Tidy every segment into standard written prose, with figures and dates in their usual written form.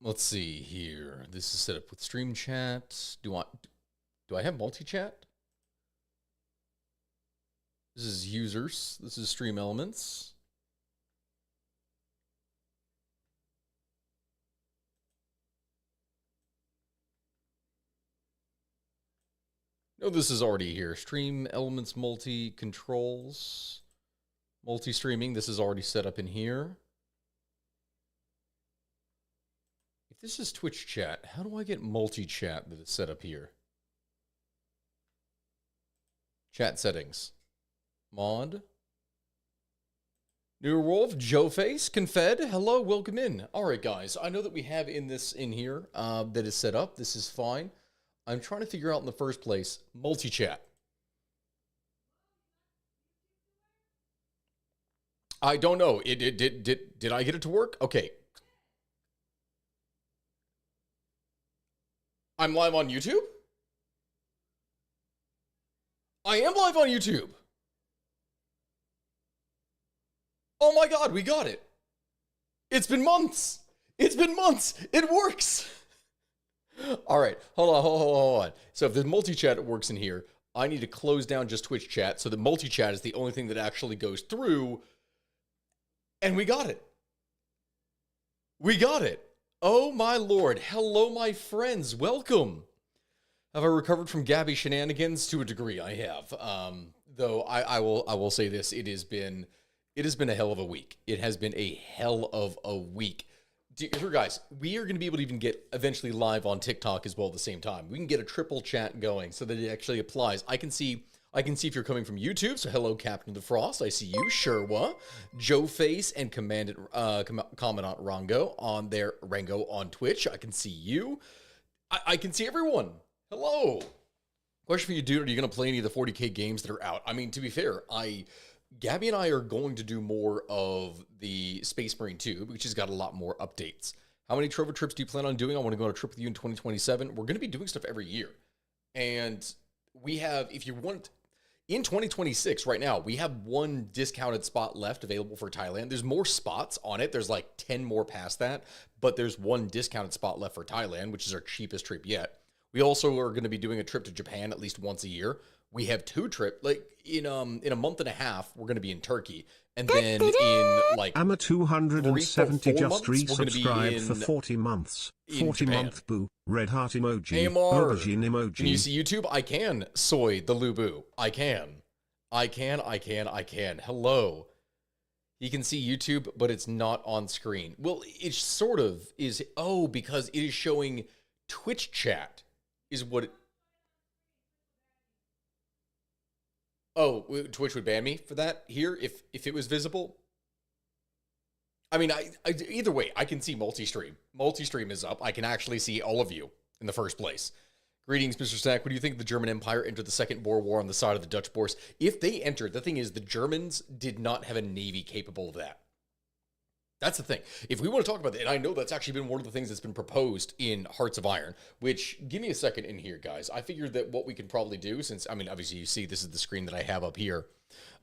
Let's see here. This is set up with stream chat. Do I have multi-chat? This is users. This is stream elements. No, this is already here. Stream elements, multi-controls, multi-streaming. This is already set up in here. If this is Twitch chat, how do I get multi-chat that is set up here? Chat settings. Mod. New Wolf, Joe Face, Confed. Hello, welcome in. All right, guys. I know that we have in here that is set up. This is fine. I'm trying to figure out in the first place multi-chat. I don't know. Did I get it to work? Okay. I'm live on YouTube? I am live on YouTube. Oh my God, we got it. It's been months. It's been months. It works. All right, hold on. So if the multi-chat works in here, I need to close down just Twitch chat so the multi-chat is the only thing that actually goes through. And we got it. We got it. Oh my Lord. Hello, my friends. Welcome. Have I recovered from Gabby shenanigans? To a degree, I have. Though I will say this: it has been a hell of a week. It has been a hell of a week. Here, guys, we are going to be able to even get eventually live on TikTok as well at the same time. We can get a triple chat going so that it actually applies. I can see if you're coming from YouTube. So hello, Captain of the Frost. I see you, Sherwa, Joe Face, and Commandant Rango on Twitch. I can see you. I can see everyone. Hello. Question for you, dude. Are you going to play any of the 40K games that are out? I mean, to be fair, Gabby and I are going to do more of the Space Marine 2, which has got a lot more updates. How many Trovo trips do you plan on doing? I want to go on a trip with you in 2027. We're going to be doing stuff every year. And we have, if you want, in 2026 right now, we have one discounted spot left available for Thailand. There's more spots on it. There's like 10 more past that, but there's one discounted spot left for Thailand, which is our cheapest trip yet. We also are going to be doing a trip to Japan at least once a year. We have two trips, like in a month and a half, we're going to be in Turkey. And then in like I'm a 270 just months, resubscribed for 40 months. 40 month boo. Red heart emoji. AMR. Aubergine emoji. Can you see YouTube? I can. Soy the Lubu. I can. Hello. You can see YouTube, but it's not on screen. Well, it sort of is. Oh, because it is showing Twitch chat is what it... Oh, Twitch would ban me for that here if it was visible. I mean, either way, I can see multi-stream. Multi-stream is up. I can actually see all of you in the first place. Greetings, Mr. Snack. What do you think the German Empire entered the Second Boer War on the side of the Dutch Boers? If they entered, the thing is, the Germans did not have a navy capable of that. That's the thing. If we want to talk about that, and I know that's actually been one of the things that's been proposed in Hearts of Iron, which, give me a second in here, guys. I figured that what we can probably do, since, I mean, obviously you see this is the screen that I have up here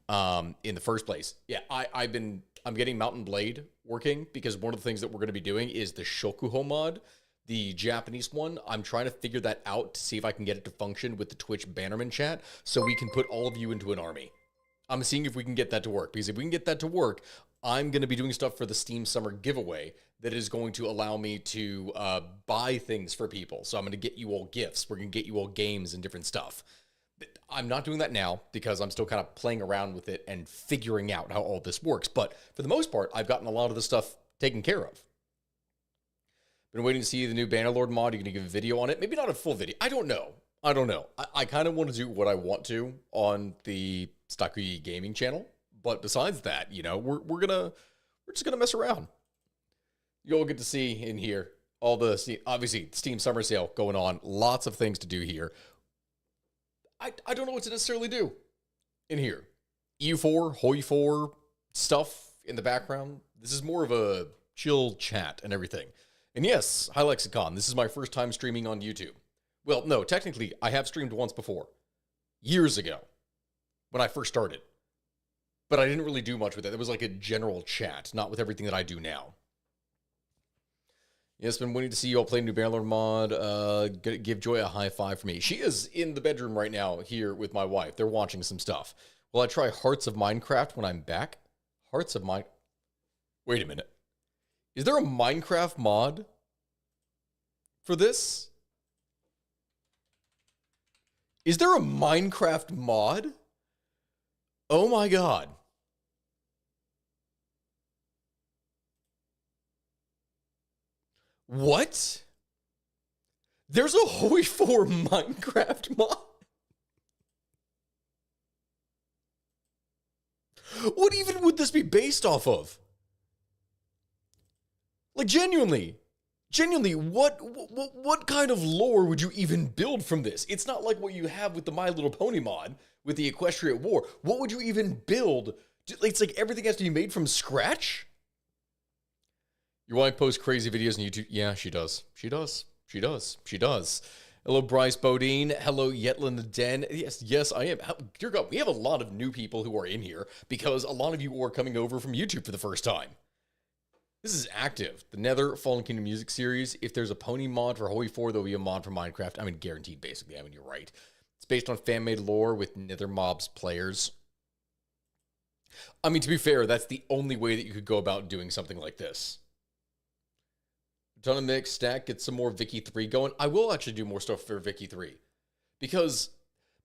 in the first place. Yeah, I'm getting Mountain Blade working because one of the things that we're going to be doing is the Shokuho mod, the Japanese one. I'm trying to figure that out to see if I can get it to function with the Twitch Bannerman chat so we can put all of you into an army. I'm seeing if we can get that to work, because if we can get that to work, I'm going to be doing stuff for the Steam Summer giveaway that is going to allow me to buy things for people. So I'm going to get you all gifts. We're going to get you all games and different stuff. I'm not doing that now because I'm still kind of playing around with it and figuring out how all this works. But for the most part, I've gotten a lot of the stuff taken care of. Been waiting to see the new Bannerlord mod. You're going to give a video on it? Maybe not a full video. I don't know. I kind of want to do what I want to on the Stocky Gaming channel. But besides that, you know, we're just gonna mess around. You'll get to see in here all the obviously Steam Summer Sale going on. Lots of things to do here. I don't know what to necessarily do in here. EU4, Hoi 4 stuff in the background. This is more of a chill chat and everything. And yes, hi Lexicon. This is my first time streaming on YouTube. Well, no, technically I have streamed once before, years ago, when I first started. But I didn't really do much with it. It was like a general chat, not with everything that I do now. Yes, been waiting to see you all play new Bannerlord mod. Give Joy a high five for me. She is in the bedroom right now here with my wife. They're watching some stuff. Will I try Hearts of Minecraft when I'm back? Hearts of Mine... Wait a minute. Is there a Minecraft mod for this? Is there a Minecraft mod? Oh my god. What? There's a Hoi 4 Minecraft mod? What even would this be based off of? Like, genuinely, what kind of lore would you even build from this? It's not like what you have with the My Little Pony mod, with the Equestrian War. What would you even build? It's like everything has to be made from scratch? Your wife posts crazy videos on YouTube. Yeah, she does. She does. She does. She does. Hello, Bryce Bodine. Hello, Yetlin the Den. Yes, I am. Dear God, we have a lot of new people who are in here because a lot of you are coming over from YouTube for the first time. This is active. The Nether Fallen Kingdom music series. If there's a pony mod for Hoi 4, there'll be a mod for Minecraft. I mean, guaranteed, basically. I mean, you're right. It's based on fan-made lore with Nether mobs players. I mean, to be fair, that's the only way that you could go about doing something like this. Ton of mix stack, get some more Vicky 3 going. I will actually do more stuff for Vicky 3 because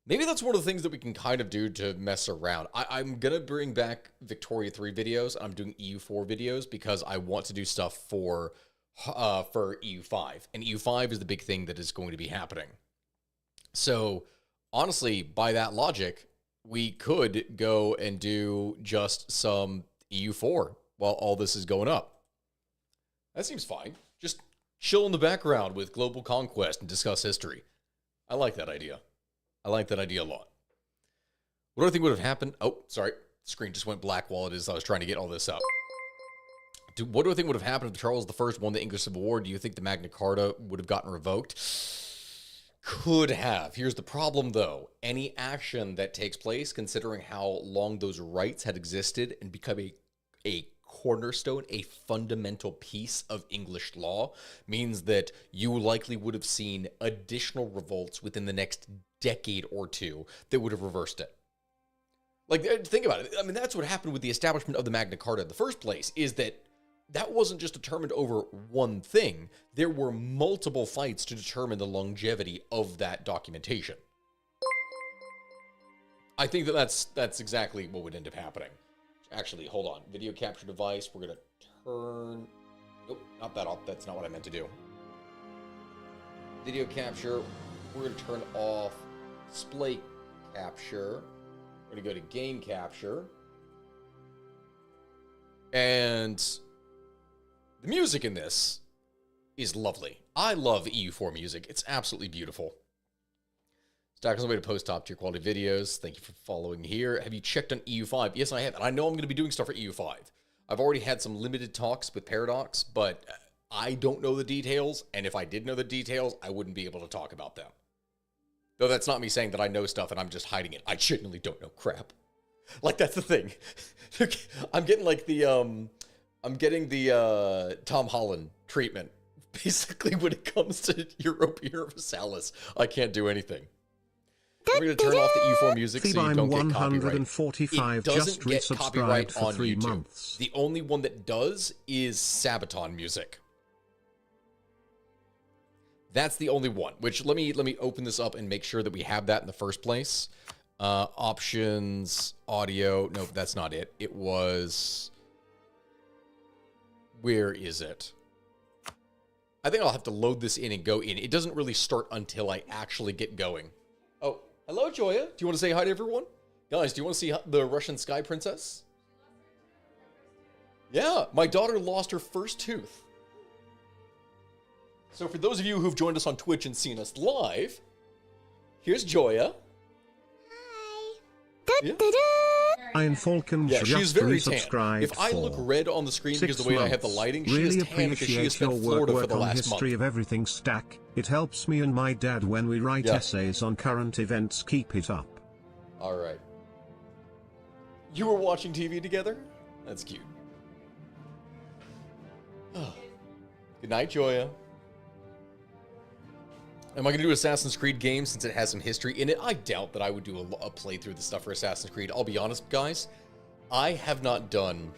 maybe that's one of the things that we can kind of do to mess around. I'm going to bring back Victoria 3 videos. I'm doing EU4 videos because I want to do stuff for EU5. And EU5 is the big thing that is going to be happening. So honestly, by that logic, we could go and do just some EU4 while all this is going up. That seems fine. Just chill in the background with Global Conquest and discuss history. I like that idea. I like that idea a lot. What do I think would have happened? Oh, sorry. Screen just went black while I was trying to get all this up. What do I think would have happened if Charles I won the English Civil War? Do you think the Magna Carta would have gotten revoked? Could have. Here's the problem, though. Any action that takes place, considering how long those rights had existed and become a cornerstone, a fundamental piece of English law, means that you likely would have seen additional revolts within the next decade or two that would have reversed it. Like, think about it. I mean, that's what happened with the establishment of the Magna Carta in the first place, is that wasn't just determined over one thing. There were multiple fights to determine the longevity of that documentation. I think that's exactly what would end up happening. Actually, hold on. Video capture device. We're going to turn... Nope, not that off. That's not what I meant to do. Video capture. We're going to turn off display capture. We're going to go to game capture. And the music in this is lovely. I love EU4 music. It's absolutely beautiful. Stack is a way to post top tier quality videos. Thank you for following here. Have you checked on EU5? Yes, I have. And I know I'm going to be doing stuff for EU5. I've already had some limited talks with Paradox, but I don't know the details. And if I did know the details, I wouldn't be able to talk about them. Though that's not me saying that I know stuff and I'm just hiding it. I genuinely don't know crap. Like, that's the thing. I'm getting like the, Tom Holland treatment. Basically, when it comes to Europa Universalis, I can't do anything. We're going to turn off the EU4 music so you don't get copyright. It doesn't get copyright on YouTube. The only one that does is Sabaton music. That's the only one, which let me open this up and make sure that we have that in the first place. Options, audio. Nope, that's not it. It was... Where is it? I think I'll have to load this in and go in. It doesn't really start until I actually get going. Oh, hello, Joya. Do you want to say hi to everyone? Guys, do you want to see the Russian Sky Princess? Yeah, my daughter lost her first tooth. So for those of you who've joined us on Twitch and seen us live, here's Joya. Hi. Yeah. Iron Falcon Yeah, she's very tan. resubscribed If I look red on the screen because of the way I have the lighting, she really is tan because she has spent Florida for the last history month. of everything stack. It helps me and my dad when we write essays on current events. Keep it up. All right. You were watching TV together? That's cute. Oh. Good night, Joya. Am I going to do Assassin's Creed game since it has some history in it? I doubt that I would do a playthrough of the stuff for Assassin's Creed. I'll be honest, guys. I have not done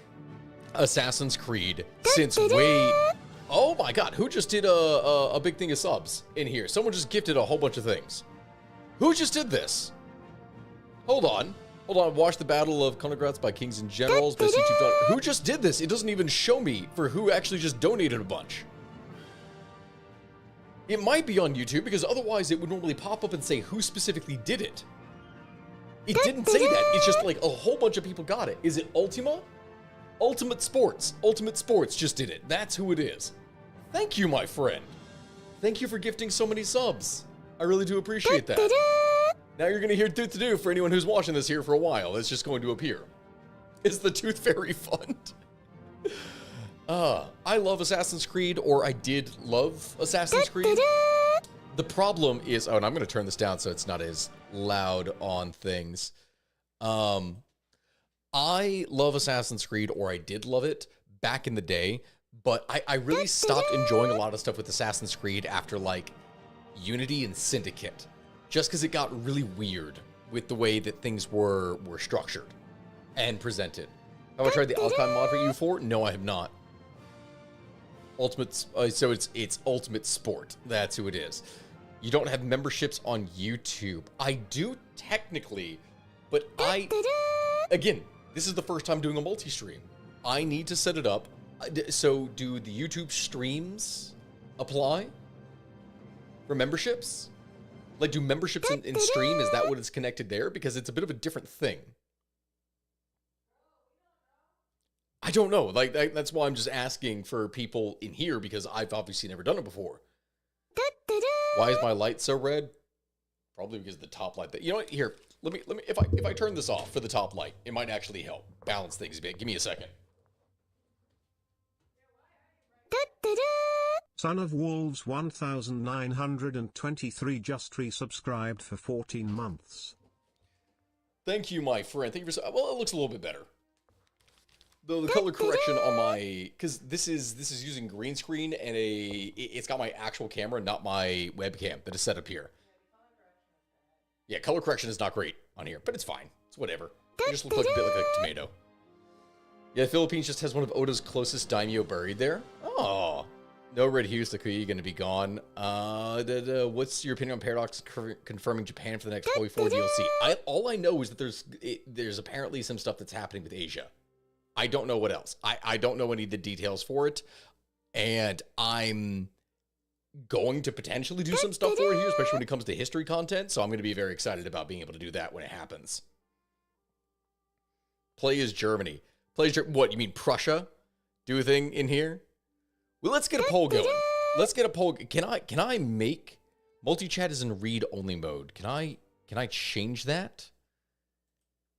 Assassin's Creed since way... Oh my god, who just did a big thing of subs in here? Someone just gifted a whole bunch of things. Who just did this? Hold on. Hold on. Watch the Battle of Konigrats by Kings and Generals. Best YouTube. Who just did this? It doesn't even show me for who actually just donated a bunch. It might be on YouTube because otherwise it would normally pop up and say who specifically did it. It didn't say that. It's just like a whole bunch of people got it. Is it Ultima? Ultimate Sports. Ultimate Sports just did it. That's who it is. Thank you, my friend. Thank you for gifting so many subs. I really do appreciate that. Now you're going to hear do for anyone who's watching this here for a while. It's just going to appear. It's the Tooth Fairy Fund. I love Assassin's Creed, or I did love Assassin's Creed. The problem is, oh, and I'm going to turn this down so it's not as loud on things. I love Assassin's Creed, or I did love it back in the day, but I really stopped enjoying a lot of stuff with Assassin's Creed after, like, Unity and Syndicate, just because it got really weird with the way that things were structured and presented. Have I tried the Alcon mod for U4? No, I have not. Ultimate, so it's Ultimate Sport. That's who it is. You don't have memberships on YouTube. I do technically, but again, this is the first time doing a multi-stream. I need to set it up. So do the YouTube streams apply for memberships? Like, do memberships in stream, is that what it's connected there? Because it's a bit of a different thing. I don't know. Like, that's why I'm just asking for people in here, because I've obviously never done it before. Why is my light so red? Probably because of the top light. You know what? Here, let me. If I turn this off for the top light, it might actually help balance things a bit. Give me a second. Son of Wolves 1923 just resubscribed for 14 months. Thank you, my friend. Thank you for. Well, it looks a little bit better. The color correction on my, because this is using green screen and it's got my actual camera, not my webcam that is set up here. Yeah, color correction is not great on here, but it's fine. It's whatever. It just looks like a bit like a tomato. Yeah, the Philippines just has one of Oda's closest daimyo buried there. Oh, no Red Hughes Takuya going to be gone. What's your opinion on Paradox confirming Japan for the next Holy 4 DLC? All I know is that there's apparently some stuff that's happening with Asia. I don't know what else. I don't know any of the details for it. And I'm going to potentially do some stuff for it here, especially when it comes to history content. So I'm going to be very excited about being able to do that when it happens. Play as Germany. Play as what, you mean Prussia? Do a thing in here? Well, let's get a poll going. Let's get a poll. Can I make multi-chat is in read-only mode? Can I change that?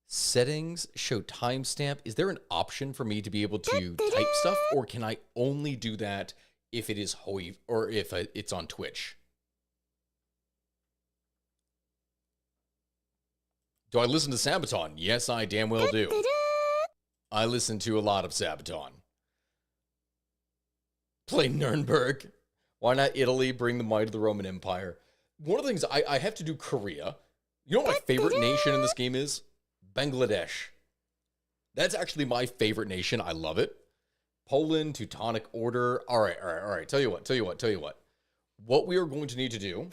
Settings, show timestamp. Is there an option for me to be able to type stuff, or can I only do that if it is Hoi or if it's on Twitch? Do I listen to Sabaton? Yes, I damn well do. I listen to a lot of Sabaton. Play Nuremberg. Why not Italy? Bring the might of the Roman Empire. One of the things I have to do Korea. You know what my favorite nation in this game is? Bangladesh. That's actually my favorite nation. I love it. Poland, Teutonic Order. All right. Tell you what. What we are going to need to do.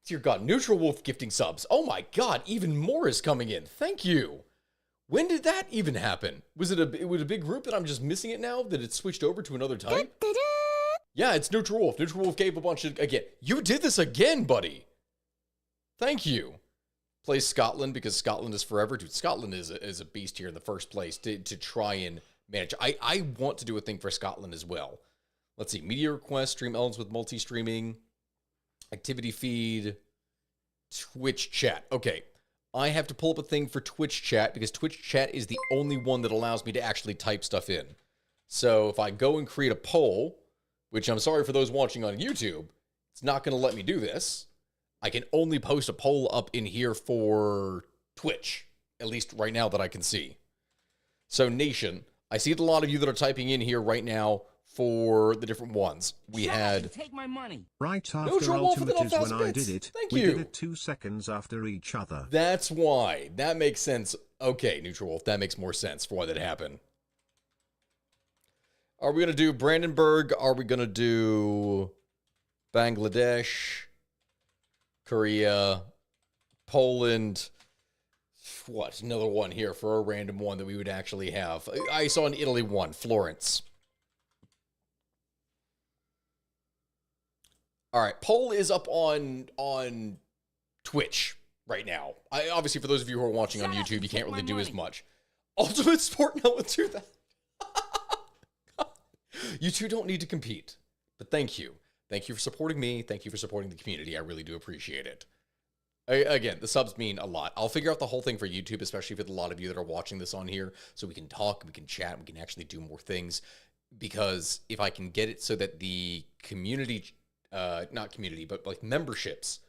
Dear God, Neutral Wolf gifting subs. Oh my God, even more is coming in. Thank you. When did that even happen? Was it a big group that I'm just missing it now? That it switched over to another type? Yeah, it's Neutral Wolf. Neutral Wolf gave a bunch of, again. You did this again, buddy. Thank you. Play Scotland because Scotland is forever. Dude, Scotland is a beast here in the first place to try and manage. I want to do a thing for Scotland as well. Let's see. Media requests, stream elements with multi-streaming, activity feed, Twitch chat. Okay. I have to pull up a thing for Twitch chat because Twitch chat is the only one that allows me to actually type stuff in. So if I go and create a poll, which I'm sorry for those watching on YouTube, it's not going to let me do this. I can only post a poll up in here for Twitch, at least right now that I can see. So Nation, I see a lot of you that are typing in here right now for the different ones. We had take my money. Right No after Troll Wolf with Ultimate an is when 1,000 I bits. did it. Thank we you. did it 2 seconds after each other. That's why. That makes sense. Okay, Neutral Wolf, that makes more sense for why that happened. Are we going to do Brandenburg? Are we going to do Bangladesh, Korea, Poland? What? Another one here for a random one that we would actually have. I saw an Italy one, Florence. All right, poll is up on Twitch right now. Obviously, for those of you who are watching on YouTube, you can't really do as much. Ultimate Sport, no one's do that. You two don't need to compete, but thank you. Thank you for supporting me. Thank you for supporting the community. I really do appreciate it. Again, the subs mean a lot. I'll figure out the whole thing for YouTube, especially with a lot of you that are watching this on here, so we can talk, we can chat, we can actually do more things. Because if I can get it so that the community, not community, but like memberships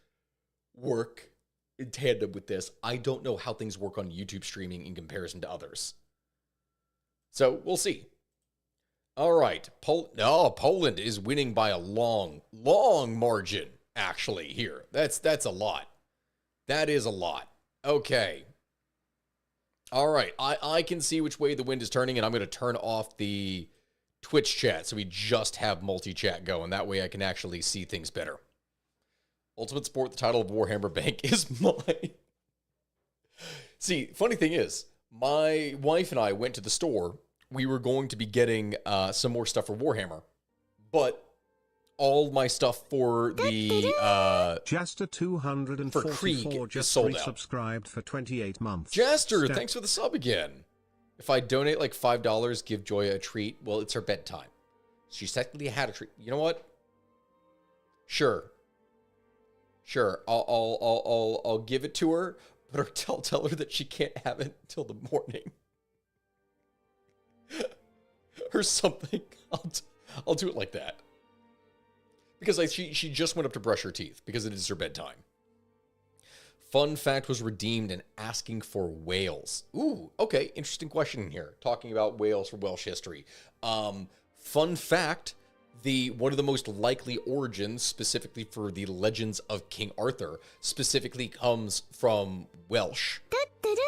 work in tandem with this, I don't know how things work on YouTube streaming in comparison to others. So we'll see. All right, Poland is winning by a long margin, actually, here. That's a lot. That is a lot. Okay. All right, I can see which way the wind is turning, and I'm going to turn off the Twitch chat so we just have multi-chat going. That way I can actually see things better. Ultimate Sport, the title of Warhammer Bank is mine. See, funny thing is, my wife and I went to the store. We were going to be getting some more stuff for Warhammer, but all my stuff for the Jaster 244 for Krieg just is sold out. Subscribed for 28 months. Jaster, thanks for the sub again. If I donate like $5, give Joya a treat. Well, it's her bedtime. She's technically had a treat. You know what? Sure. I'll give it to her, but tell her that she can't have it until the morning. Or something. I'll do it like that. Because she just went up to brush her teeth because it is her bedtime. Fun fact was redeemed and asking for Wales. Ooh, okay, interesting question here. Talking about Wales for Welsh history. Fun fact, one of the most likely origins, specifically for the legends of King Arthur, specifically comes from Welsh.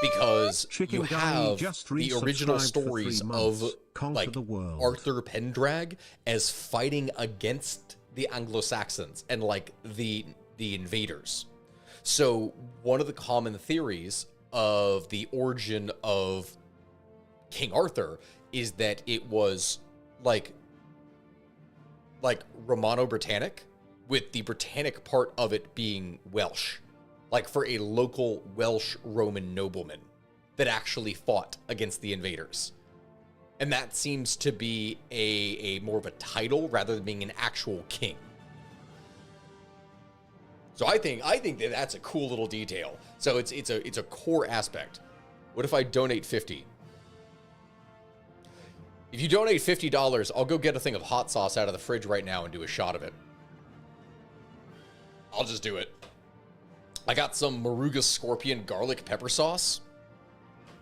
Because you have the original stories of like Arthur Pendrag as fighting against the Anglo-Saxons and like the invaders. So one of the common theories of the origin of King Arthur is that it was like Romano-Britannic, with the Britannic part of it being Welsh. Like for a local Welsh Roman nobleman that actually fought against the invaders. And that seems to be a more of a title rather than being an actual king. So I think that that's a cool little detail. So it's a core aspect. What if I donate 50? If you donate $50, I'll go get a thing of hot sauce out of the fridge right now and do a shot of it. I'll just do it. I got some Maruga Scorpion garlic pepper sauce.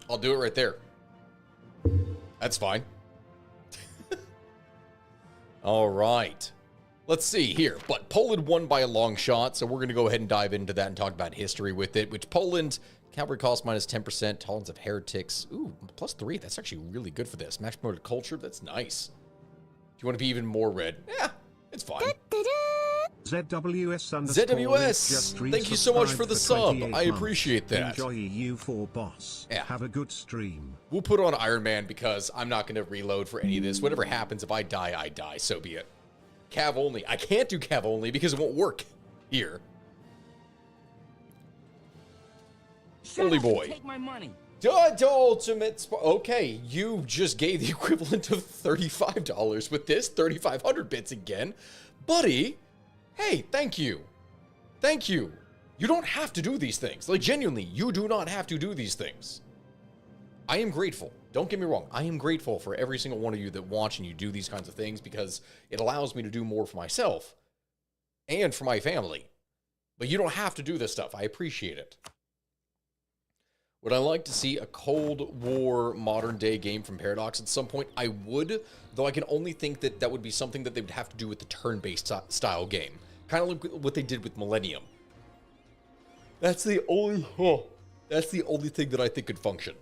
I'll do it right there. That's fine. All right. Let's see here. But Poland won by a long shot, so we're going to go ahead and dive into that and talk about history with it, which Poland, cavalry cost minus 10%, tolerance of heretics. Ooh, +3. That's actually really good for this. Max promoted culture. That's nice. Do you want to be even more red? Yeah, it's fine. ZWS, thank you so much for the sub. I appreciate that. Enjoy EU4 boss. Yeah. Have a good stream. We'll put on Iron Man because I'm not going to reload for any of this. Whatever happens, if I die, I die. So be it. Cav only. I can't do Cav only because it won't work here. Holy boy. Take my money. Ultimate. Okay, you just gave the equivalent of $35 with this. 3,500 bits again. Buddy, hey, thank you. Thank you. You don't have to do these things. Like, genuinely, you do not have to do these things. I am grateful. Don't get me wrong. I am grateful for every single one of you that watch and you do these kinds of things because it allows me to do more for myself and for my family. But you don't have to do this stuff. I appreciate it. Would I like to see a Cold War modern day game from Paradox at some point? I would, though I can only think that that would be something that they would have to do with the turn-based style game. Kind of like what they did with Millennium. That's the only thing that I think could function.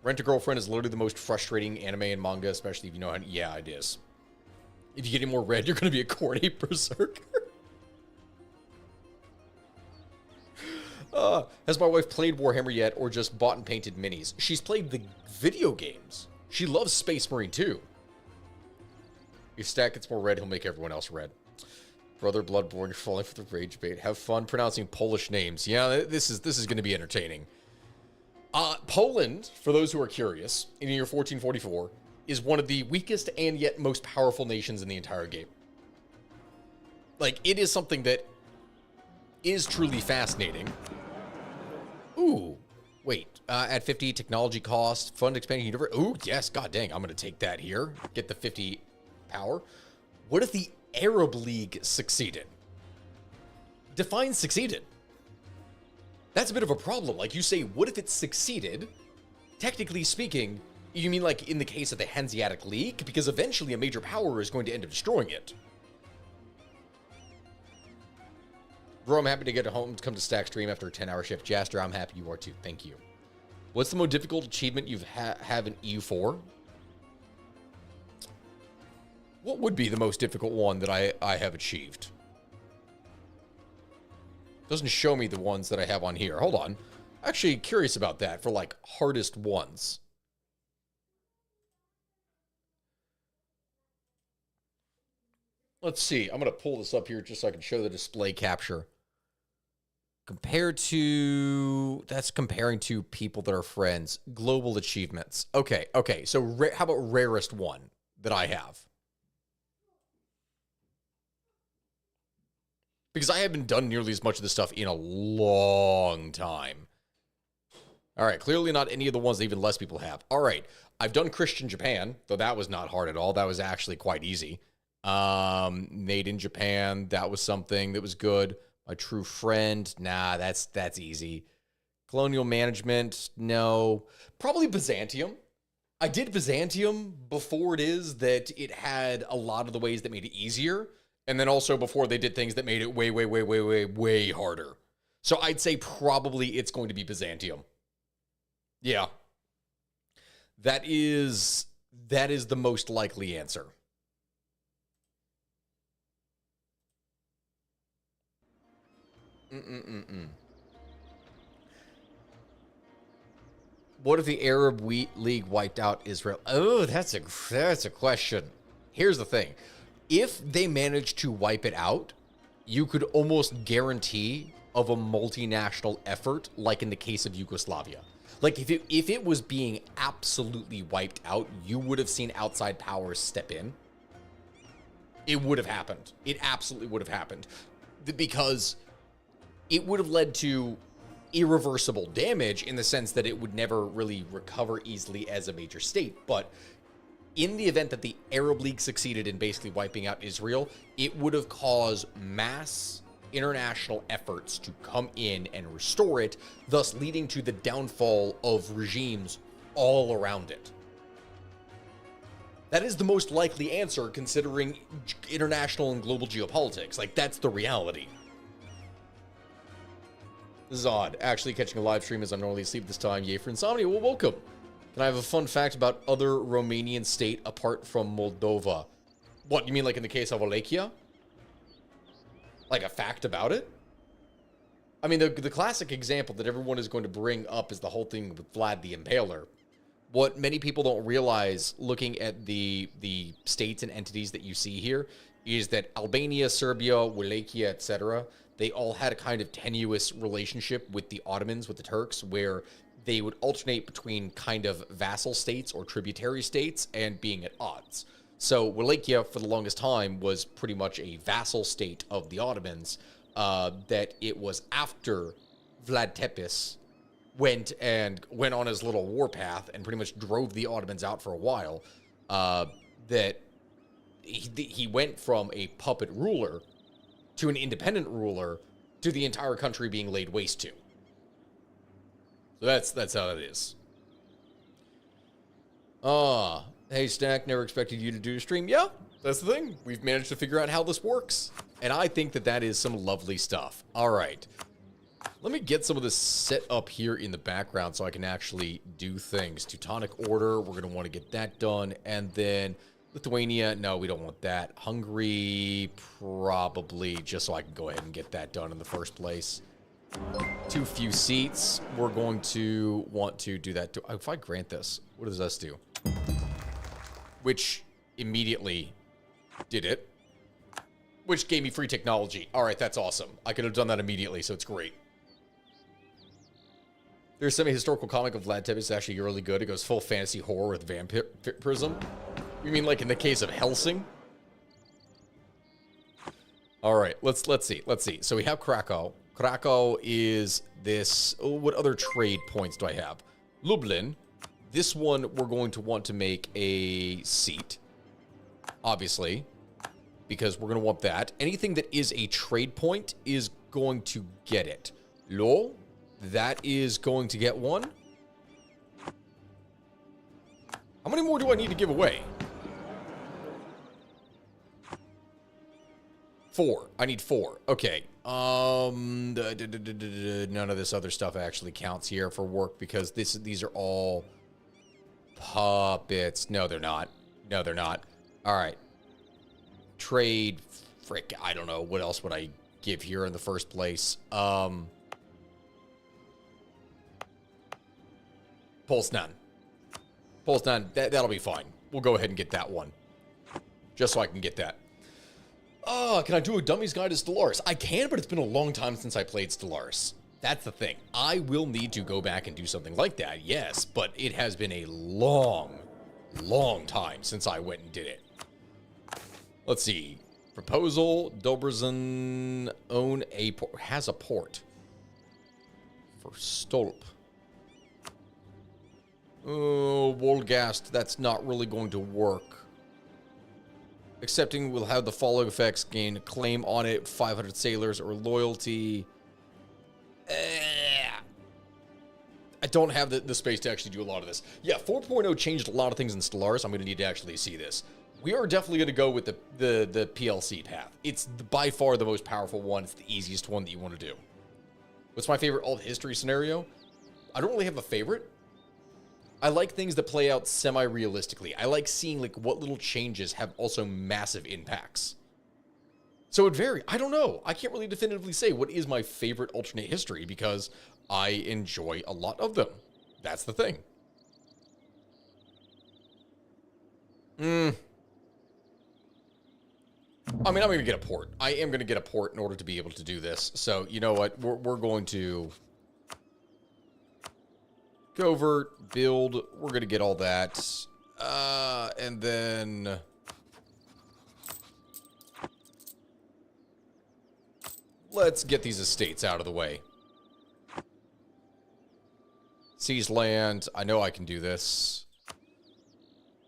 Rent-A-Girlfriend is literally the most frustrating anime and manga, especially if you know how... Yeah, it is. If you get any more red, you're going to be a corny berserker. Has my wife played Warhammer yet, or just bought and painted minis? She's played the video games. She loves Space Marine 2. If Stack gets more red, he'll make everyone else red. Brother Bloodborne, you're falling for the rage bait. Have fun pronouncing Polish names. Yeah, this is going to be entertaining. Poland, for those who are curious, in the year 1444, is one of the weakest and yet most powerful nations in the entire game. Like, it is something that is truly fascinating. Ooh, wait. At 50 technology cost, fund expanding universe. Ooh, yes, god dang, I'm going to take that here. Get the 50 power. What if the Arab League succeeded? Define succeeded. That's a bit of a problem. Like, you say, what if it succeeded? Technically speaking, you mean like in the case of the Hanseatic League? Because eventually a major power is going to end up destroying it. Bro, I'm happy to get home to come to Stack Stream after a 10-hour shift. Jaster, I'm happy you are too. Thank you. What's the most difficult achievement you've have in EU4? What would be the most difficult one that I have achieved? Doesn't show me the ones that I have on here. Hold on. Actually curious about that for like hardest ones. Let's see. I'm going to pull this up here just so I can show the display capture. Compared to... That's comparing to people that are friends. Global achievements. Okay. So how about rarest one that I have? Because I haven't done nearly as much of this stuff in a long time. All right. Clearly not any of the ones that even less people have. All right. I've done Christian Japan, though that was not hard at all. That was actually quite easy. Made in Japan, that was something that was good. My true friend, nah, that's easy. Colonial management, no. Probably Byzantium. I did Byzantium before it is that it had a lot of the ways that made it easier, and then also before they did things that made it way harder. So I'd say probably it's going to be Byzantium. Yeah. That is the most likely answer. What if the Arab League wiped out Israel? Oh, that's a question. Here's the thing. If they managed to wipe it out, you could almost guarantee of a multinational effort, like in the case of Yugoslavia. Like, if it was being absolutely wiped out, you would have seen outside powers step in. It would have happened. It absolutely would have happened. Because it would have led to irreversible damage in the sense that it would never really recover easily as a major state. But in the event that the Arab League succeeded in basically wiping out Israel, it would have caused mass international efforts to come in and restore it, thus leading to the downfall of regimes all around it. That is the most likely answer considering international and global geopolitics. Like, that's the reality. This is odd. Actually catching a live stream as I'm normally asleep this time. Yay for insomnia. Well, welcome. Can I have a fun fact about other Romanian state apart from Moldova? What, you mean like in the case of Wallachia? Like a fact about it? I mean, the classic example that everyone is going to bring up is the whole thing with Vlad the Impaler. What many people don't realize looking at the states and entities that you see here is that Albania, Serbia, Wallachia, etc., they all had a kind of tenuous relationship with the Ottomans, with the Turks, where they would alternate between kind of vassal states or tributary states and being at odds. So Wallachia, for the longest time, was pretty much a vassal state of the Ottomans, that it was after Vlad Tepes went on his little warpath and pretty much drove the Ottomans out for a while, that he went from a puppet ruler to an independent ruler to the entire country being laid waste to. So that's how that is. Hey Stack, never expected you to do a stream. Yeah, that's the thing. We've managed to figure out how this works. And I think that that is some lovely stuff. All right. Let me get some of this set up here in the background so I can actually do things. Teutonic Order, we're going to want to get that done. And then Lithuania, no, we don't want that. Hungary, probably, just so I can go ahead and get that done in the first place. Too few seats. We're going to want to do that. If I grant this, what does this do? Which immediately did it. Which gave me free technology. All right, that's awesome. I could have done that immediately, so it's great. There's a semi-historical comic of Vlad Tepes. It's actually really good. It goes full fantasy horror with vampirism. You mean like in the case of Helsing? All right, let's see. So we have Krakow. Krakow is this. Oh, what other trade points do I have? Lublin. This one we're going to want to make a seat, obviously, because we're going to want that. Anything that is a trade point is going to get it. Lol, that is going to get one. How many more do I need to give away? 4. I need 4. Okay. None of this other stuff actually counts here for work because these are all puppets. No, they're not. No, they're not. All right. Trade. Frick. I don't know. What else would I give here in the first place? Polsnan. Polsnan. That'll be fine. We'll go ahead and get that one. Just so I can get that. Can I do a Dummy's Guide to Stellaris? I can, but it's been a long time since I played Stellaris. That's the thing. I will need to go back and do something like that, yes, but it has been a long time since I went and did it. Let's see. Proposal, Dobrzen has a port. For Stolp. Oh, Wolgast, that's not really going to work. Accepting will have the following effects: gain a claim on it, 500 sailors, or loyalty. I don't have the space to actually do a lot of this. Yeah, 4.0 changed a lot of things in Stellaris. I'm going to need to actually see this. We are definitely going to go with the PLC path. It's by far the most powerful one. It's the easiest one that you want to do. What's my favorite alt history scenario? I don't really have a favorite. I like things that play out semi-realistically. I like seeing like what little changes have also massive impacts. So it varies. I don't know. I can't really definitively say what is my favorite alternate history because I enjoy a lot of them. That's the thing. I mean, I'm going to get a port. I am going to get a port in order to be able to do this. So, you know what? We're going to covert, build. We're going to get all that. And then let's get these estates out of the way. Seize land. I know I can do this.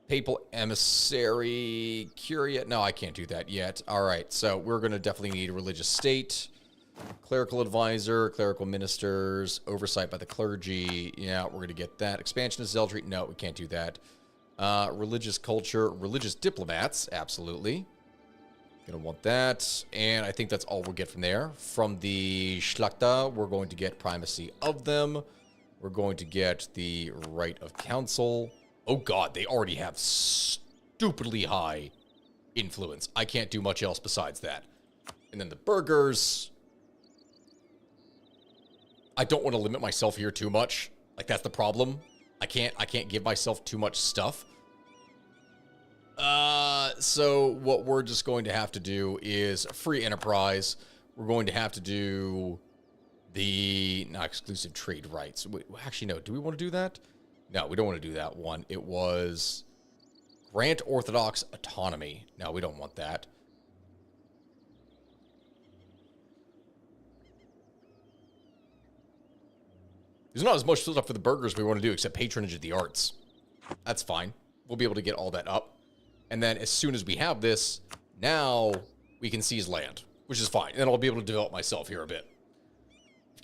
Papal emissary. Curia. No, I can't do that yet. All right. So we're going to definitely need a religious state. Clerical advisor. Clerical ministers. Oversight by the clergy. Yeah, we're going to get that. Expansion of zealotry. No, we can't do that. Religious culture. Religious diplomats. Absolutely. Gonna want that. And I think that's all we'll get from there. From the Schlachta, we're going to get primacy of them. We're going to get the right of counsel. Oh god, they already have stupidly high influence. I can't do much else besides that. And then the burghers. I don't want to limit myself here too much. Like, that's the problem. I can't give myself too much stuff. So what we're just going to have to do is free enterprise. We're going to have to do the not exclusive trade rights. Wait, actually, no. Do we want to do that? No, we don't want to do that one. It was grant Orthodox autonomy. No, we don't want that. There's not as much stuff for the burgers we want to do except patronage of the arts. That's fine. We'll be able to get all that up. And then as soon as we have this, now we can seize land, which is fine. And then I'll be able to develop myself here a bit.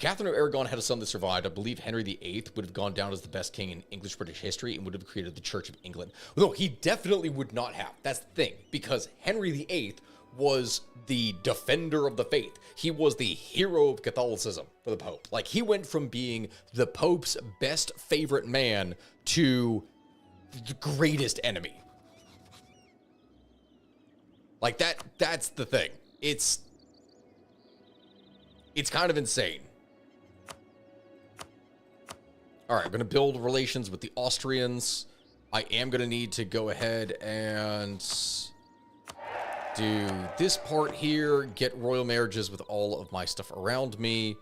Catherine of Aragon had a son that survived. I believe Henry VIII would have gone down as the best king in English-British history and would have created the Church of England. No, he definitely would not have. That's the thing, because Henry VIII was the defender of the faith. He was the hero of Catholicism for the Pope. Like, he went from being the Pope's best favorite man to the greatest enemy. Like, that's the thing. It's kind of insane. All right, I'm going to build relations with the Austrians. I am going to need to go ahead and do this part here, get royal marriages with all of my stuff around me.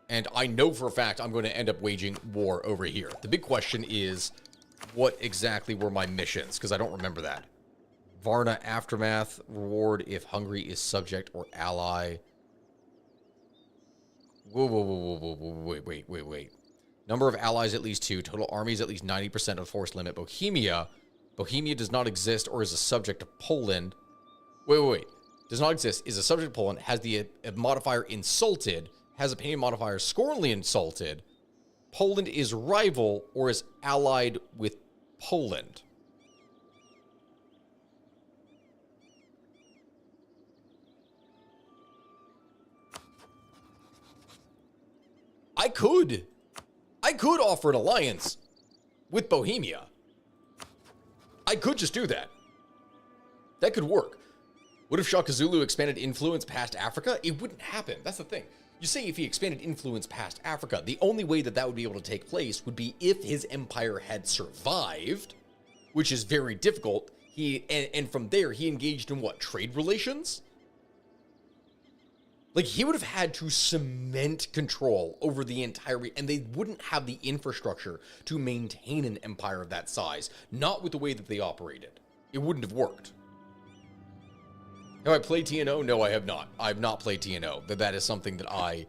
And I know for a fact I'm going to end up waging war over here. The big question is, what exactly were my missions? Because I don't remember that. Varna Aftermath, reward if Hungary is subject or ally. Whoa, wait. Number of allies at least 2. Total armies at least 90% of force limit. Bohemia does not exist or is a subject of Poland. Wait. Does not exist, is a subject of Poland, has the modifier insulted, has a pain modifier scornfully insulted. Poland is rival or is allied with Poland. I could offer an alliance with Bohemia. I could just do that. That could work. What if Shaka Zulu expanded influence past Africa? It wouldn't happen. That's the thing. You say if he expanded influence past Africa, the only way that would be able to take place would be if his empire had survived, which is very difficult. And from there, he engaged in what? Trade relations? Like, he would have had to cement control over the entire, and they wouldn't have the infrastructure to maintain an empire of that size. Not with the way that they operated. It wouldn't have worked. Have I played TNO? No, I have not. I have not played TNO. That is something that I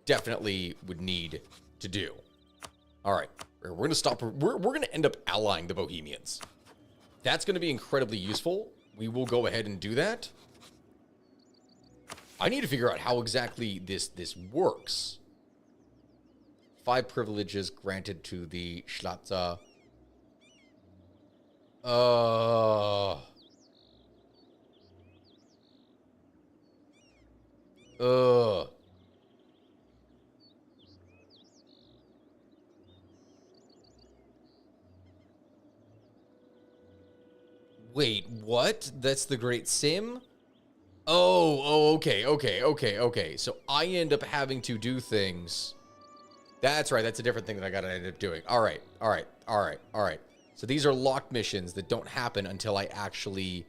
definitely would need to do. All right. We're going to stop. We're going to end up allying the Bohemians. That's going to be incredibly useful. We will go ahead and do that. I need to figure out how exactly this works. 5 privileges granted to the Schlata. Wait, what? That's the Great Sim? Okay. So I end up having to do things. That's right. That's a different thing that I got to end up doing. All right. So these are locked missions that don't happen until I actually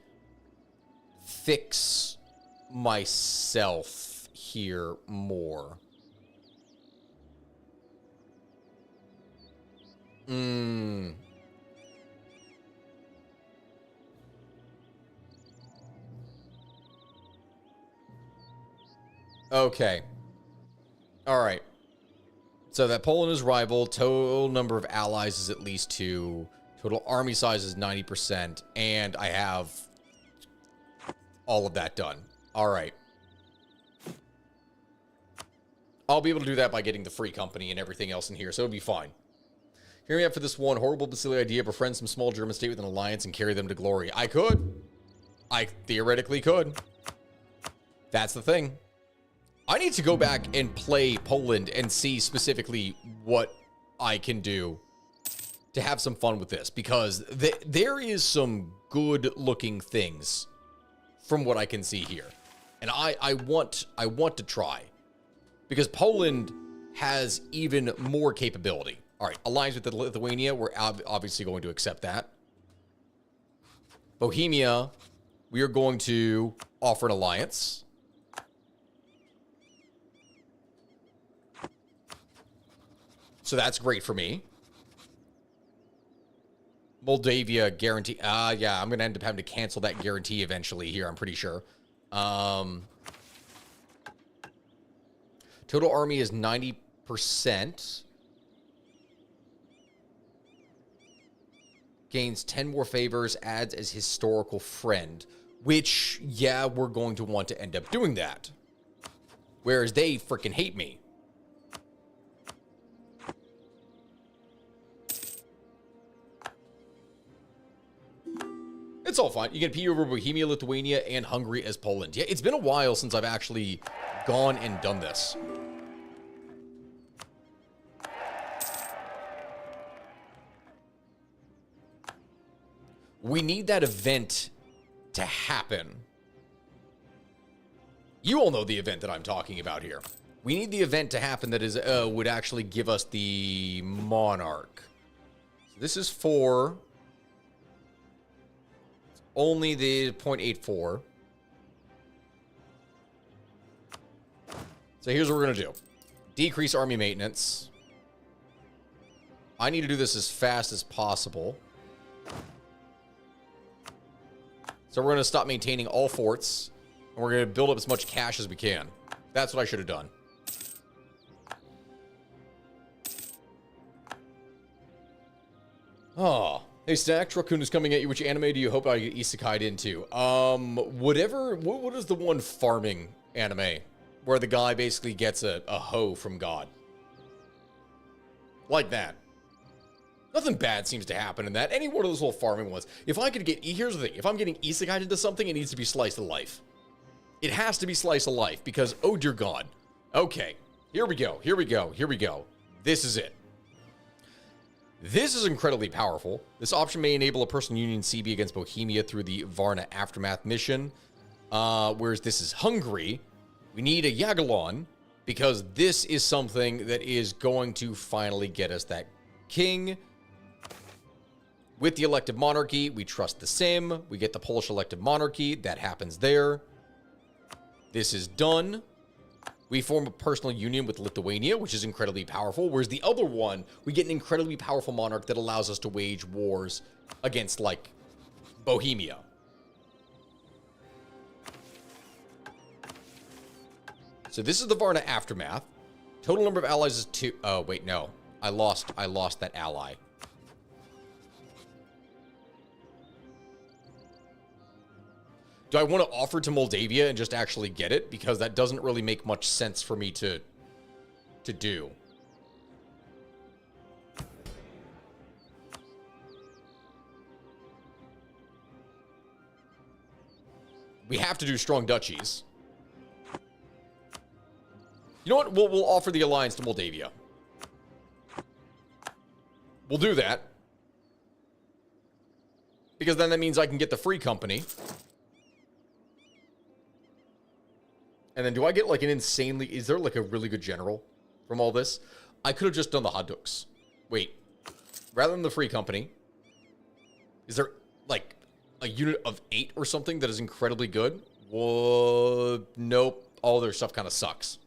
fix myself here more. Okay. All right. So that Poland is rival. Total number of allies is at least 2. Total army size is 90%. And I have all of that done. All right. I'll be able to do that by getting the free company and everything else in here. So it'll be fine. Hear me out for this one. Horrible but silly idea. Befriend some small German state with an alliance and carry them to glory. I could. I theoretically could. That's the thing. I need to go back and play Poland and see specifically what I can do to have some fun with this, because there is some good looking things from what I can see here. And I want to try, because Poland has even more capability. All right, alliance with Lithuania, we're obviously going to accept that. Bohemia, we are going to offer an alliance. So that's great for me. Moldavia guarantee. Yeah, I'm going to end up having to cancel that guarantee eventually here, I'm pretty sure. Total army is 90%. Gains 10 more favors, adds as historical friend. Which, yeah, we're going to want to end up doing that. Whereas they freaking hate me. It's all fine. You get P over Bohemia, Lithuania, and Hungary as Poland. Yeah, it's been a while since I've actually gone and done this. We need that event to happen. You all know the event that I'm talking about here. We need the event to happen that is would actually give us the monarch. So this is for only the 0.84. So here's what we're going to do. Decrease army maintenance. I need to do this as fast as possible. So we're going to stop maintaining all forts. And we're going to build up as much cash as we can. That's what I should have done. Oh. Hey, Stack, Raccoon is coming at you. Which anime do you hope I get isekai'd into? Whatever. What is the one farming anime where the guy basically gets a hoe from God? Like that. Nothing bad seems to happen in that. Any one of those little farming ones. If I could get... Here's the thing. If I'm getting isekai'd into something, it needs to be slice of life. It has to be slice of life because, oh dear God. Okay. Here we go. Here we go. Here we go. This is it. This is incredibly powerful. This option may enable a personal union CB against Bohemia through the Varna Aftermath mission. Whereas this is Hungary. We need a Jagiellon because this is something that is going to finally get us that king. With the elective monarchy, we trust the Sim. We get the Polish elective monarchy. That happens there. This is done. We form a personal union with Lithuania, which is incredibly powerful. Whereas the other one, we get an incredibly powerful monarch that allows us to wage wars against, like, Bohemia. So this is the Varna Aftermath. Total number of allies is 2. Oh, wait, no. I lost that ally. Do I want to offer to Moldavia and just actually get it? Because that doesn't really make much sense for me to do. We have to do strong duchies. You know what? We'll offer the alliance to Moldavia. We'll do that. Because then that means I can get the free company. And then do I get like an insanely... Is there like a really good general from all this? I could have just done the Haduks. Wait. Rather than the free company, is there like a unit of 8 or something that is incredibly good? Whoa. Nope. All their stuff kind of sucks.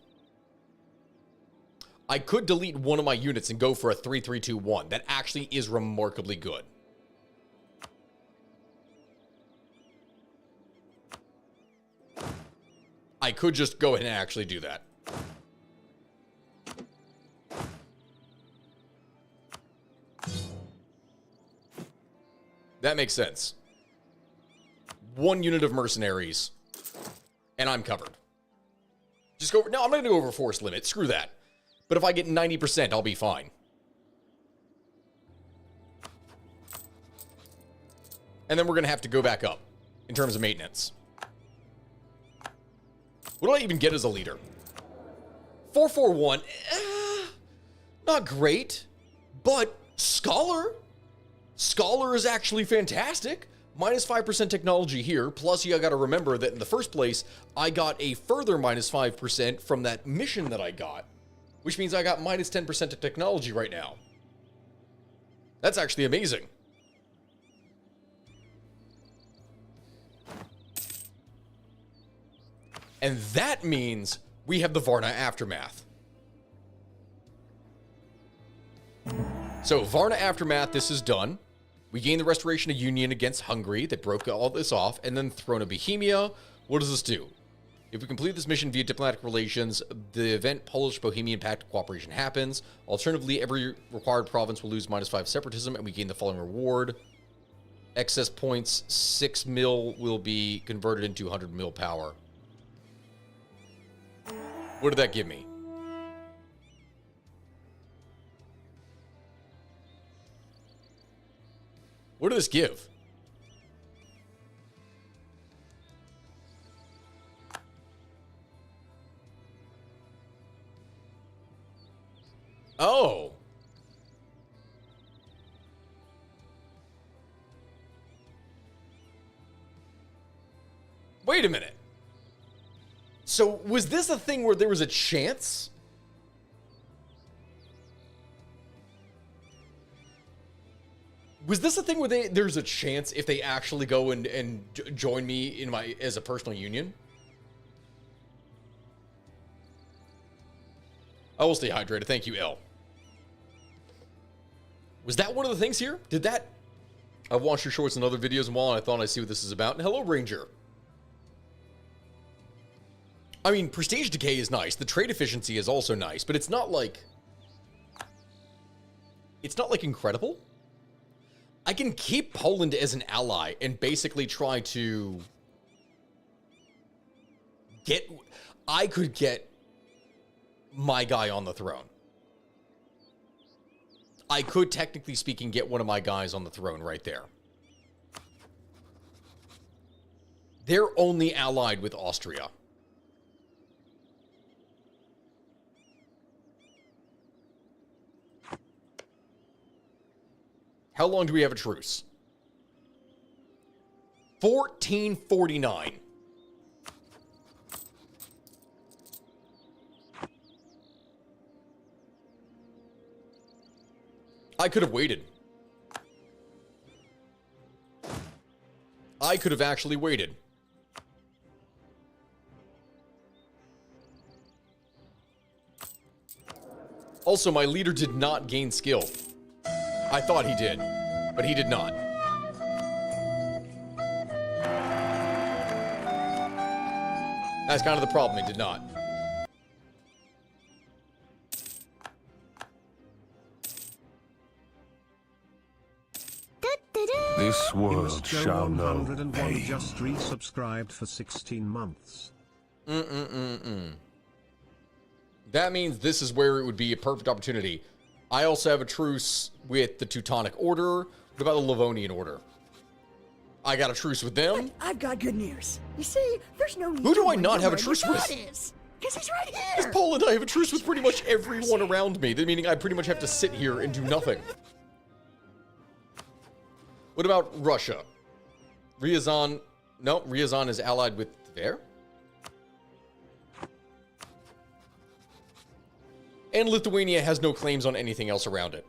I could delete one of my units and go for a 3-3-2-1. That actually is remarkably good. I could just go ahead and actually do that. That makes sense. 1 unit of mercenaries, and I'm covered. Just go... No, I'm not going to go over force limit. Screw that. But if I get 90%, I'll be fine. And then we're going to have to go back up in terms of maintenance. What do I even get as a leader? 441. Not great. But Scholar. Scholar is actually fantastic. Minus 5% technology here. Plus, you got to remember that in the first place, I got a further minus 5% from that mission that I got. Which means I got minus 10% of technology right now. That's actually amazing. And that means we have the Varna Aftermath. So, Varna Aftermath, this is done. We gain the Restoration of Union against Hungary that broke all this off. And then Throne of Bohemia. What does this do? If we complete this mission via diplomatic relations, the event Polish-Bohemian Pact of Cooperation happens. Alternatively, every required province will lose -5 separatism, and we gain the following reward. Excess points, 6 mil will be converted into 100 mil power. What did that give me? What did this give? Oh. Wait a minute. So was this a thing where there was a chance? Was this a thing where there's a chance if they actually go and join me in my as a personal union? I will stay hydrated. Thank you, L. Was that one of the things here? Did that... I've watched your shorts and other videos and while I thought I see what this is about. And hello, Ranger. I mean, prestige decay is nice. The trade efficiency is also nice, but it's not like... It's not like incredible. I can keep Poland as an ally and basically try to get... I could get my guy on the throne. I could, technically speaking, get one of my guys on the throne right there. They're only allied with Austria. How long do we have a truce? 1449. I could have waited. I could have actually waited. Also, my leader did not gain skill. I thought he did, but he did not. That's kind of the problem, he did not. This world shall know 101 pain. just resubscribed for 16 months. That means this is where it would be a perfect opportunity. I also have a truce with the Teutonic Order. What about the Livonian Order? I got a truce with them. But I've got good news. You see, there's no need Who do to I not wonder have a where truce your with? God is, 'cause he's right Because here. Poland, I have a truce with pretty much everyone around me. Meaning I pretty much have to sit here and do nothing. What about Russia? Ryazan... No, Ryazan is allied with Tver. And Lithuania has no claims on anything else around it.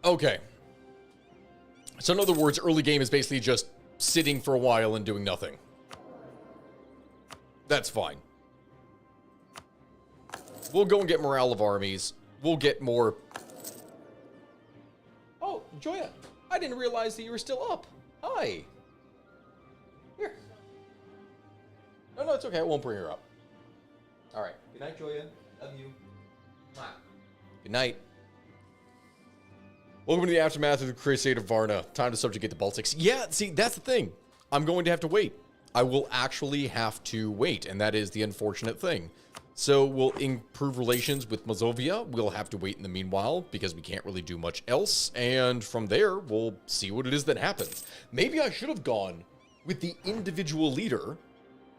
Okay. So in other words, early game is basically just sitting for a while and doing nothing. That's fine. We'll go and get morale of armies. We'll get more... Oh, Joya. I didn't realize that you were still up. Hi. Here. No, it's okay. I won't bring her up. All right. Good night, Joya. Love you. Mwah. Good night. Welcome to the aftermath of the Crusade of Varna. Time to subjugate the Baltics. Yeah, see, that's the thing. I'm going to have to wait. I will actually have to wait, and that is the unfortunate thing. So we'll improve relations with Mazovia. We'll have to wait in the meanwhile, because we can't really do much else. And from there, we'll see what it is that happens. Maybe I should have gone with the individual leader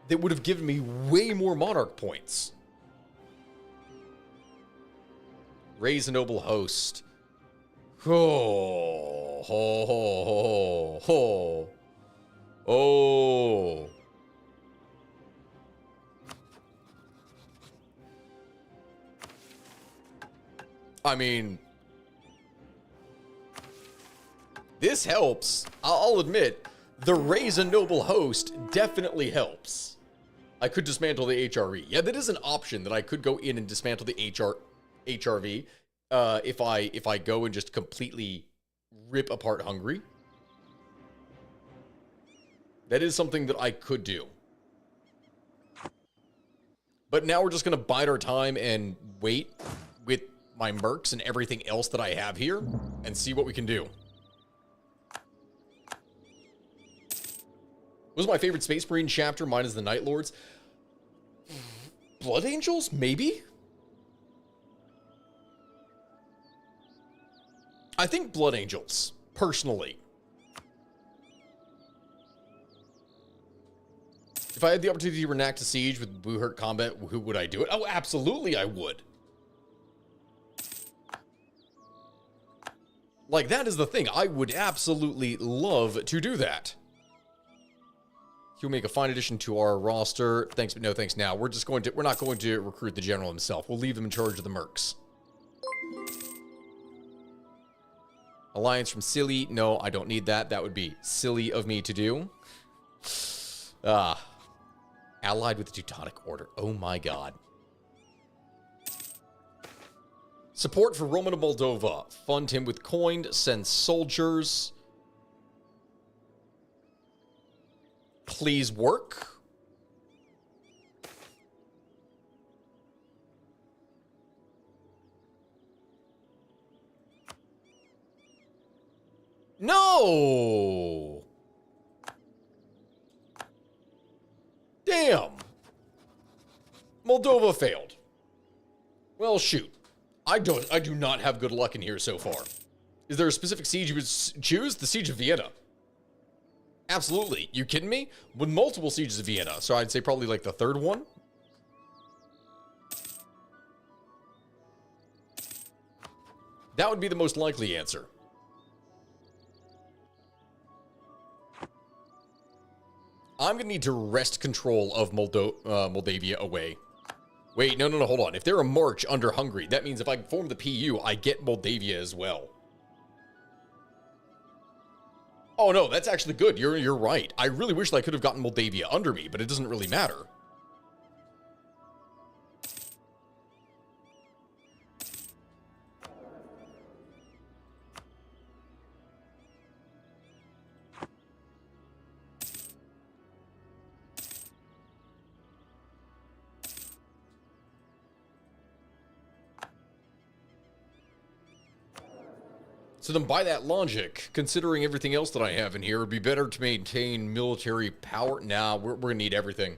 that would have given me way more monarch points. Raise a noble host. Oh, ho, ho, ho, ho. Oh. I mean, this helps. I'll admit, the raise a noble host definitely helps. I could dismantle the HRE. Yeah, that is an option that I could go in and dismantle the HRV if I go and just completely rip apart Hungary. That is something that I could do. But now we're just going to bide our time and wait with my mercs and everything else that I have here and see what we can do. Was my favorite Space Marine chapter? Mine is the Night Lords. Blood Angels? Maybe? I think Blood Angels, personally. If I had the opportunity to reenact a siege with Boo-Hurt combat, who would I do it? Oh, absolutely I would. Like, that is the thing. I would absolutely love to do that. He'll make a fine addition to our roster. Thanks, but no thanks now. We're not going to recruit the general himself. We'll leave him in charge of the mercs. Alliance from Silly. No, I don't need that. That would be silly of me to do. Allied with the Teutonic Order. Oh my god. Support for Roman of Moldova. Fund him with coin. Send soldiers. Please work. No! Damn! Moldova failed. Well, shoot. I do not have good luck in here so far. Is there a specific siege you would choose? The Siege of Vienna. Absolutely. You kidding me? With multiple sieges of Vienna. So I'd say probably like the third one. That would be the most likely answer. I'm going to need to wrest control of Moldavia away. Wait, no, hold on. If they're a march under Hungary, that means if I form the PU, I get Moldavia as well. Oh no, that's actually good. You're right. I really wish I could have gotten Moldavia under me, but it doesn't really matter. So then by that logic, considering everything else that I have in here, it would be better to maintain military power. Nah, we're going to need everything.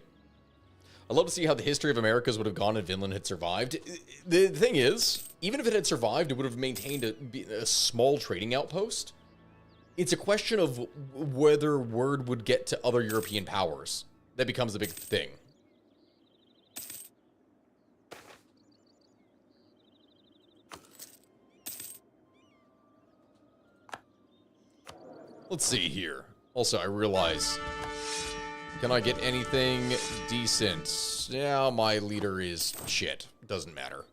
I'd love to see how the history of Americas would have gone if Vinland had survived. The thing is, even if it had survived, it would have maintained a small trading outpost. It's a question of whether word would get to other European powers. That becomes a big thing. Let's see here. Also, I realize, can I get anything decent? Yeah, my leader is shit. Doesn't matter.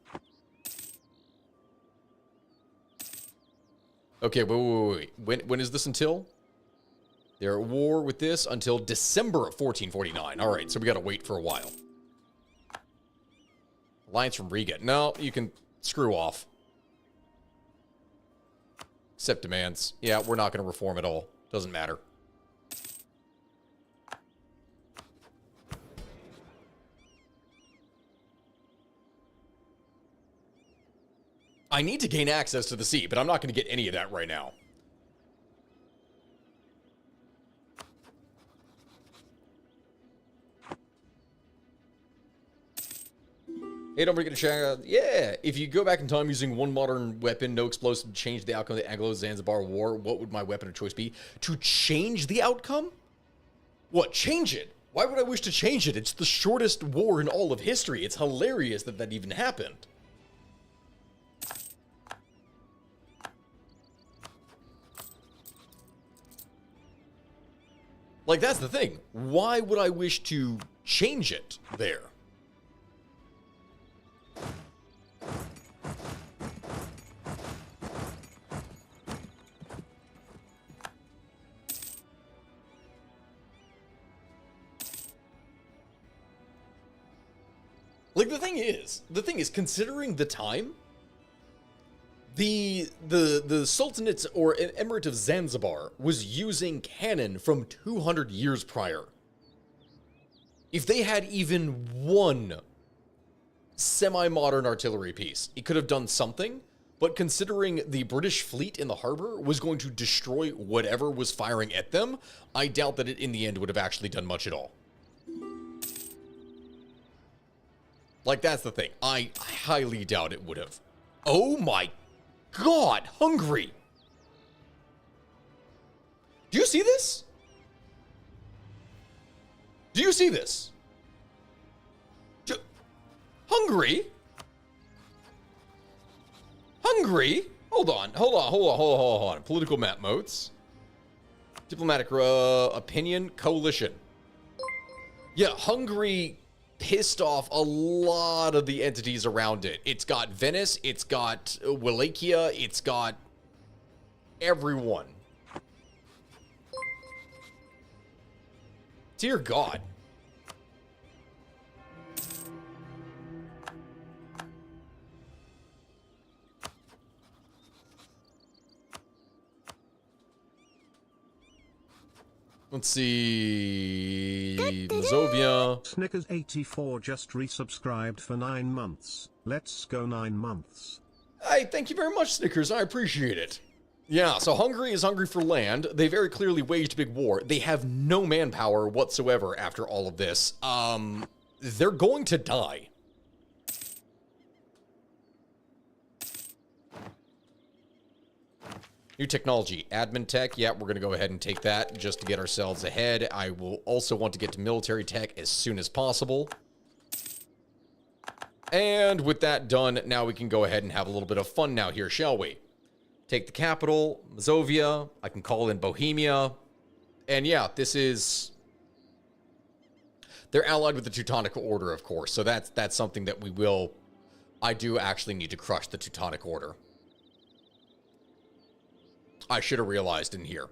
Okay, wait. When is this until? They're at war with this until December of 1449. All right, so we got to wait for a while. Alliance from Riga. No, you can screw off. Accept demands. Yeah, we're not going to reform at all. Doesn't matter. I need to gain access to the sea, but I'm not going to get any of that right now. Hey, don't forget to check out, yeah, if you go back in time using one modern weapon, no explosive, to change the outcome of the Anglo-Zanzibar War, what would my weapon of choice be? To change the outcome? What, change it? Why would I wish to change it? It's the shortest war in all of history. It's hilarious that that even happened. Like, that's the thing. Why would I wish to change it there? Like, the thing is, considering the time, the Sultanate or Emirate of Zanzibar was using cannon from 200 years prior. If they had even one semi-modern artillery piece, it could have done something, But considering the British fleet in the harbor was going to destroy whatever was firing at them, I doubt that it in the end would have actually done much at all. Like, that's the thing. I highly doubt it would have. Oh my God, Hungary! Do you see this? Do you see this? Hungary? Hungary? Hold on. Political map modes. Diplomatic opinion coalition. Yeah, Hungary pissed off a lot of the entities around it. It's got Venice, it's got Wallachia, it's got everyone. Dear God. Let's see. Mazovia. Snickers84 just resubscribed for 9 months. Let's go 9 months. Hey, thank you very much, Snickers. I appreciate it. Yeah, so Hungary is hungry for land. They very clearly waged a big war. They have no manpower whatsoever after all of this. They're going to die. New technology, admin tech. Yeah, we're going to go ahead and take that just to get ourselves ahead. I will also want to get to military tech as soon as possible. And with that done, now we can go ahead and have a little bit of fun now here, shall we? Take the capital, Mazovia. I can call in Bohemia. And yeah, this is... They're allied with the Teutonic Order, of course. So that's something that we will... I do actually need to crush the Teutonic Order. I should have realized in here.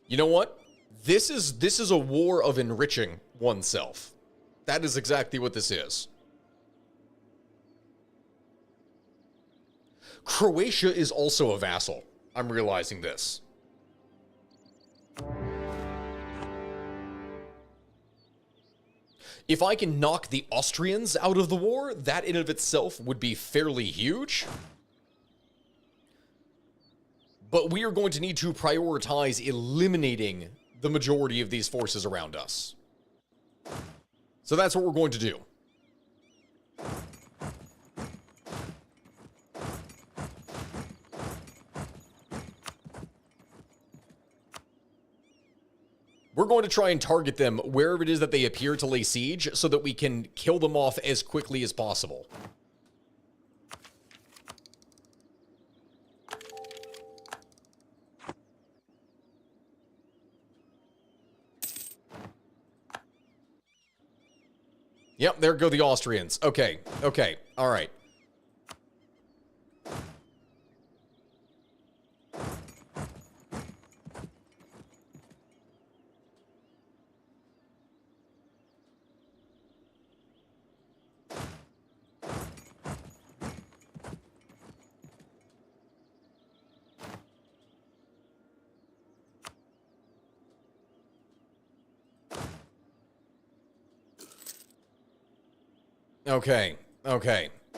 You know what? This is a war of enriching oneself. That is exactly what this is. Croatia is also a vassal. I'm realizing this. If I can knock the Austrians out of the war, that in and of itself would be fairly huge. But we are going to need to prioritize eliminating the majority of these forces around us. So that's what we're going to do. We're going to try and target them wherever it is that they appear to lay siege so that we can kill them off as quickly as possible. Yep, there go the Austrians. Okay, all right.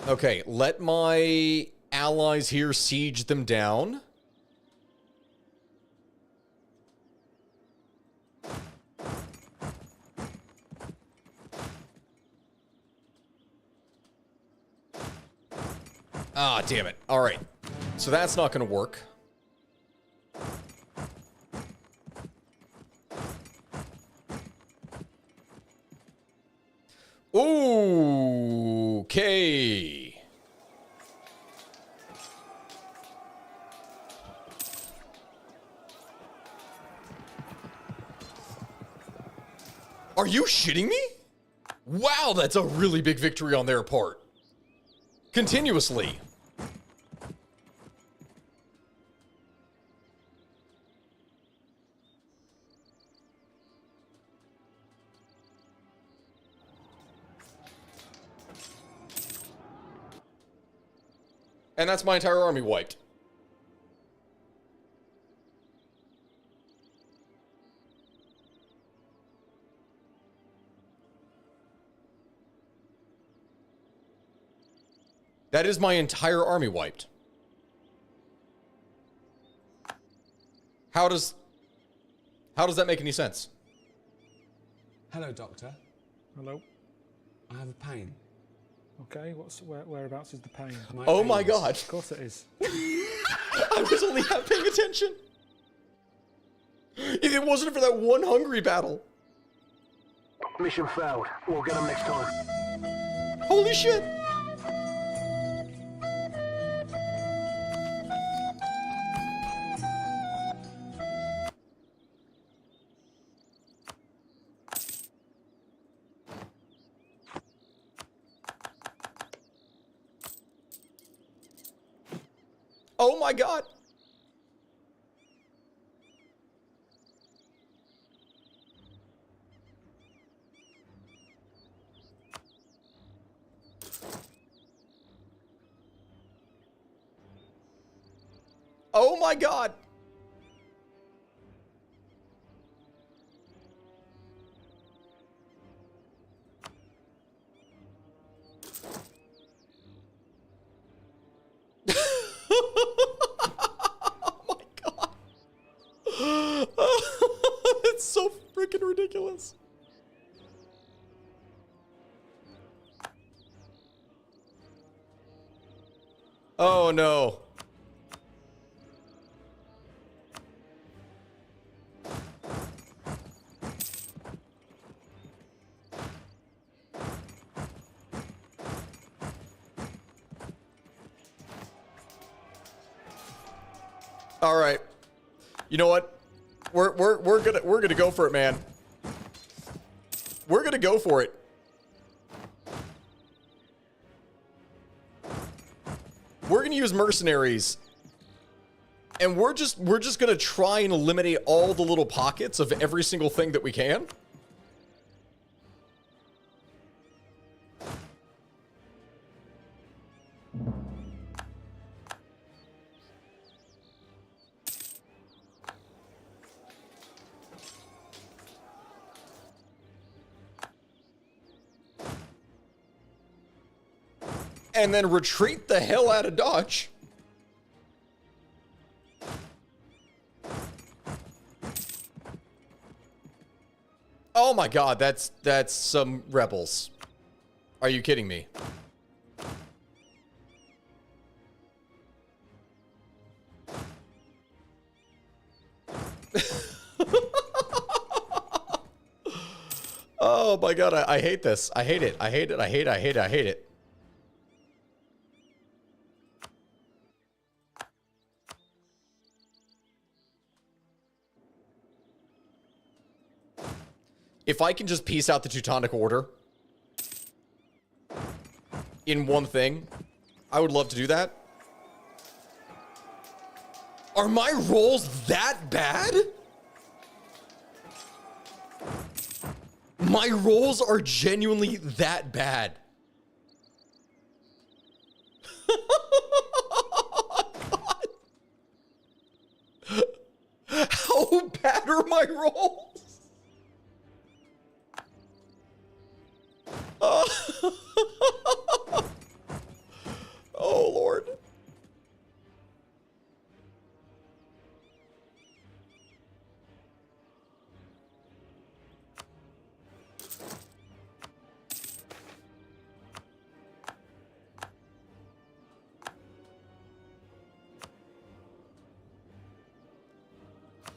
Okay. Let my allies here siege them down. Ah, damn it. All right. So that's not going to work. Okay. Are you shitting me? Wow, that's a really big victory on their part. Continuously. And that's my entire army wiped. That is my entire army wiped. How does that make any sense? Hello, Doctor. Hello. I have a pain. Okay, whereabouts is the pain? Oh my god. Of course it is. I was only half paying attention. If it wasn't for that one hungry battle. Mission failed. We'll get them next time. Holy shit. Oh my god. Oh my god. Oh my god. It's so freaking ridiculous. Oh no. All right. You know what? We're gonna go for it, man. We're gonna go for it. We're gonna use mercenaries. And we're just gonna try and eliminate all the little pockets of every single thing that we can. And then retreat the hell out of Dodge. Oh my god, that's some rebels. Are you kidding me? Oh my god, I hate this. I hate it. I hate it. I hate it. I hate it. I hate it. If I can just piece out the Teutonic Order in one thing, I would love to do that. Are my rolls that bad? My rolls are genuinely that bad. God. How bad are my rolls? Oh, Lord.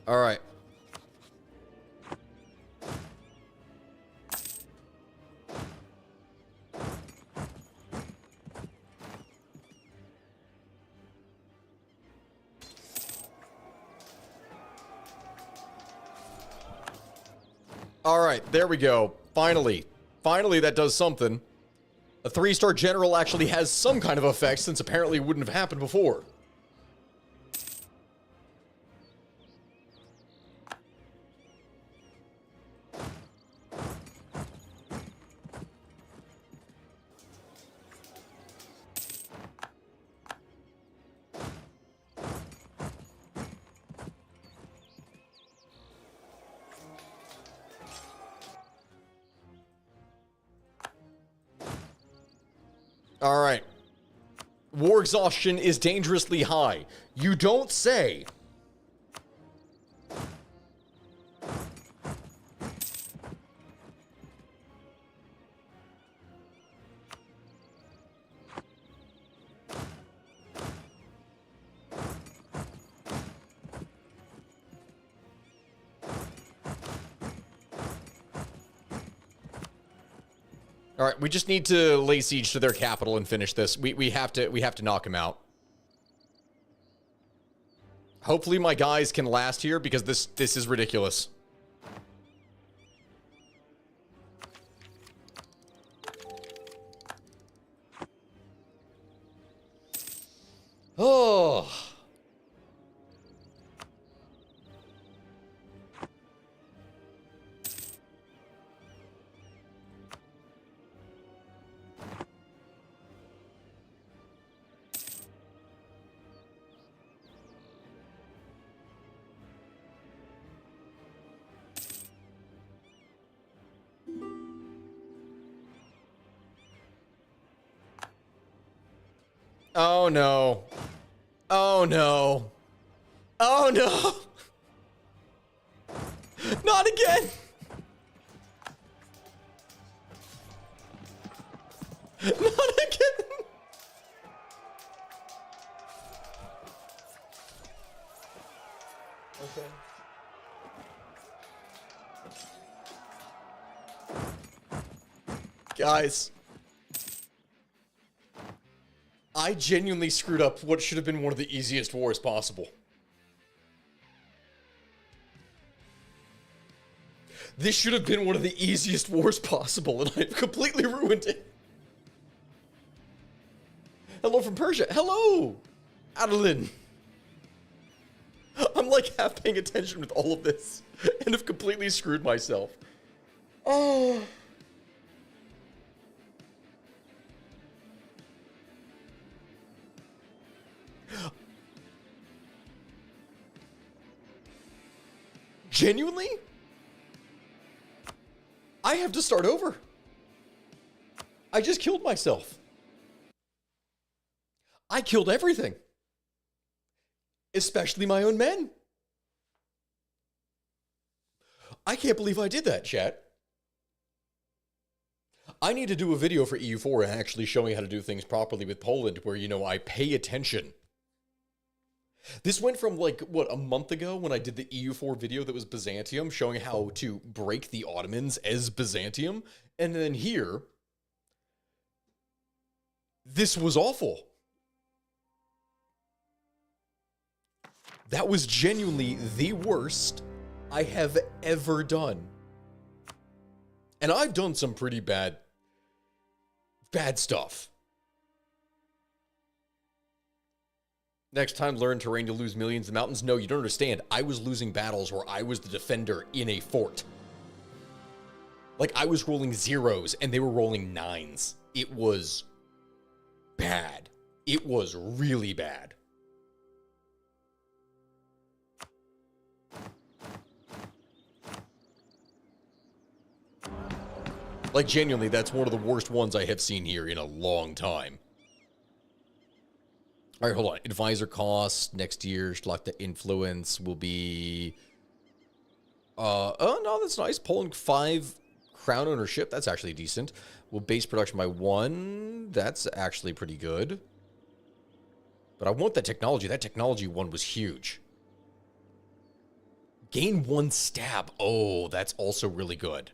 All right. All right, there we go. Finally. Finally, that does something. A 3-star general actually has some kind of effect, since apparently it wouldn't have happened before. All right. War exhaustion is dangerously high. You don't say. All right, we just need to lay siege to their capital and finish this. We have to knock him out. Hopefully my guys can last here because this is ridiculous. Oh. Oh no. Oh no. Oh no. Not again. Not again. Okay. Guys. I genuinely screwed up what should have been one of the easiest wars possible. This should have been one of the easiest wars possible, and I've completely ruined it. Hello from Persia. Hello, Adeline. I'm like half paying attention with all of this, and have completely screwed myself. Oh. Genuinely? I have to start over. I just killed myself. I killed everything. Especially my own men. I can't believe I did that, chat. I need to do a video for EU4 actually showing how to do things properly with Poland where, you know, I pay attention. This went from, like, what, a month ago when I did the EU4 video that was Byzantium, showing how to break the Ottomans as Byzantium, and then here, this was awful. That was genuinely the worst I have ever done. And I've done some pretty bad stuff. Next time, learn terrain to lose millions in mountains. No, you don't understand. I was losing battles where I was the defender in a fort. Like, I was rolling zeros and they were rolling nines. It was bad. It was really bad. Like, genuinely, that's one of the worst ones I have seen here in a long time. All right, hold on. Advisor costs next year, Schlachta influence will be... oh, no, that's nice. Poland 5 crown ownership. That's actually decent. We'll base production by 1. That's actually pretty good. But I want that technology. That technology one was huge. Gain 1 stab. Oh, that's also really good.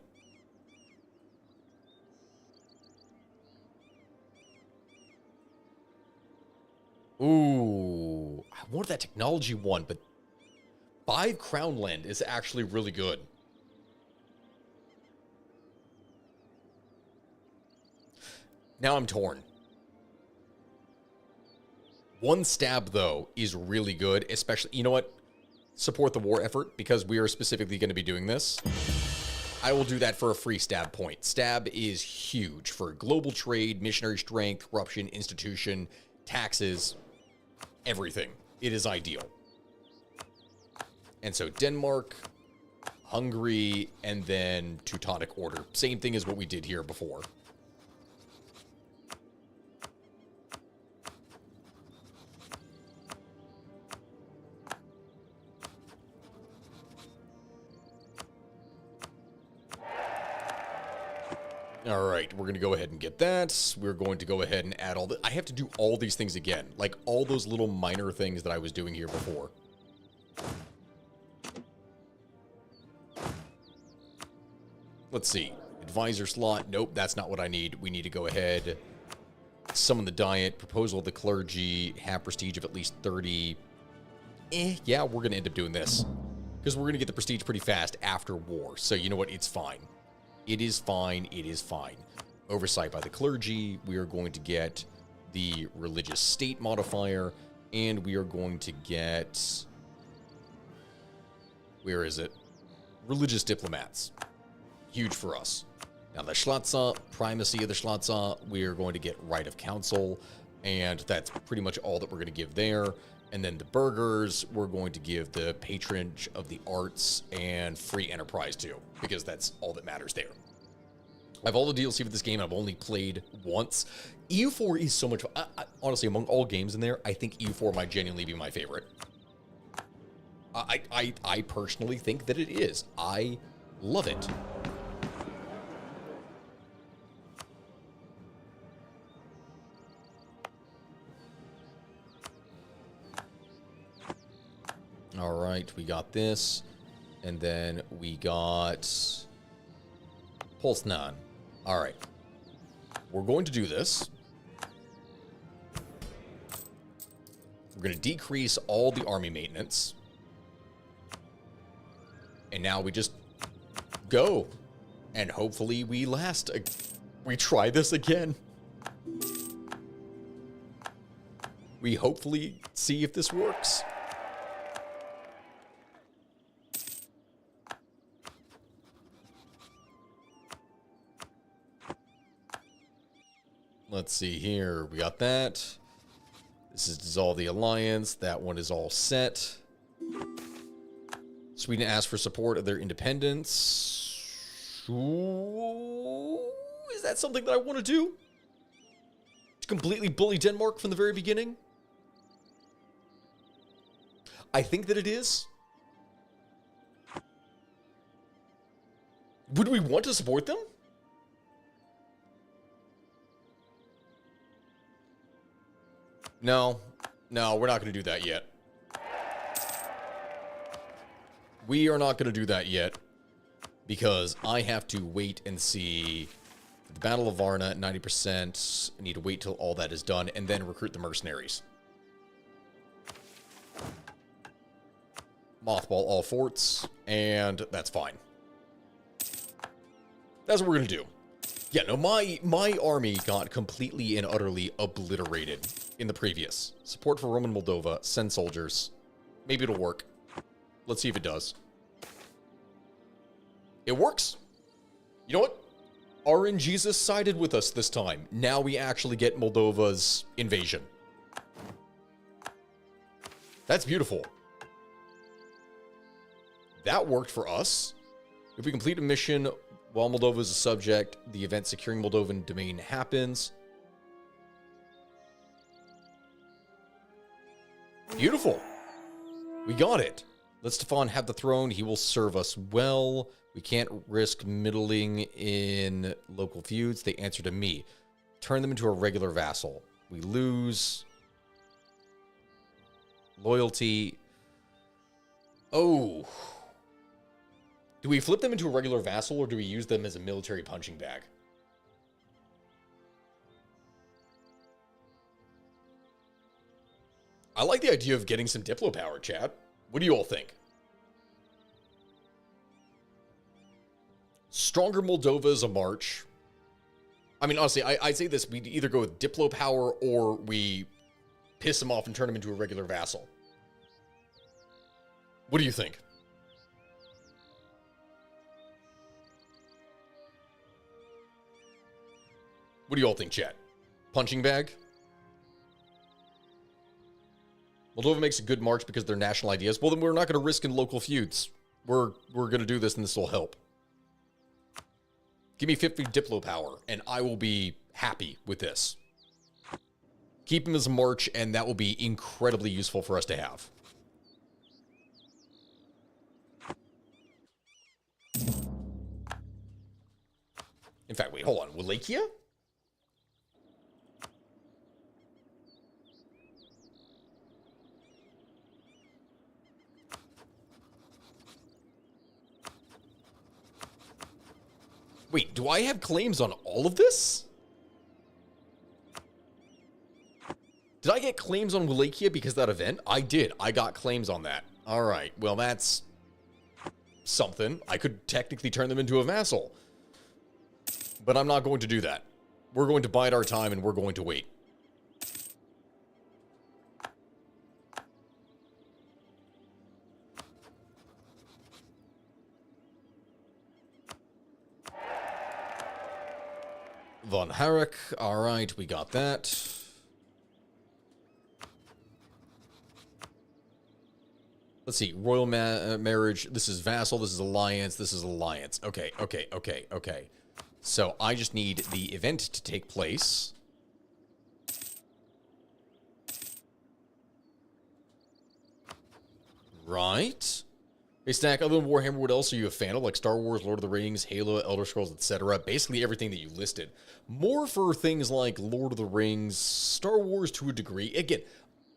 Ooh, I wanted that technology one, but 5 crown land is actually really good. Now I'm torn. 1 stab, though, is really good, especially, you know what? Support the war effort, because we are specifically going to be doing this. I will do that for a free stab point. Stab is huge for global trade, missionary strength, corruption, institution, taxes, everything. It is ideal. And so Denmark, Hungary, and then Teutonic Order. Same thing as what we did here before. All right, we're going to go ahead and get that. We're going to go ahead and add all the... I have to do all these things again. Like, all those little minor things that I was doing here before. Let's see. Advisor slot. Nope, that's not what I need. We need to go ahead. Summon the diet. Proposal of the clergy. Have prestige of at least 30. Yeah, we're going to end up doing this. Because we're going to get the prestige pretty fast after war. So, you know what? It's fine. It is fine. It is fine. Oversight by the clergy. We are going to get the religious state modifier. And we are going to get... Where is it? Religious diplomats. Huge for us. Now, the Schlatza, primacy of the Schlatza, we are going to get right of council. And that's pretty much all that we're going to give there. And then the burghers, we're going to give the patronage of the arts and free enterprise too, because that's all that matters there. I have all the DLC for this game, and I've only played once. EU4 is so much fun. Honestly, among all games in there, I think EU4 might genuinely be my favorite. I personally think that it is. I love it. All right, we got this, and then we got Polsnan. All right, we're going to do this. We're going to decrease all the army maintenance, and now we just go, and hopefully we last. We try this again. We hopefully see if this works. Let's see here. We got that. This is dissolve the alliance. That one is all set. Sweden asked for support of their independence. Ooh, is that something that I want to do? To completely bully Denmark from the very beginning? I think that it is. Would we want to support them? No, we're not going to do that yet. We are not going to do that yet because I have to wait and see the Battle of Varna, 90%. I need to wait till all that is done and then recruit the mercenaries. Mothball all forts, and that's fine. That's what we're going to do. Yeah, no, my army got completely and utterly obliterated in the previous. Support for Roman Moldova. Send soldiers. Maybe it'll work. Let's see if it does. It works. You know what? RNGesus sided with us this time. Now we actually get Moldova's invasion. That's beautiful. That worked for us. If we complete a mission while Moldova is a subject, the event securing Moldovan domain happens. Beautiful. We got it. Let Stefan have the throne. He will serve us well. We can't risk middling in local feuds. They answer to me. Turn them into a regular vassal. We lose loyalty. Oh. Do we flip them into a regular vassal, or do we use them as a military punching bag? I like the idea of getting some Diplo power, chat. What do you all think? Stronger Moldova is a march. I mean, honestly, I say this. We either go with Diplo power or we piss him off and turn him into a regular vassal. What do you think? What do you all think, chat? Punching bag? Moldova makes a good march because of their national ideas. Well, then we're not going to risk in local feuds. We're going to do this, and this will help. Give me 50 Diplo power, and I will be happy with this. Keep him as a march, and that will be incredibly useful for us to have. In fact, wait, hold on. Wallachia? Wait, do I have claims on all of this? Did I get claims on Wallachia because of that event? I did. I got claims on that. All right. Well, that's something. I could technically turn them into a vassal. But I'm not going to do that. We're going to bide our time and we're going to wait. Von Herrick. All right, we got that. Let's see. Royal marriage. This is vassal. This is alliance. This is alliance. Okay, okay, okay, okay. So I just need the event to take place. Right. Hey, Stack, other than Warhammer, what else are you a fan of? Like Star Wars, Lord of the Rings, Halo, Elder Scrolls, etc. Basically everything that you listed. More for things like Lord of the Rings, Star Wars to a degree. Again,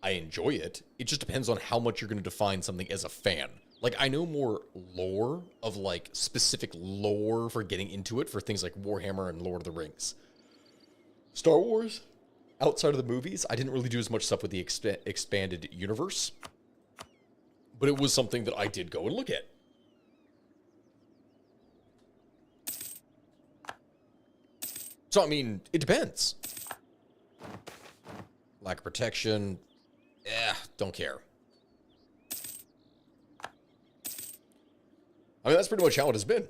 I enjoy it. It just depends on how much you're going to define something as a fan. Like, I know more lore of, like, specific lore for getting into it for things like Warhammer and Lord of the Rings. Star Wars, outside of the movies, I didn't really do as much stuff with the expanded universe. But it was something that I did go and look at. So, I mean, it depends. Lack of protection. Don't care. I mean, that's pretty much how it has been.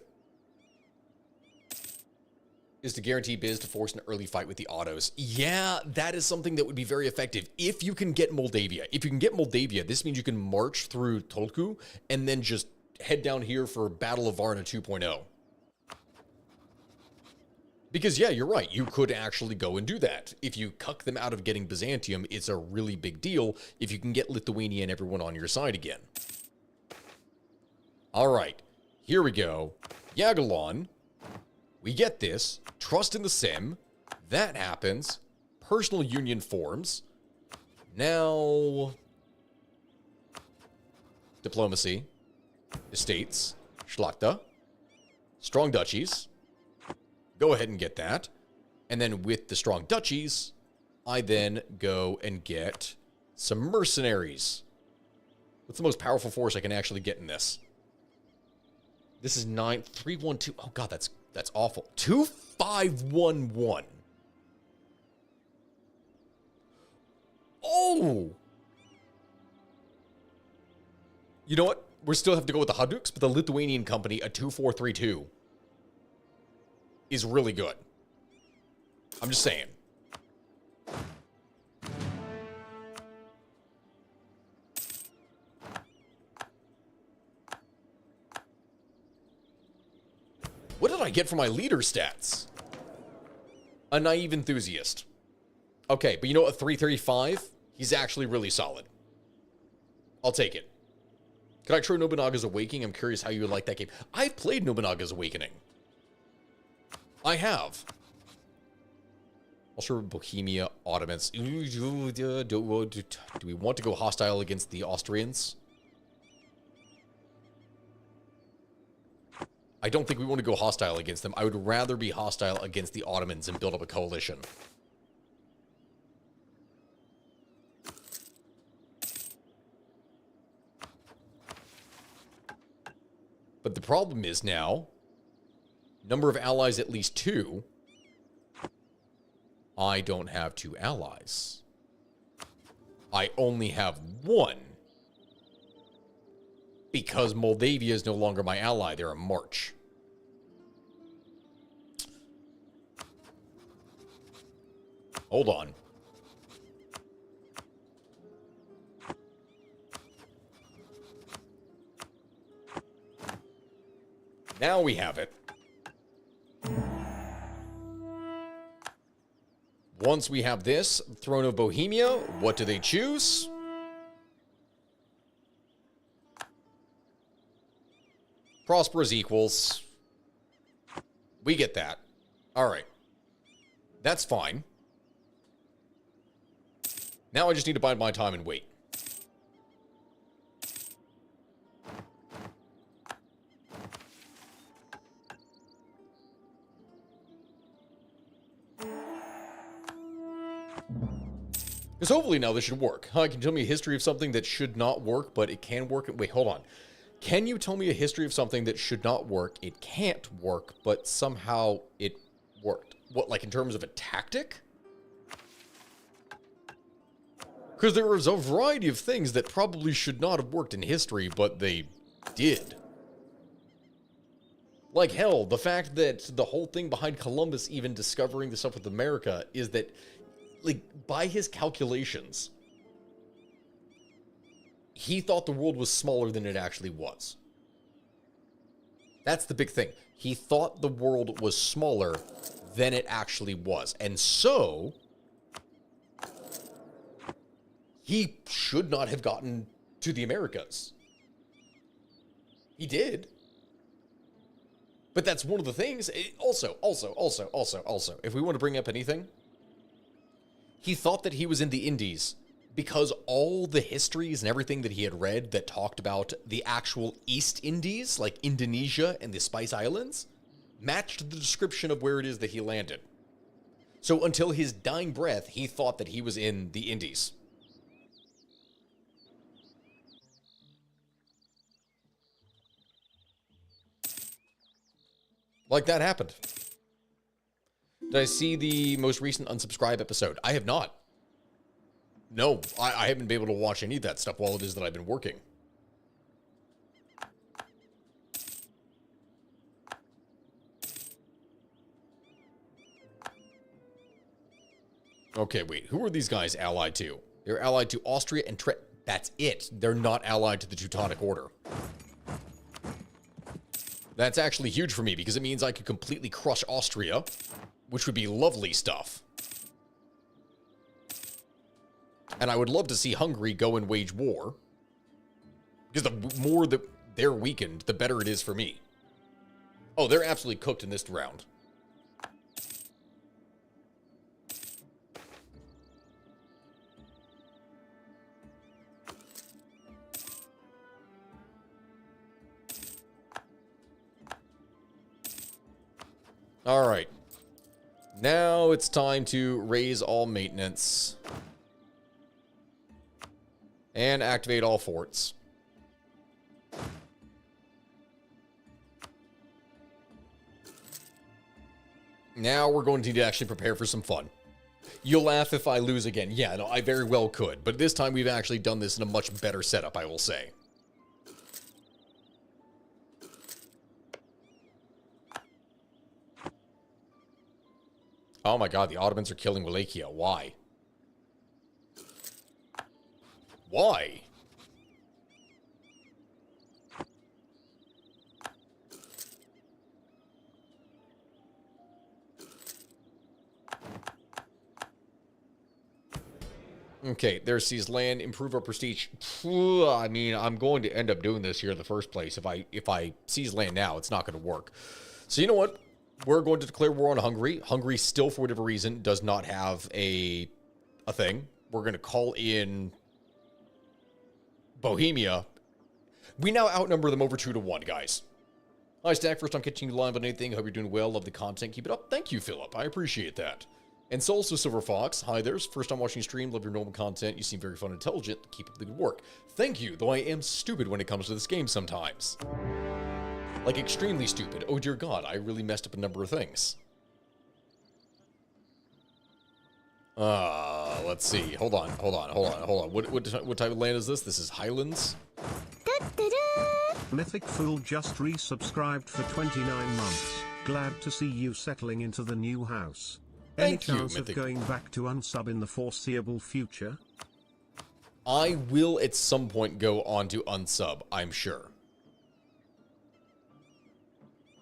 Is to guarantee Biz to force an early fight with the autos. Yeah, that is something that would be very effective. If you can get Moldavia. If you can get Moldavia, this means you can march through Tolku and then just head down here for Battle of Varna 2.0. Because, yeah, you're right. You could actually go and do that. If you cuck them out of getting Byzantium, it's a really big deal if you can get Lithuania and everyone on your side again. All right. Here we go. Yagalon. We get this. Trust in the Sim. That happens. Personal union forms. Now... Diplomacy. Estates. Schlachta. Strong duchies. Go ahead and get that. And then with the strong duchies, I then go and get some mercenaries. What's the most powerful force I can actually get in this? This is 9312. Oh god, that's awful. 2511. Oh! You know what? We still have to go with the Haduks, but the Lithuanian company, a 2432, is really good. I'm just saying. What did I get for my leader stats? A naive enthusiast. Okay, but you know what? A 335? He's actually really solid. I'll take it. Could I try Nobunaga's Awakening? I'm curious how you would like that game. I've played Nobunaga's Awakening. I have. Also, Bohemia, Ottomans. Do we want to go hostile against the Austrians? I don't think we want to go hostile against them. I would rather be hostile against the Ottomans and build up a coalition. But the problem is now, number of allies at least 2. I don't have 2 allies. I only have 1. Because Moldavia is no longer my ally. They're a march. Hold on. Now we have it. Once we have this, Throne of Bohemia, what do they choose? Prosperous equals. We get that. All right. That's fine. Now I just need to bide my time and wait. Because hopefully now this should work. Huh, can you tell me a history of something that should not work, but it can work? Wait, hold on. Can you tell me a history of something that should not work, it can't work, but somehow it worked? What, like in terms of a tactic? Because there was a variety of things that probably should not have worked in history, but they did. Like hell, the fact that the whole thing behind Columbus even discovering the stuff with America is that, like, by his calculations, he thought the world was smaller than it actually was. That's the big thing. He thought the world was smaller than it actually was. And so, he should not have gotten to the Americas. He did. But that's one of the things. Also, if we want to bring up anything, he thought that he was in the Indies because all the histories and everything that he had read that talked about the actual East Indies, like Indonesia and the Spice Islands, matched the description of where it is that he landed. So until his dying breath, he thought that he was in the Indies. Like that happened. Did I see the most recent unsubscribe episode? I have not. No, I haven't been able to watch any of that stuff while it is that I've been working. Okay, wait. Who are these guys allied to? They're allied to Austria and That's it. They're not allied to the Teutonic Order. That's actually huge for me because it means I could completely crush Austria, which would be lovely stuff. And I would love to see Hungary go and wage war. Because the more that they're weakened, the better it is for me. Oh, they're absolutely cooked in this round. All right. Now it's time to raise all maintenance. And activate all forts. Now we're going to need to actually prepare for some fun. You'll laugh if I lose again. Yeah, no, I very well could. But this time we've actually done this in a much better setup, I will say. Oh my god, the Ottomans are killing Wallachia. Why? Why? Okay, there's seized land, improve our prestige. I mean, I'm going to end up doing this here in the first place. If I seize land now, it's not going to work. So you know what? We're going to declare war on Hungary. Hungary still, for whatever reason, does not have a thing. We're going to call in Bohemia. We now outnumber them over 2-1, guys. Hi, Stack. First time catching you live on anything. Hope you're doing well. Love the content. Keep it up. Thank you, Philip. I appreciate that. And Solso Silver Fox. Hi there. First time watching your stream. Love your normal content. You seem very fun and intelligent. Keep up the good work. Thank you, though I am stupid when it comes to this game sometimes. Like, extremely stupid. Oh, dear God. I really messed up a number of things. Let's see. Hold on. What type of land is this? This is Highlands. Mythic Fool just resubscribed for 29 months. Glad to see you settling into the new house. Any Thank you, chance of Mythic. going back to unsub in the foreseeable future? I will at some point go on to unsub, I'm sure.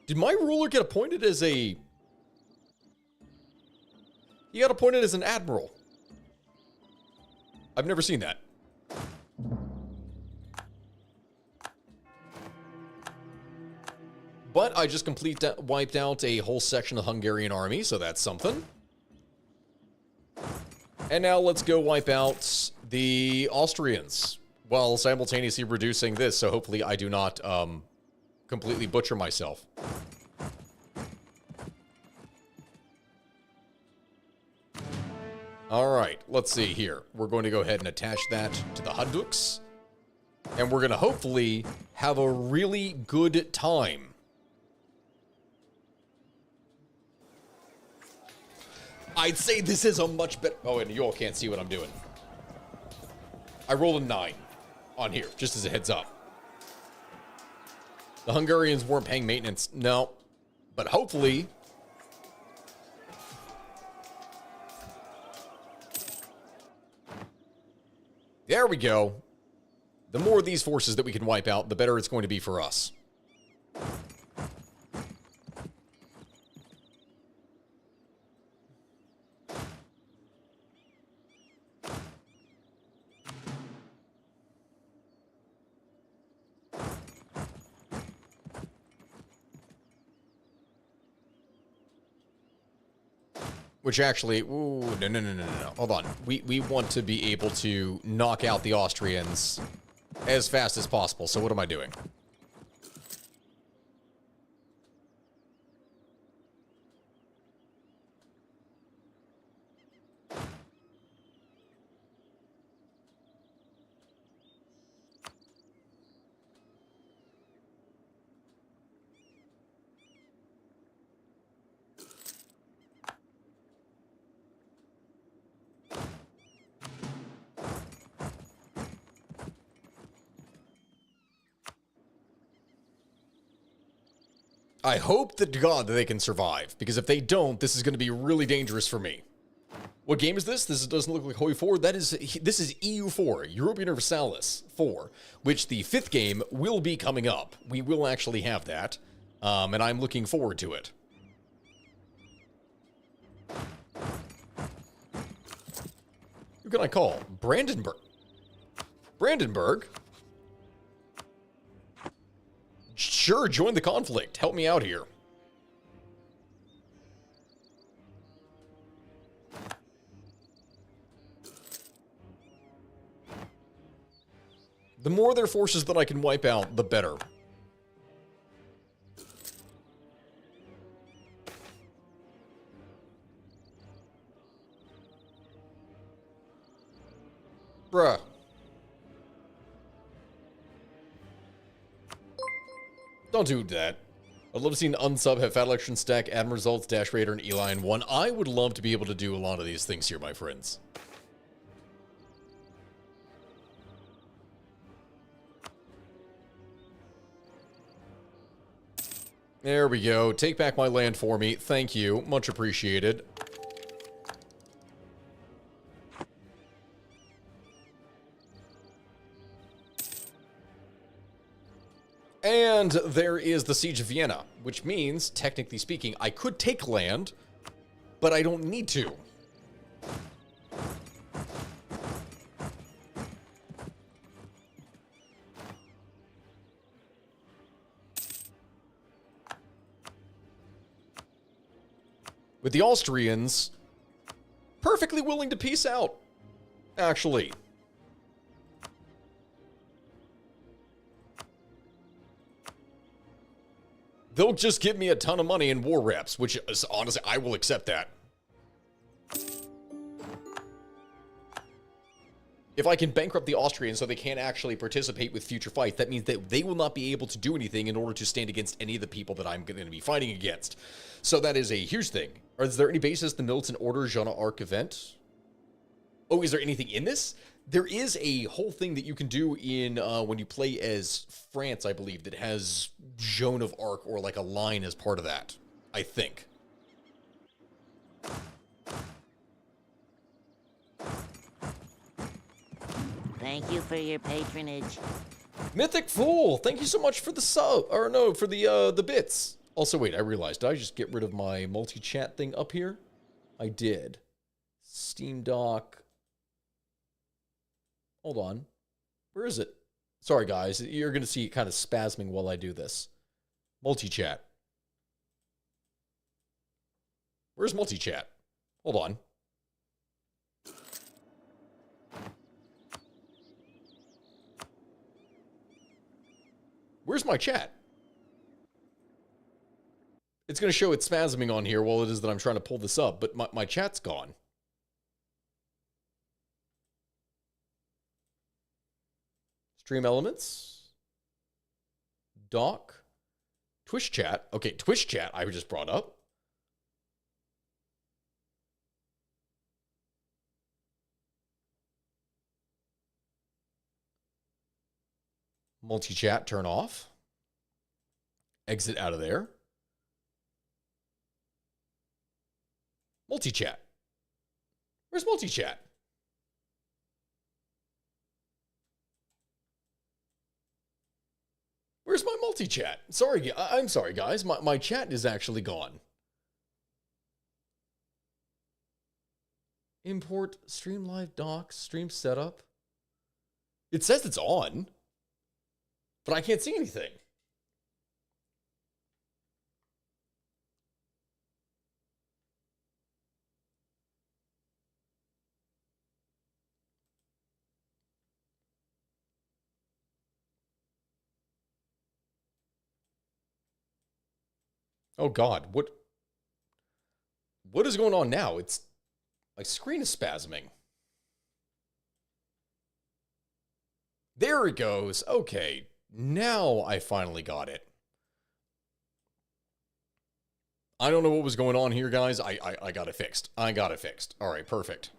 Did my ruler get appointed as a... He got appointed as an admiral. I've never seen that. But I just wiped out a whole section of the Hungarian army, so that's something. And now let's go wipe out the Austrians while simultaneously reducing this, so hopefully I do not completely butcher myself. All right, let's see here. We're going to go ahead and attach that to the Hajduk's. And we're going to hopefully have a really good time. I'd say this is a much better... Oh, and you all can't see what I'm doing. I rolled a 9 on here, just as a heads up. The Hungarians weren't paying maintenance. No. But hopefully... There we go. The more of these forces that we can wipe out, the better it's going to be for us. Which actually, ooh, no. Hold on. We want to be able to knock out the Austrians as fast as possible. So what am I doing? I hope to God that they can survive, because if they don't, this is going to be really dangerous for me. What game is this? This doesn't look like Hoi 4. This is EU4, Europa Universalis 4, which the 5th game will be coming up. We will actually have that, and I'm looking forward to it. Who can I call? Brandenburg. Brandenburg? Sure, join the conflict. Help me out here. The more of their forces that I can wipe out, the better. Bruh. Don't do that. I'd love to see an unsub have Fat Election Stack, Admin Results, Dash Raider, and Eli in one. I would love to be able to do a lot of these things here, my friends. There we go. Take back my land for me. Thank you. Much appreciated. And there is the Siege of Vienna, which means, technically speaking, I could take land, but I don't need to. With the Austrians perfectly willing to peace out, actually. They'll just give me a ton of money in war reps, which is, honestly, I will accept that. If I can bankrupt the Austrians so they can't actually participate with future fights, that means that they will not be able to do anything in order to stand against any of the people that I'm going to be fighting against. So that is a huge thing. Is there any basis in the Militant Order Jeanne d'Arc event? Oh, is there anything in this? There is a whole thing that you can do in when you play as France, I believe, that has Joan of Arc or like a line as part of that, I think. Thank you for your patronage. Mythic Fool, thank you so much for the sub, or no, for the bits. Also, wait, I realized, did I just get rid of my multi-chat thing up here? I did. Steam Dock. Hold on. Where is it? Sorry, guys. You're going to see it kind of spasming while I do this. Multi-chat. Where's multi-chat? Hold on. Where's my chat? It's going to show it's spasming on here while it is that I'm trying to pull this up, but my chat's gone. Stream elements. Doc. Twitch chat. Okay, Twitch chat I just brought up. Multi-chat, turn off. Exit out of there. Multi-chat. Where's multi-chat? Where's my multi-chat? Sorry, I'm sorry, guys. My chat is actually gone. Import stream live docs, stream setup. It says it's on, but I can't see anything. Oh God, what is going on now? It's my screen is spasming. There it goes. Okay, now I finally got it. I don't know what was going on here, guys. I got it fixed. I got it fixed. All right, perfect.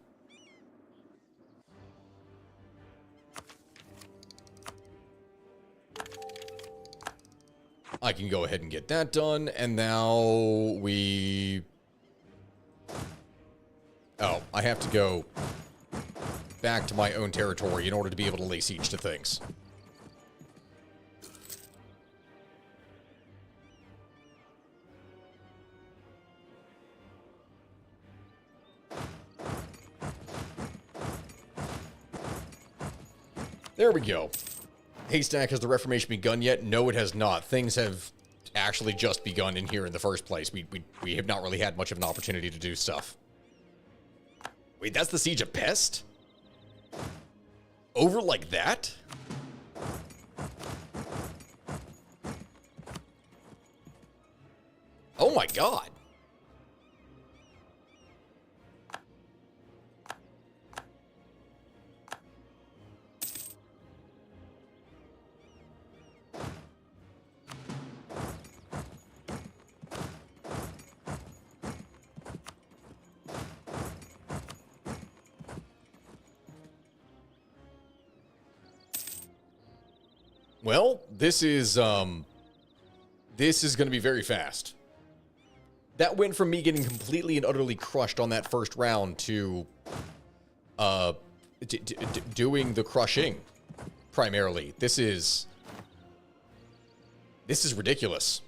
I can go ahead and get that done, and now we... Oh, I have to go back to my own territory in order to be able to lay siege to things. There we go. Haystack, has the Reformation begun yet? No, it has not. Things have actually just begun in here in the first place. We have not really had much of an opportunity to do stuff. Wait, that's the Siege of Pest? Over like that? Oh my God. Well, this is going to be very fast. That went from me getting completely and utterly crushed on that first round to doing the crushing primarily. This is ridiculous.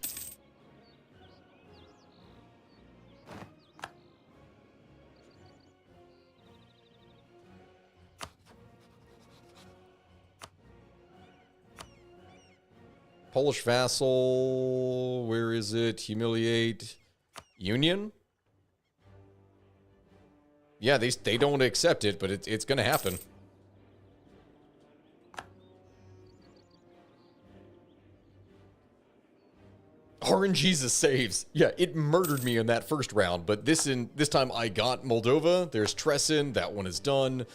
Polish vassal, where is it? Humiliate. Union? Yeah, they don't accept it, but it's going to happen. RNGesus saves. Yeah, it murdered me in that first round, but this time I got Moldova. There's Tresin. That one is done.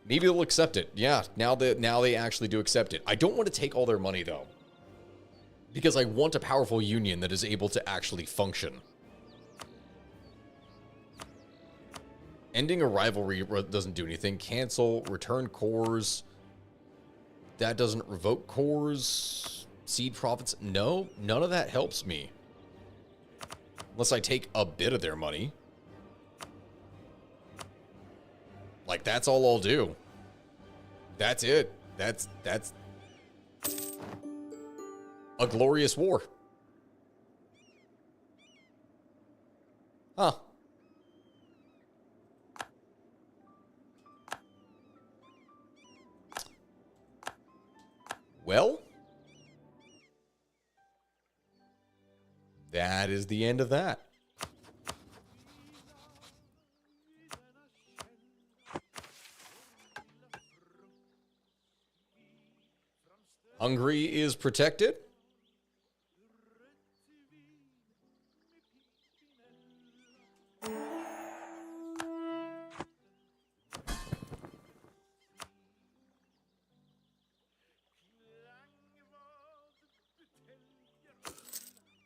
Maybe they'll accept it. Yeah, now they actually do accept it. I don't want to take all their money, though, because I want a powerful union that is able to actually function. Ending a rivalry doesn't do anything. Cancel, return cores. That doesn't revoke cores. Seed profits. No, none of that helps me. Unless I take a bit of their money. Like, that's all I'll do. That's it. That's a glorious war. Huh. Well, is the end of that. Hungary is protected.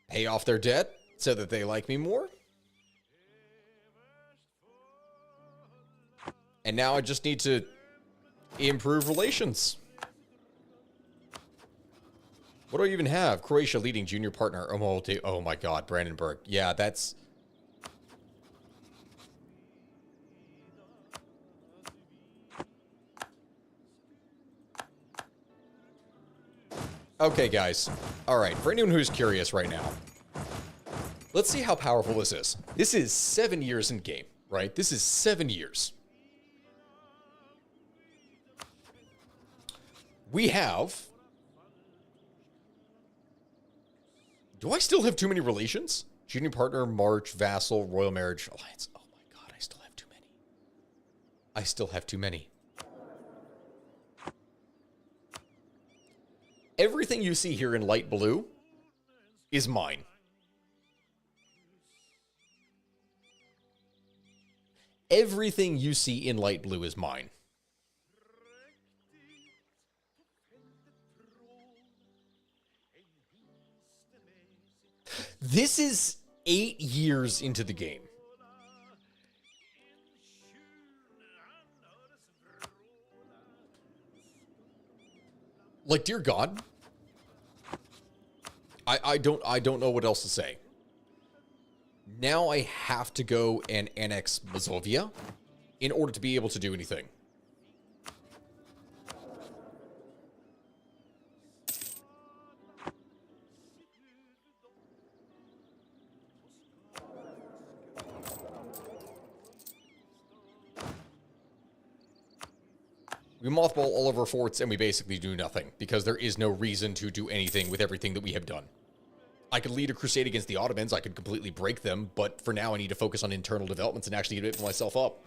Pay off their debt so that they like me more. And now I just need to improve relations. What do I even have? Croatia leading junior partner. Oh my God, Brandenburg. Yeah, that's... Okay, guys. All right, for anyone who's curious right now, let's see how powerful this is. This is 7 years in game, right? This is 7 years. We have... Do I still have too many relations? Junior partner, March, vassal, royal marriage, alliance. Oh my God, I still have too many. I still have too many. Everything you see here in light blue is mine. Everything you see in light blue is mine. This is 8 years into the game. Like, dear God, I don't know what else to say. Now I have to go and annex Mazovia in order to be able to do anything. We mothball all of our forts and we basically do nothing because there is no reason to do anything with everything that we have done. I could lead a crusade against the Ottomans. I could completely break them, but for now I need to focus on internal developments and actually get myself up.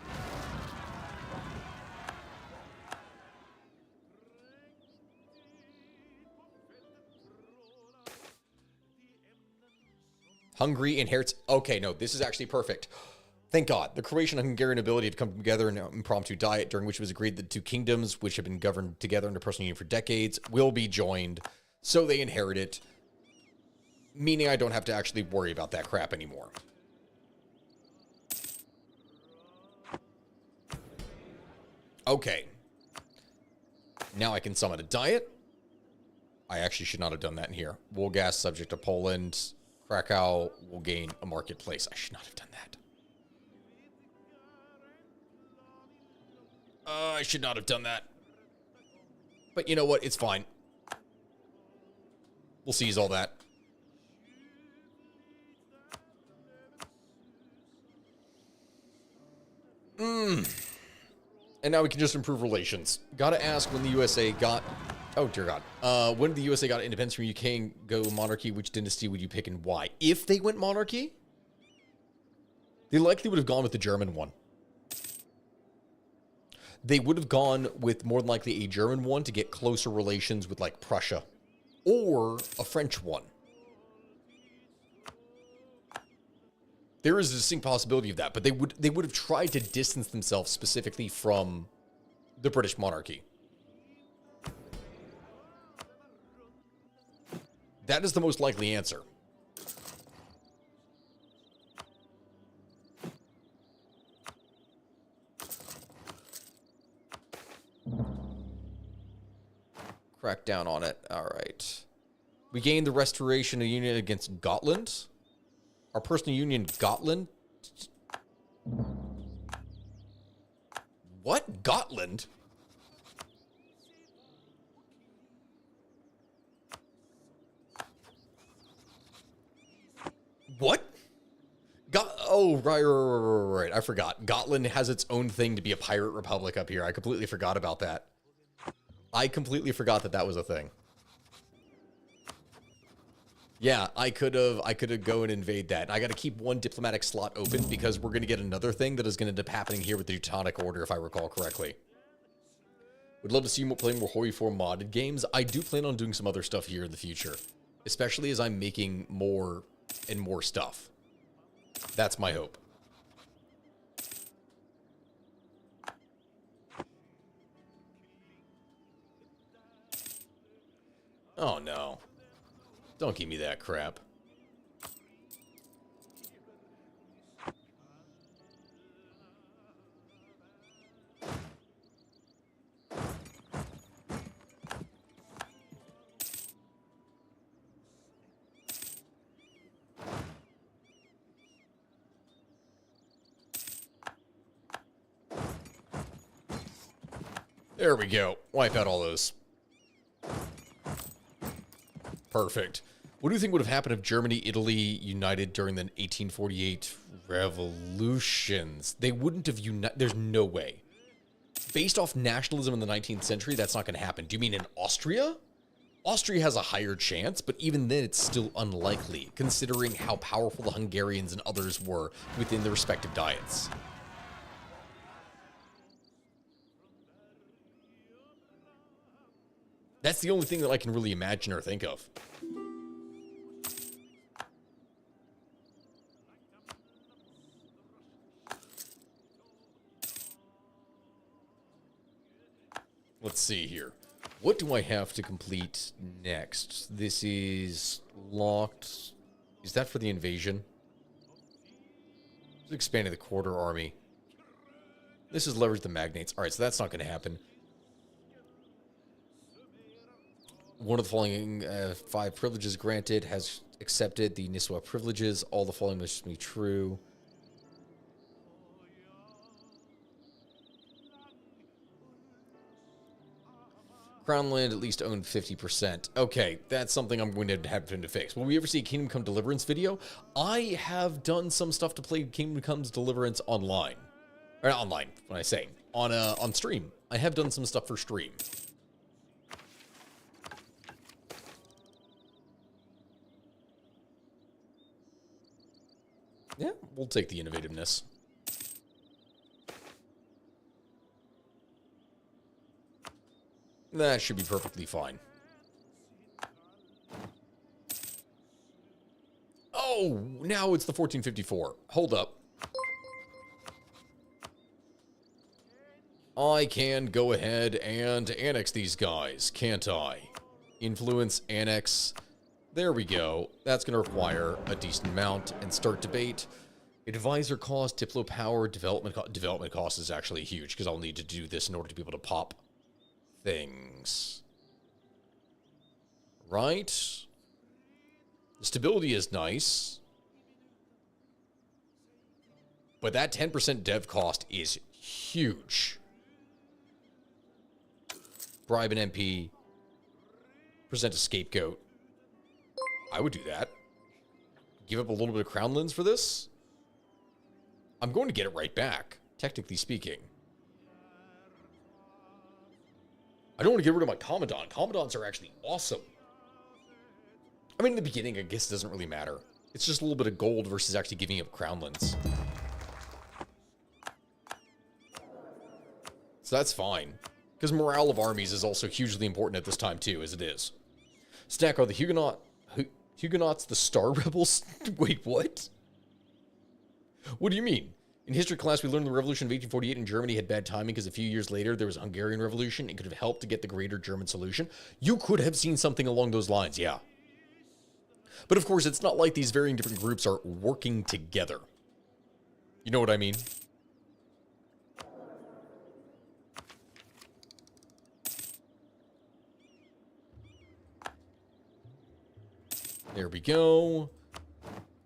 Hungary inherits... Okay, no, this is actually perfect. Thank God. The Croatian and Hungarian ability to come together in an impromptu diet, during which it was agreed that two kingdoms, which have been governed together under personal union for decades, will be joined, so they inherit it, meaning I don't have to actually worry about that crap anymore. Okay. Now I can summon a diet. I actually should not have done that in here. Wool gas subject to Poland. Krakow will gain a marketplace. I should not have done that. I should not have done that. But you know what? It's fine. We'll seize all that. And now we can just improve relations. Gotta ask when the USA got... Oh, dear God. When the USA got independence from UK and go monarchy, which dynasty would you pick and why? If they went monarchy, they likely would have gone with the German one. They would have gone with more than likely a German one to get closer relations with, like, Prussia. Or a French one. There is a distinct possibility of that, but they would have tried to distance themselves specifically from the British monarchy. That is the most likely answer. Crack down on it. All right. We gained the restoration of union against Gotland. Our personal union, Gotland. What? Gotland? What? Oh, right. I forgot. Gotland has its own thing to be a pirate republic up here. I completely forgot about that. I completely forgot that that was a thing. Yeah, I could have go and invade that. I got to keep one diplomatic slot open because we're going to get another thing that is going to end up happening here with the Teutonic Order, if I recall correctly. Would love to see you play more Hoi 4 modded games. I do plan on doing some other stuff here in the future, especially as I'm making more and more stuff. That's my hope. Oh no. Don't give me that crap. There we go. Wipe out all those. Perfect. What do you think would have happened if Germany, Italy united during the 1848 revolutions? They wouldn't have united. There's no way. Based off nationalism in the 19th century, that's not going to happen. Do you mean in Austria? Austria has a higher chance, but even then it's still unlikely, considering how powerful the Hungarians and others were within their respective diets. That's the only thing that I can really imagine or think of. Let's see here. What do I have to complete next? This is locked. Is that for the invasion? Expanding the quarter army. This is leverage the magnates. All right, so that's not going to happen. One of the following 5 privileges granted has accepted the Niswa privileges. All the following must be true. Crown land at least owned 50%. Okay, that's something I'm going to have to fix. Will we ever see a Kingdom Come Deliverance video? I have done some stuff to play Kingdom Come's Deliverance online. Or not online, when I say. On stream. I have done some stuff for stream. Yeah, we'll take the innovativeness. That should be perfectly fine. Oh, now it's the 1454. Hold up. I can go ahead and annex these guys, can't I? Influence, annex. There we go. That's going to require a decent amount and start debate. Advisor cost, Diplo power, development cost is actually huge because I'll need to do this in order to be able to pop things. Right? The stability is nice. But that 10% dev cost is huge. Bribe an MP. Present a scapegoat. I would do that. Give up a little bit of crown lens for this. I'm going to get it right back, technically speaking. I don't want to get rid of my Commandant. Commandants are actually awesome. I mean, in the beginning, I guess it doesn't really matter. It's just a little bit of gold versus actually giving up crown lens. So that's fine. Because morale of armies is also hugely important at this time, too, as it is. Stack, are the Huguenots the Star Rebels? Wait, what? What do you mean? In history class, we learned the revolution of 1848 in Germany had bad timing because a few years later, there was a Hungarian revolution. It could have helped to get the greater German solution. You could have seen something along those lines, yeah. But of course, it's not like these varying different groups are working together. You know what I mean? There we go.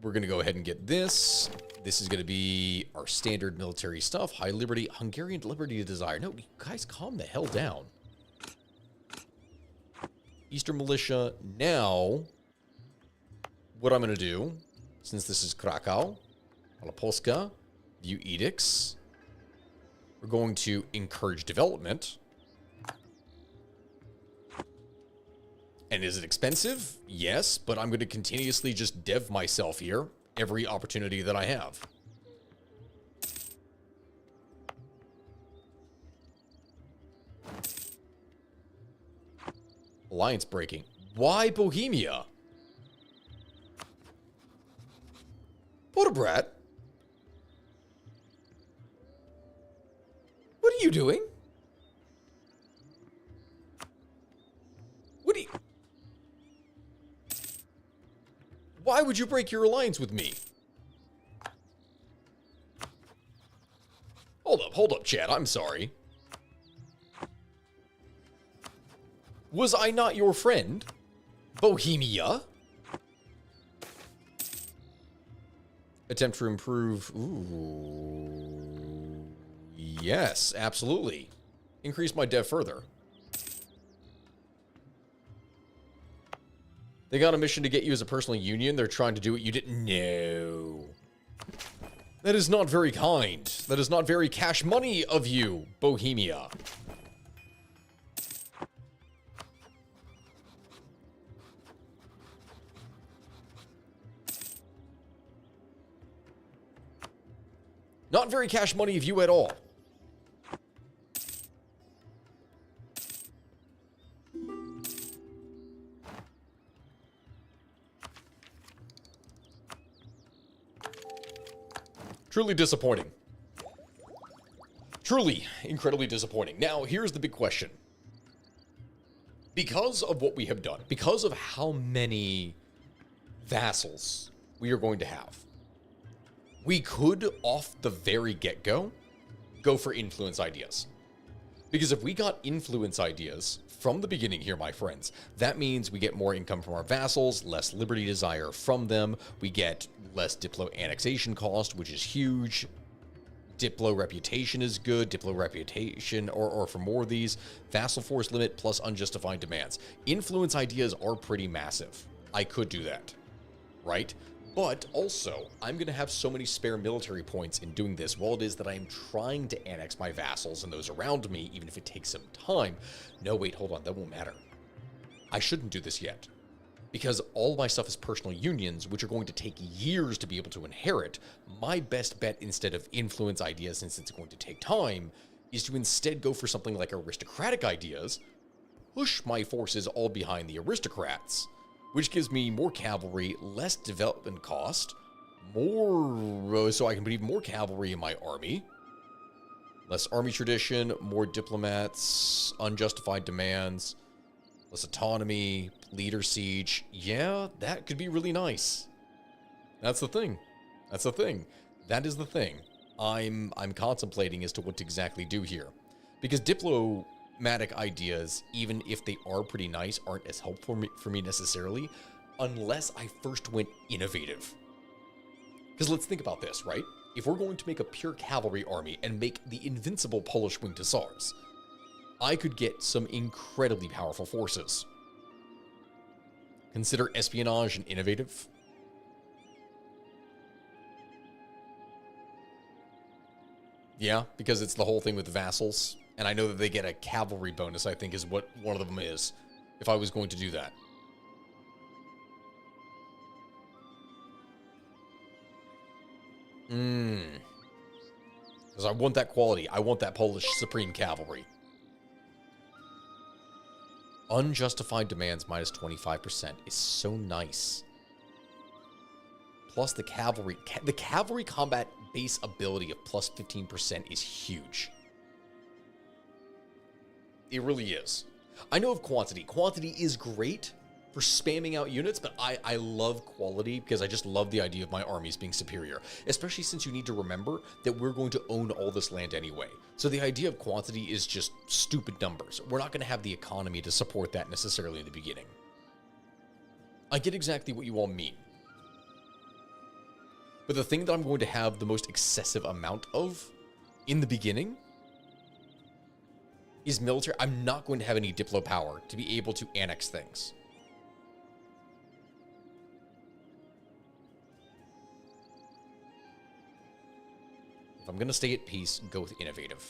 We're going to go ahead and get this. This is going to be our standard military stuff. High Liberty, Hungarian Liberty Desire. No, you guys calm the hell down. Eastern Militia. Now, what I'm going to do, since this is Krakow, Malopolska, view edicts, we're going to encourage development. And is it expensive? Yes, but I'm going to continuously just dev myself here every opportunity that I have. Alliance breaking. Why Bohemia? What a brat. What are you doing? What are you... Why would you break your alliance with me? Hold up, chat. I'm sorry. Was I not your friend? Bohemia? Attempt to improve. Ooh. Yes, absolutely. Increase my dev further. They got a mission to get you as a personal union. They're trying to do what you didn't know. That is not very kind. That is not very cash money of you, Bohemia. Not very cash money of you at all. Truly disappointing. Truly incredibly disappointing. Now, here's the big question. Because of what we have done, because of how many vassals we are going to have, we could, off the very get-go, go for influence ideas. Because if we got influence ideas from the beginning here, my friends, that means we get more income from our vassals, less liberty desire from them, we get less Diplo annexation cost, which is huge. Diplo reputation is good. Diplo reputation, or for more of these, vassal force limit plus unjustified demands. Influence ideas are pretty massive. I could do that, right? But also, I'm going to have so many spare military points in doing this, while it is that I am trying to annex my vassals and those around me, even if it takes some time. No, wait, hold on, that won't matter. I shouldn't do this yet. Because all my stuff is personal unions, which are going to take years to be able to inherit. My best bet, instead of influence ideas, since it's going to take time, is to instead go for something like aristocratic ideas, push my forces all behind the aristocrats, which gives me more cavalry, less development cost, more, so I can put even more cavalry in my army, less army tradition, more diplomats, unjustified demands, less autonomy, leader siege. Yeah, that could be really nice. That's the thing. That's the thing. That is the thing I'm contemplating as to what to exactly do here. Because diplomatic ideas, even if they are pretty nice, aren't as helpful for me necessarily, unless I first went innovative. Because let's think about this, right? If we're going to make a pure cavalry army and make the invincible Polish winged hussars, I could get some incredibly powerful forces. Consider espionage and innovative. Yeah, because it's the whole thing with the vassals. And I know that they get a cavalry bonus, I think is what one of them is, if I was going to do that. Because I want that quality. I want that Polish Supreme Cavalry. Unjustified demands minus 25% is so nice. Plus the cavalry combat base ability of plus 15% is huge. It really is. I know of quantity. Quantity is great for spamming out units, but I love quality because I just love the idea of my armies being superior, especially since you need to remember that we're going to own all this land anyway. So the idea of quantity is just stupid numbers. We're not going to have the economy to support that necessarily in the beginning. I get exactly what you all mean. But the thing that I'm going to have the most excessive amount of in the beginning is military. I'm not going to have any diplo power to be able to annex things. If I'm going to stay at peace, go with innovative.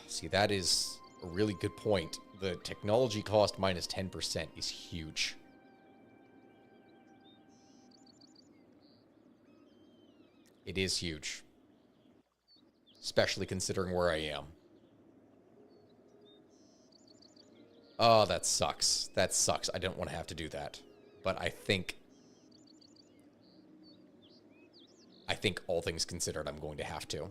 See, that is a really good point. the technology cost minus 10% is huge. It is huge. Especially considering where I am. Oh, that sucks. That sucks. I don't want to have to do that. But I think all things considered, I'm going to have to.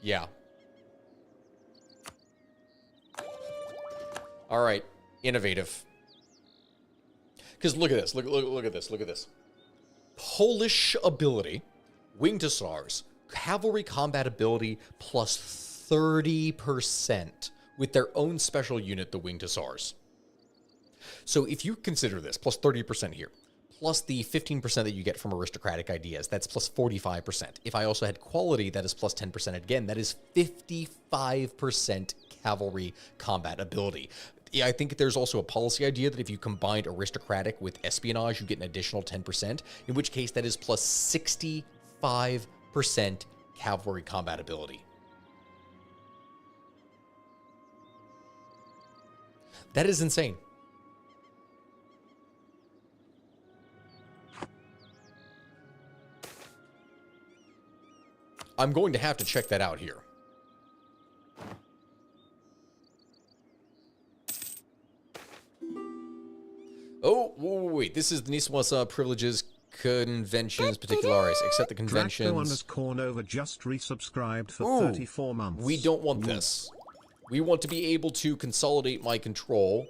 Yeah. All right. Innovative. Because look at this. Look at this. Look at this. Polish ability. Wing to SARS. Cavalry combat ability plus 30% with their own special unit, the Wing to SARS. So if you consider this, plus 30% here, plus the 15% that you get from aristocratic ideas, that's plus 45%. If I also had quality, that is plus 10% again. That is 55% cavalry combat ability. Yeah, I think there's also a policy idea that if you combined aristocratic with espionage, you get an additional 10%, in which case that is plus 65% cavalry combat ability. That is insane. I'm going to have to check that out here. Oh, wait. This is the Niswas privileges, conventions, particulares. Except the conventions. Nova just resubscribed for 34 months. We don't want this. We want to be able to consolidate my control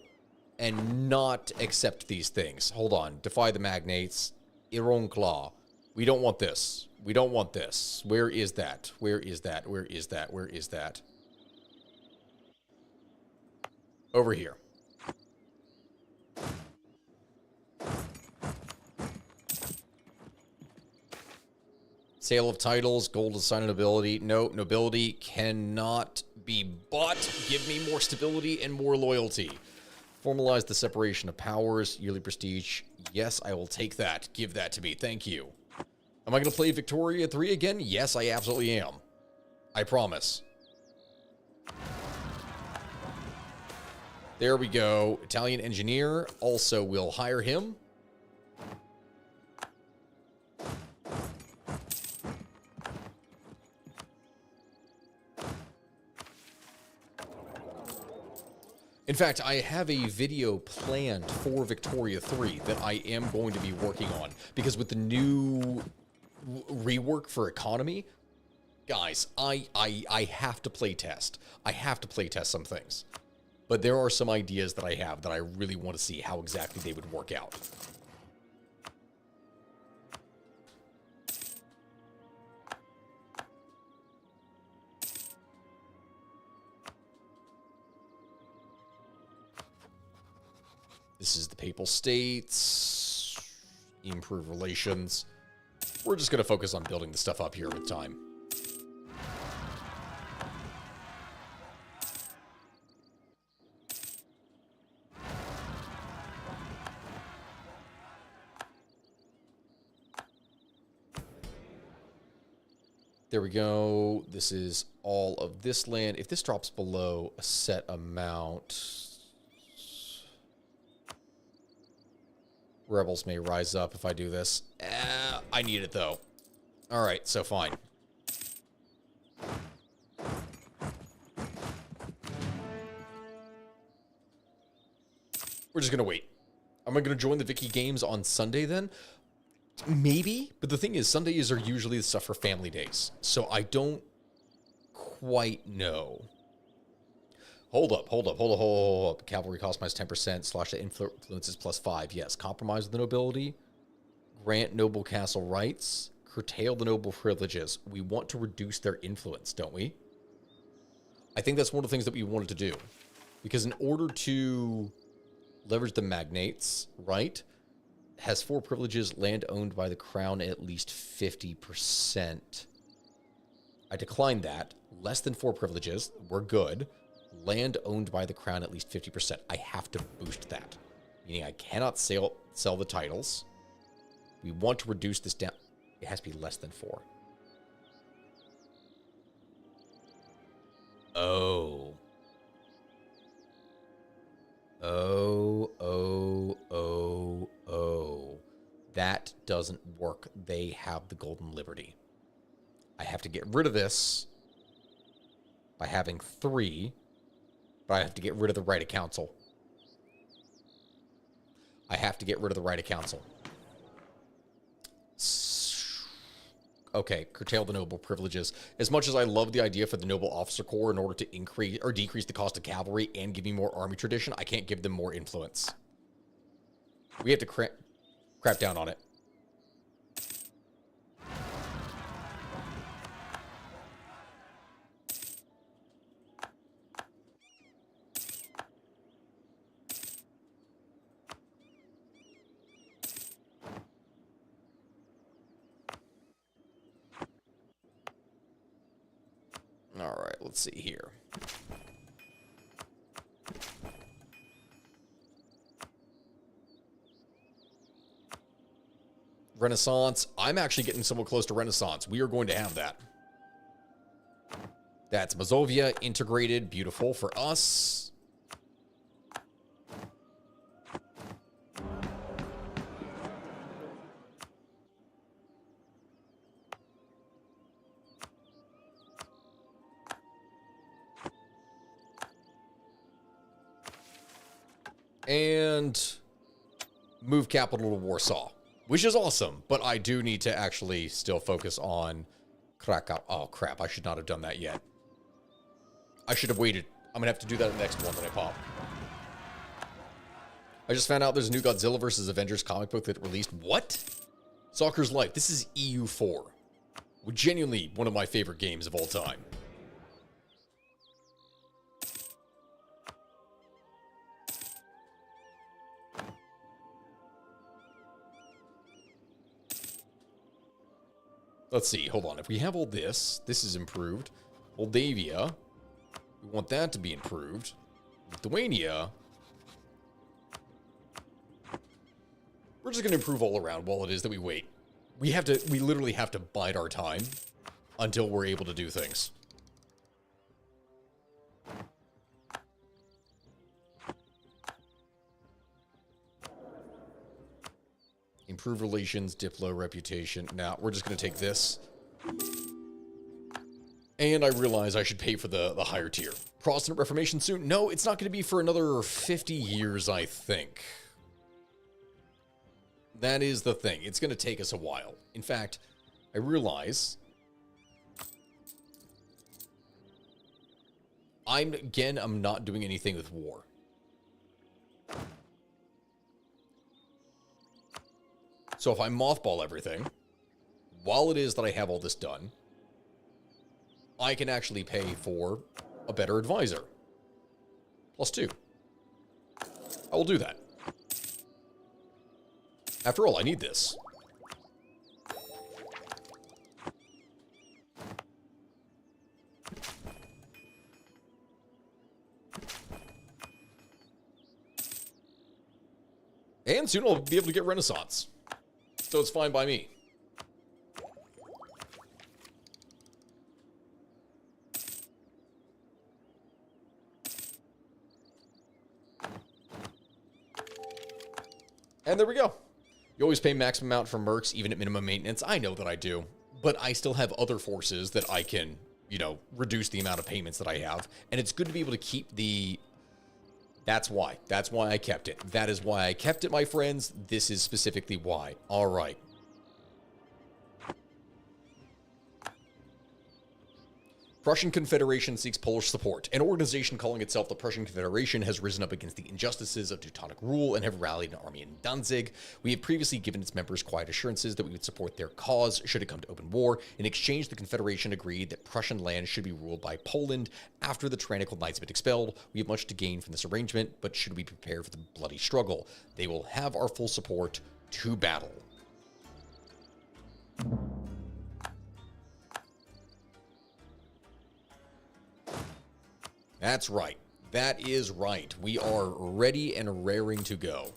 and not accept these things. Hold on. Defy the magnates. Ironclaw. We don't want this. We don't want this. Where is that? Where is that? Where is that? Where is that? Over here. Sale of titles, gold assign nobility. No, nobility cannot be bought. Give me more stability and more loyalty. Formalize the separation of powers. Yearly prestige. Yes, I will take that. Give that to me. Thank you. Am I going to play Victoria 3 again? Yes, I absolutely am. I promise. There we go. Italian engineer. Also, we'll hire him. In fact, I have a video planned for Victoria 3 that I am going to be working on, because with the new rework for economy, guys, I have to play test. I have to play test some things. But there are some ideas that I have that I really want to see how exactly they would work out. This is the Papal States. Improve relations. We're just going to focus on building the stuff up here with time. There we go. This is all of this land. If this drops below a set amount, rebels may rise up if I do this. I need it, though. All right, so fine. We're just going to wait. Am I going to join the Vicky games on Sunday, then? Maybe, but the thing is, Sundays are usually the stuff for family days, so I don't quite know. Hold up. Cavalry cost minus 10%, slash the influences plus 5. Yes, compromise with the nobility, grant noble castle rights, curtail the noble privileges. We want to reduce their influence, don't we? I think that's one of the things that we wanted to do, because in order to leverage the magnates, right, has 4 privileges, land owned by the crown at least 50%. I declined that. Less than 4 privileges. We're good. Land owned by the crown at least 50%. I have to boost that. Meaning I cannot sell the titles. We want to reduce this down. It has to be less than 4. Oh. Oh. That doesn't work. They have the Golden Liberty. I have to get rid of this by having 3, but I have to get rid of the right of counsel. I have to get rid of the right of counsel. Okay, curtail the noble privileges. As much as I love the idea for the noble officer corps in order to increase or decrease the cost of cavalry and give me more army tradition, I can't give them more influence. We have to crap down on it. All right, let's see here. Renaissance. I'm actually getting somewhat close to Renaissance. We are going to have that. That's Mazovia integrated. Beautiful for us. And move capital to Warsaw, which is awesome, but I do need to actually still focus on Krakow. Oh, crap. I should not have done that yet. I should have waited. I'm going to have to do that in the next one that I pop. I just found out there's a new Godzilla vs. Avengers comic book that released. What? Soccer's Life. This is EU4. Genuinely one of my favorite games of all time. Let's see. Hold on. If we have all this, this is improved. Moldavia. We want that to be improved. Lithuania. We're just going to improve all around while it is that we wait. We literally have to bide our time until we're able to do things. Improve relations, Diplo, reputation. Now, we're just going to take this. And I realize I should pay for the higher tier. Protestant Reformation soon? No, it's not going to be for another 50 years, I think. That is the thing. It's going to take us a while. In fact, I realize I'm not doing anything with war. So if I mothball everything, while it is that I have all this done, I can actually pay for a better advisor. +2. I will do that. After all, I need this. And soon I'll be able to get Renaissance. So it's fine by me. And there we go. You always pay maximum amount for mercs, even at minimum maintenance. I know that I do. But I still have other forces that I can, reduce the amount of payments that I have. And it's good to be able to keep the... That's why. That's why I kept it. That is why I kept it, my friends. This is specifically why. All right. Prussian Confederation seeks Polish support. An organization calling itself the Prussian Confederation has risen up against the injustices of Teutonic rule and have rallied an army in Danzig. We have previously given its members quiet assurances that we would support their cause should it come to open war. In exchange, the Confederation agreed that Prussian land should be ruled by Poland after the tyrannical knights have been expelled. We have much to gain from this arrangement, but should we prepare for the bloody struggle? They will have our full support to battle. That's right. That is right. We are ready and raring to go.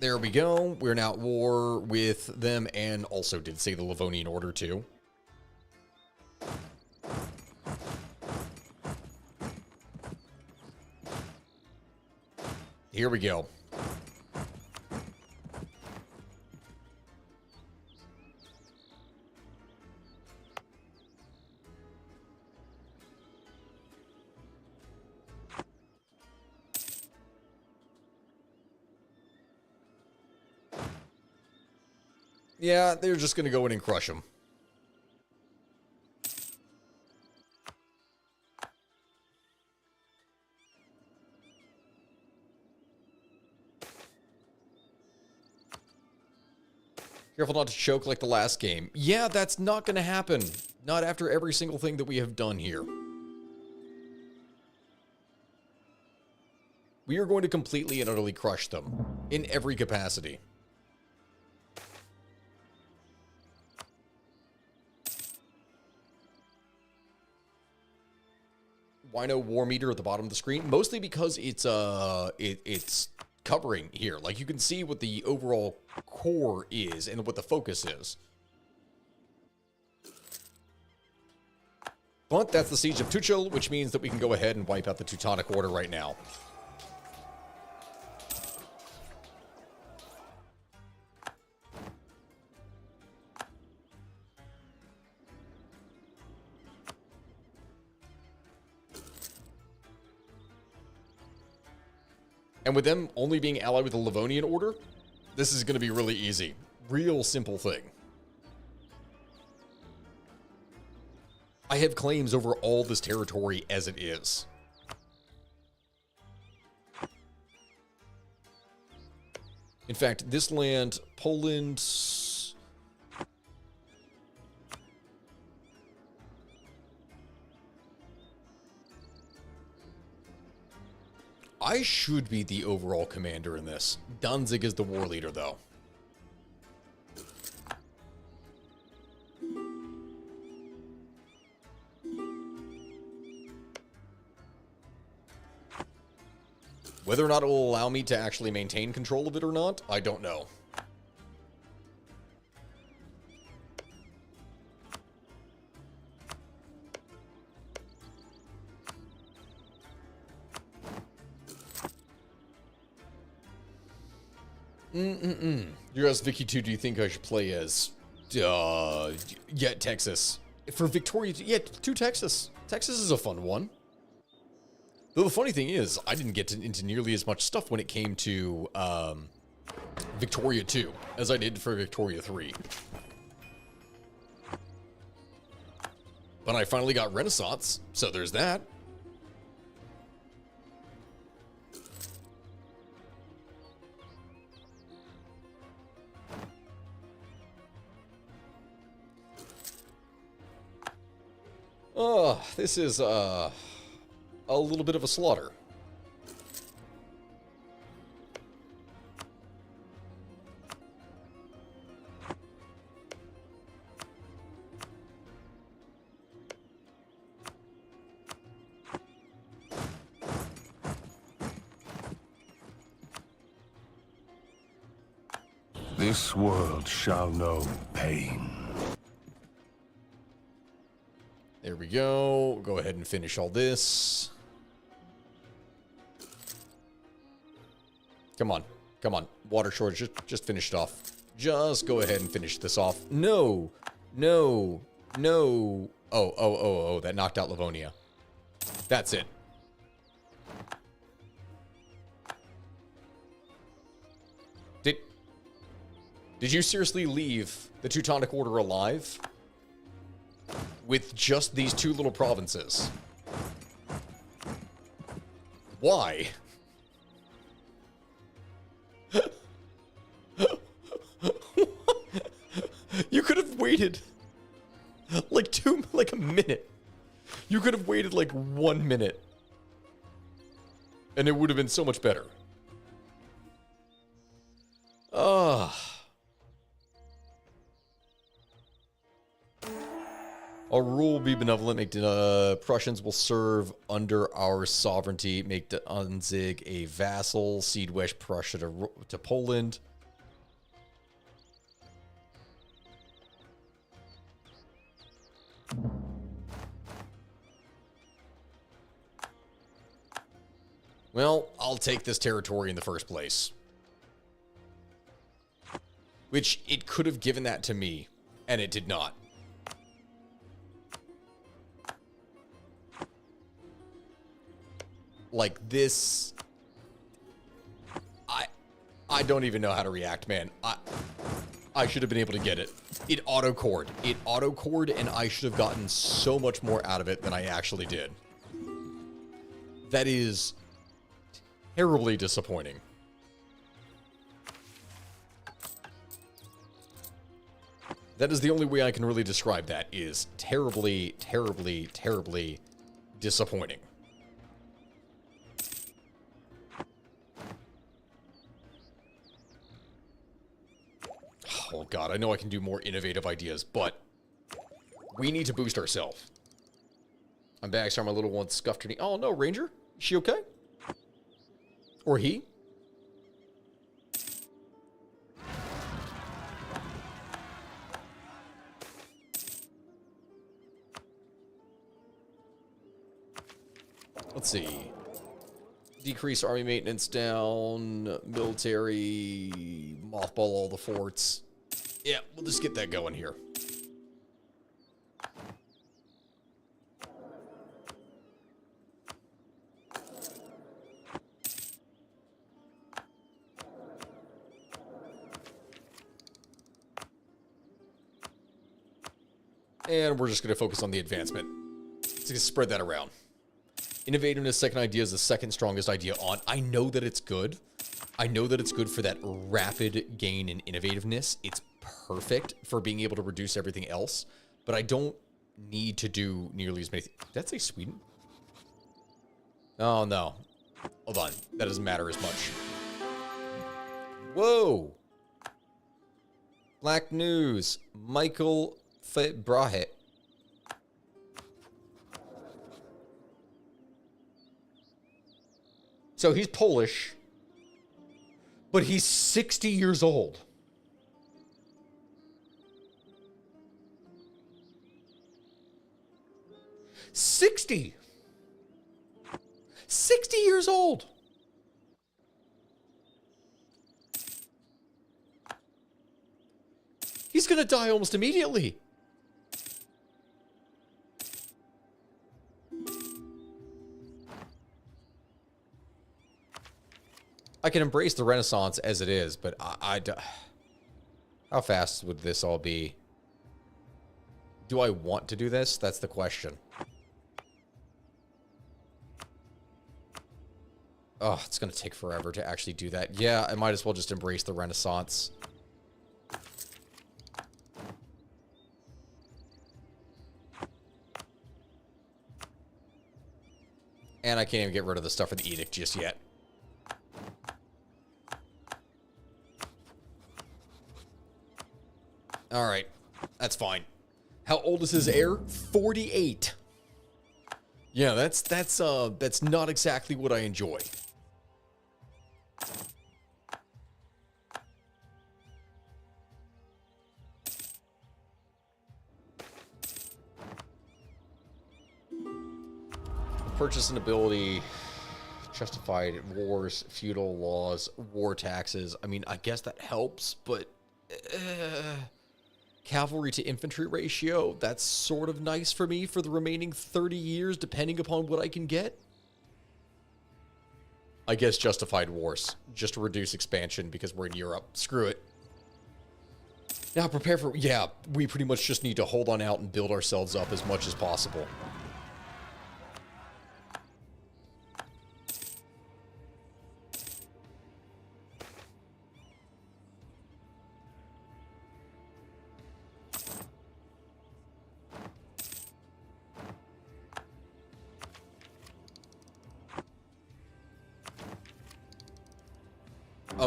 There we go. We're now at war with them and also did say the Livonian Order too. Here we go. Yeah, they're just going to go in and crush them. Careful not to choke like the last game. Yeah, that's not going to happen. Not after every single thing that we have done here. We are going to completely and utterly crush them in every capacity. Why no war meter at the bottom of the screen? Mostly because it's covering here. Like, you can see what the overall core is and what the focus is. But that's the Siege of Tuchel, which means that we can go ahead and wipe out the Teutonic Order right now. And with them only being allied with the Livonian Order, this is going to be really easy. Real simple thing. I have claims over all this territory as it is. In fact, this land, Poland... I should be the overall commander in this. Danzig is the war leader, though. Whether or not it will allow me to actually maintain control of it or not, I don't know. You're as Vicky 2, do you think I should play as... yeah, Texas. For Victoria, yeah, 2 Texas. Texas is a fun one. Though the funny thing is, I didn't get into nearly as much stuff when it came to Victoria 2 as I did for Victoria 3. But I finally got Renaissance, so there's that. Oh, this is a little bit of a slaughter. This world shall know pain. There we go. Go ahead and finish all this. Come on. Come on. Water shortage. Just finish it off. Just go ahead and finish this off. No. No. No. Oh. That knocked out Livonia. That's it. Did you seriously leave the Teutonic Order alive? With just these 2 little provinces? Why? You could have waited like a minute. You could have waited like 1 minute. And it would have been so much better. Our rule will be benevolent. Make Prussians will serve under our sovereignty. Make Danzig a vassal. Cede West Prussia to Poland. Well, I'll take this territory in the first place. Which, it could have given that to me, and it did not. Like, this... I don't even know how to react, man. I should have been able to get it. It auto-cored. It auto-cored, and I should have gotten so much more out of it than I actually did. That is terribly disappointing. That is the only way I can really describe that, is terribly, terribly, terribly disappointing. Oh god, I know I can do more innovative ideas, but we need to boost ourselves. I'm back, sorry, my little one scuffed her knee. Oh no, Ranger? Is she okay? Or he? Let's see. Decrease army maintenance down. Military. Mothball all the forts. Yeah, we'll just get that going here. And we're just going to focus on the advancement. So spread that around. Innovativeness, second idea, is the second strongest idea on. I know that it's good. I know that it's good for that rapid gain in innovativeness. It's perfect for being able to reduce everything else. But I don't need to do nearly as many. Did that say Sweden? Oh, no. Hold on. That doesn't matter as much. Whoa. Black news. Michael Brahe. So he's Polish, but he's 60 years old. '60 years old. He's gonna die almost immediately. I can embrace the Renaissance as it is, but how fast would this all be? Do I want to do this? That's the question. Oh, it's going to take forever to actually do that. Yeah, I might as well just embrace the Renaissance. And I can't even get rid of the stuff for the edict just yet. All right, that's fine. How old is his heir? 48. Yeah, that's not exactly what I enjoy. Purchase an ability, justified wars, feudal laws, war taxes. I mean, I guess that helps, but cavalry to infantry ratio, that's sort of nice for me for the remaining 30 years, depending upon what I can get. I guess justified wars, just to reduce expansion because we're in Europe. Screw it. Now prepare for, yeah, we pretty much just need to hold on out and build ourselves up as much as possible.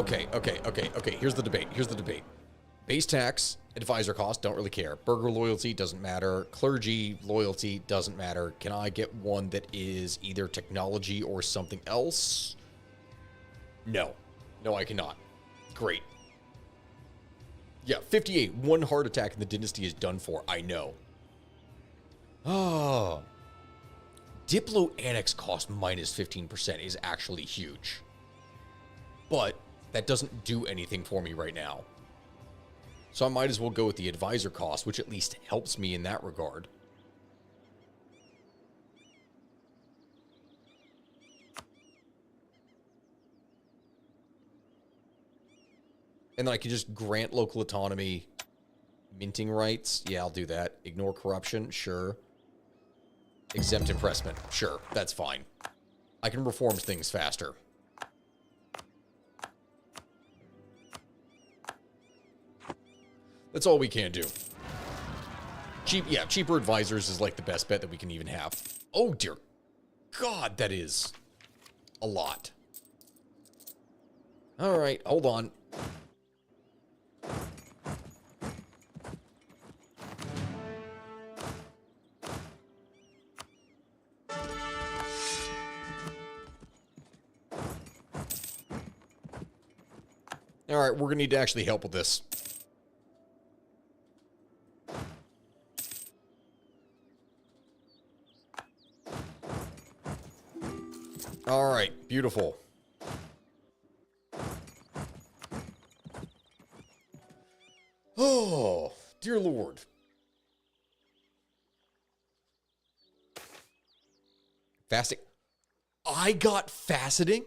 Okay. Here's the debate. Base tax, advisor cost, don't really care. Burger loyalty doesn't matter. Clergy loyalty doesn't matter. Can I get one that is either technology or something else? No. No, I cannot. Great. Yeah, 58. One heart attack and the dynasty is done for. I know. Oh. Diplo Annex cost minus 15% is actually huge. But that doesn't do anything for me right now. So I might as well go with the advisor cost, which at least helps me in that regard. And then I can just grant local autonomy, minting rights. Yeah, I'll do that. Ignore corruption. Sure. Exempt impressment. Sure, that's fine. I can reform things faster. That's all we can do. Cheaper advisors is like the best bet that we can even have. Oh, dear God, that is a lot. All right, hold on. All right, we're going to need to actually help with this. All right, beautiful. Oh, dear Lord. Fasting. I got faceting?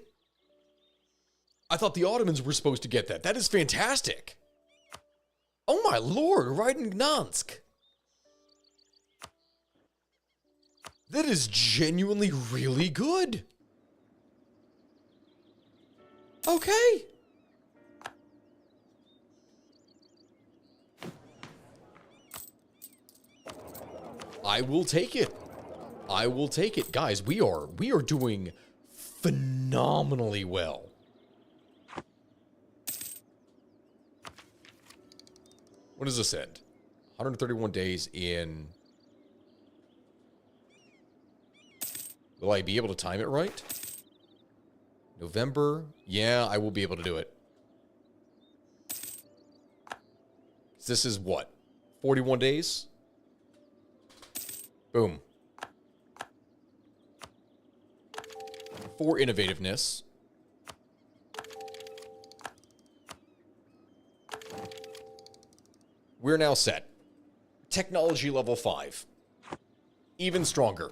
I thought the Ottomans were supposed to get that. That is fantastic. Oh my Lord, right in Gdansk. That is genuinely really good. Okay. I will take it. I will take it. Guys, we are doing phenomenally well. What does this end? 131 days in. Will I be able to time it right? November? Yeah, I will be able to do it. This is what? 41 days? Boom. For innovativeness. We're now set. Technology level 5. Even stronger.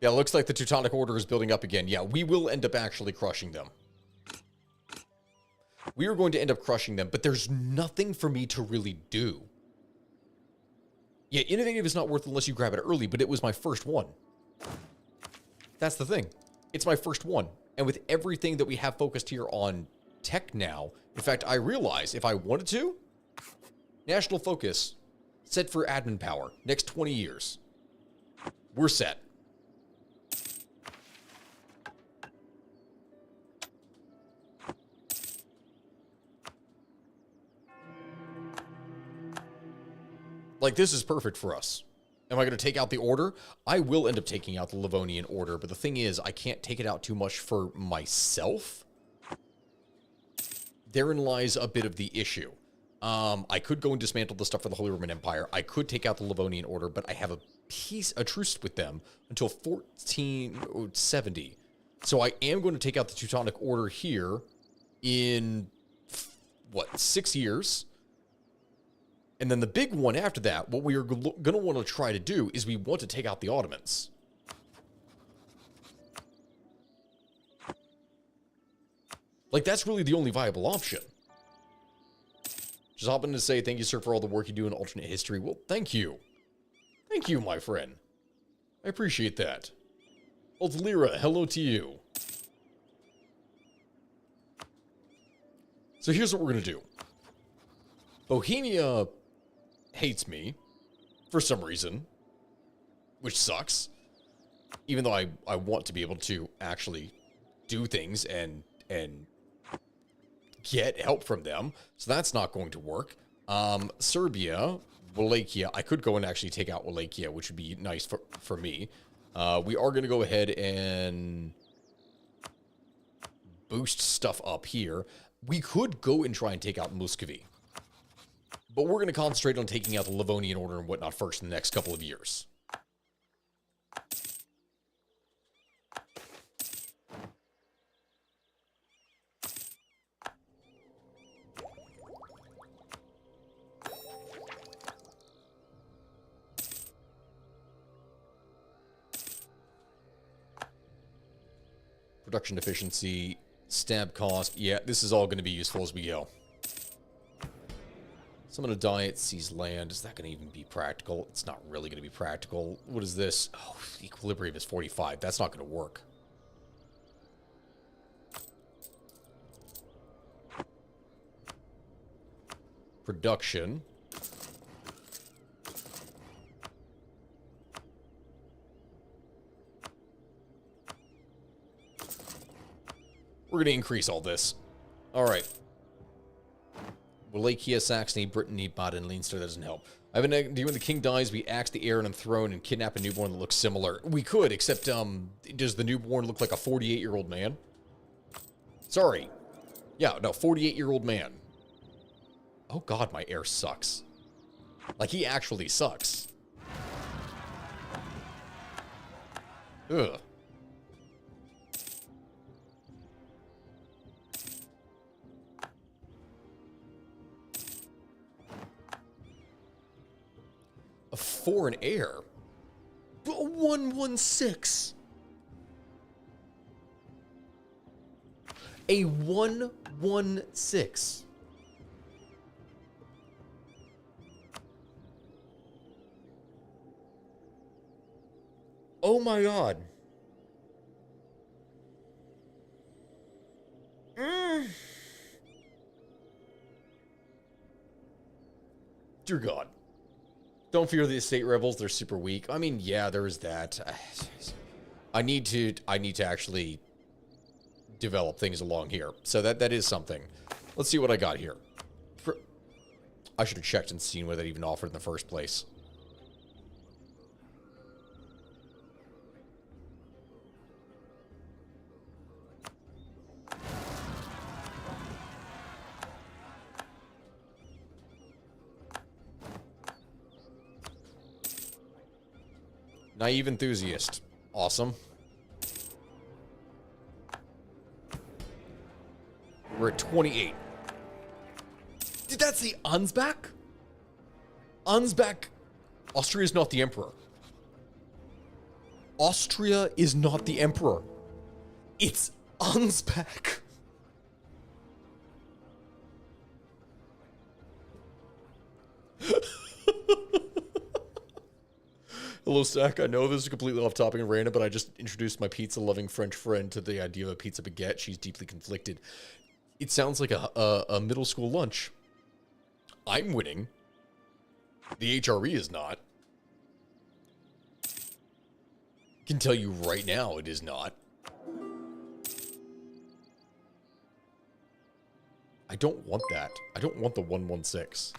Yeah, looks like the Teutonic Order is building up again. Yeah, we will end up actually crushing them. We are going to end up crushing them, but there's nothing for me to really do. Yeah, innovative is not worth it unless you grab it early, but it was my first one. That's the thing. It's my first one. And with everything that we have focused here on tech now, in fact, I realize if I wanted to, national focus, set for admin power, next 20 years. We're set. Like, this is perfect for us. Am I going to take out the order? I will end up taking out the Livonian order, but the thing is, I can't take it out too much for myself. Therein lies a bit of the issue. I could go and dismantle the stuff for the Holy Roman Empire. I could take out the Livonian order, but I have a truce with them until 1470. So I am going to take out the Teutonic Order here in, what, 6 years? And then the big one after that, what we are going to want to try to do is we want to take out the Ottomans. Like, that's really the only viable option. Just hopping to say thank you, sir, for all the work you do in alternate history. Well, thank you. Thank you, my friend. I appreciate that. Altalira, hello to you. So here's what we're going to do. Bohemia hates me for some reason, which sucks. Even though I want to be able to actually do things and get help from them. So that's not going to work. Serbia, Wallachia. I could go and actually take out Wallachia, which would be nice for me. We are going to go ahead and boost stuff up here. We could go and try and take out Muscovy. But we're going to concentrate on taking out the Livonian Order and whatnot first in the next couple of years. Production efficiency, stab cost. Yeah, this is all going to be useful as we go. Summon a diet, seize land. Is that going to even be practical? It's not really going to be practical. What is this? Oh, equilibrium is 45. That's not going to work. Production. We're going to increase all this. All right. Wallachia, Saxony, Brittany, Baden, Leinster. That doesn't help. I have an idea when the king dies, we axe the heir on a throne and kidnap a newborn that looks similar. We could, except, does the newborn look like a 48-year-old man? Sorry. Yeah, no, 48-year-old man. Oh god, my heir sucks. Like, he actually sucks. Ugh. A foreign heir? A 116. A 116. Oh my god. Dear God. Don't fear the estate rebels, they're super weak. I mean, yeah, there is that. I need to actually develop things along here. So that is something. Let's see what I got here. I should have checked and seen what that even offered in the first place. Naive enthusiast. Awesome. We're at 28. Did that say Ansbach? Ansbach. Austria is not the emperor. Austria is not the emperor. It's Ansbach. Hello, Zach. I know this is completely off topic and random, but I just introduced my pizza-loving French friend to the idea of a pizza baguette. She's deeply conflicted. It sounds like a middle school lunch. I'm winning. The HRE is not. Can tell you right now it is not. I don't want that. I don't want the 116.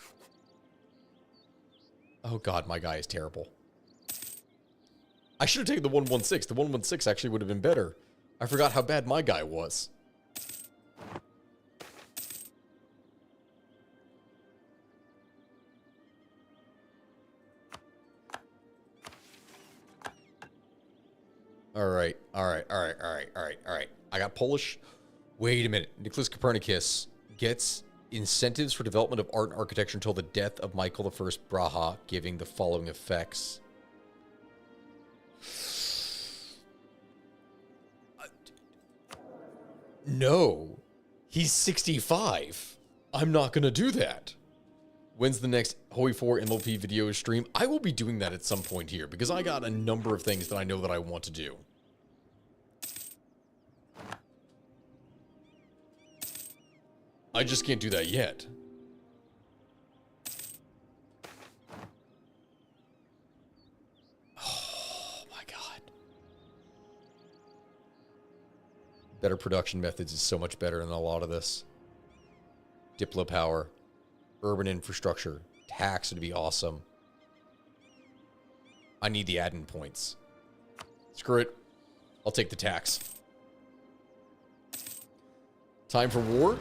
Oh god, my guy is terrible. I should have taken the 116. The 116 actually would have been better. I forgot how bad my guy was. Alright. I got Polish. Wait a minute. Nicholas Copernicus gets incentives for development of art and architecture until the death of Michael I Braha, giving the following effects. No. He's 65. I'm not going to do that. When's the next Hoi 4 MLP video stream? I will be doing that at some point here because I got a number of things that I know that I want to do. I just can't do that yet. Oh my god. Better production methods is so much better than a lot of this. Diplo power. Urban infrastructure. Tax would be awesome. I need the admin points. Screw it. I'll take the tax. Time for war?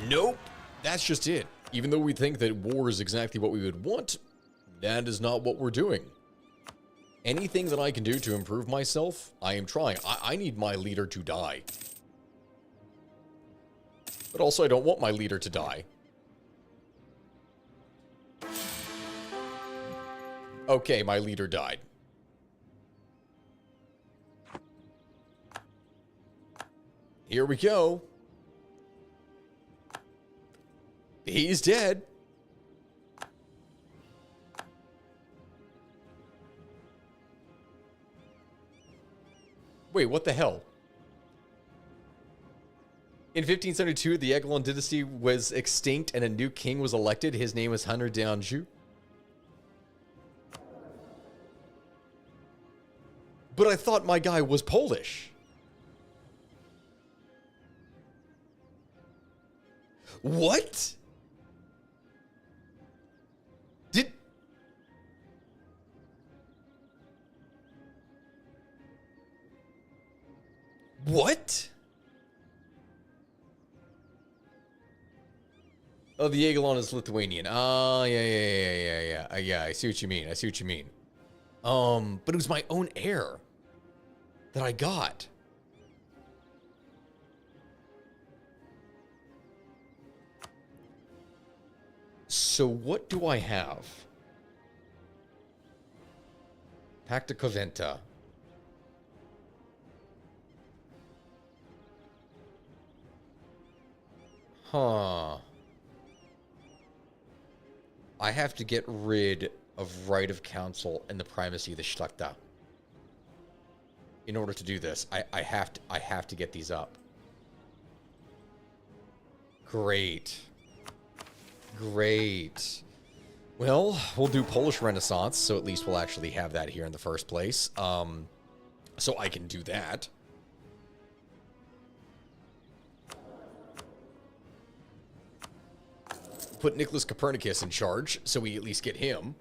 Nope. That's just it. Even though we think that war is exactly what we would want, that is not what we're doing. Anything that I can do to improve myself, I am trying. I need my leader to die. But also, I don't want my leader to die. Okay, my leader died. Here we go. He's dead. Wait, what the hell? In 1572, the Eglon dynasty was extinct and a new king was elected. His name was Henry d'Anjou. But I thought my guy was Polish. What? Did... What? Oh, the Eglon is Lithuanian. Oh, yeah. Yeah, I see what you mean. But it was my own heir that I got. So what do I have? Pacta Coventa. Huh. I have to get rid of right of council and the primacy of the Schlechta. In order to do this, I have to get these up. Great. Well, we'll do Polish Renaissance, so at least we'll actually have that here in the first place. So I can do that. Put Nicholas Copernicus in charge, so we at least get him.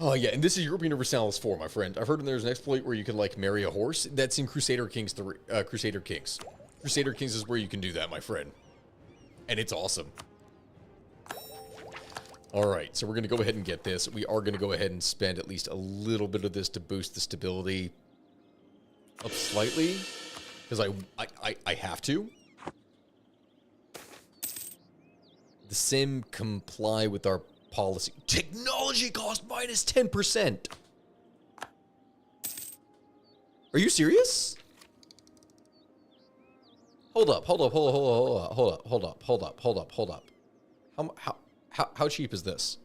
Oh, yeah, and this is European Universalis 4, my friend. I've heard there's an exploit where you can, like, marry a horse. That's in Crusader Kings 3, Crusader Kings. Crusader Kings is where you can do that, my friend. And it's awesome. Alright, so we're going to go ahead and get this. We are going to go ahead and spend at least a little bit of this to boost the stability up slightly. Because I have to. The sim comply with our policy. Technology cost minus 10%. Are you serious? Hold up. How cheap is this?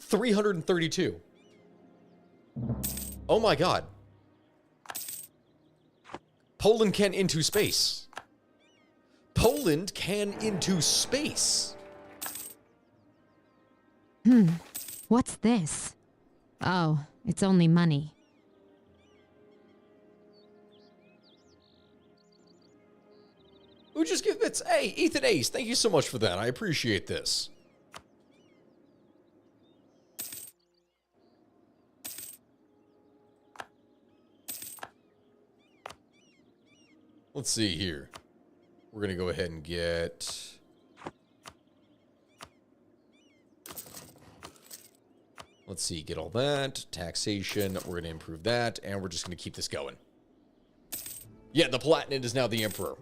332. Oh my god. Poland can into space. Poland can into space. What's this? Oh, it's only money. Who just give bits? Hey, Ethan Ace, thank you so much for that. I appreciate this. Let's see here. We're going to go ahead and get... Let's see, get all that. Taxation, we're going to improve that, and we're just going to keep this going. Yeah, the Palatinate is now the Emperor.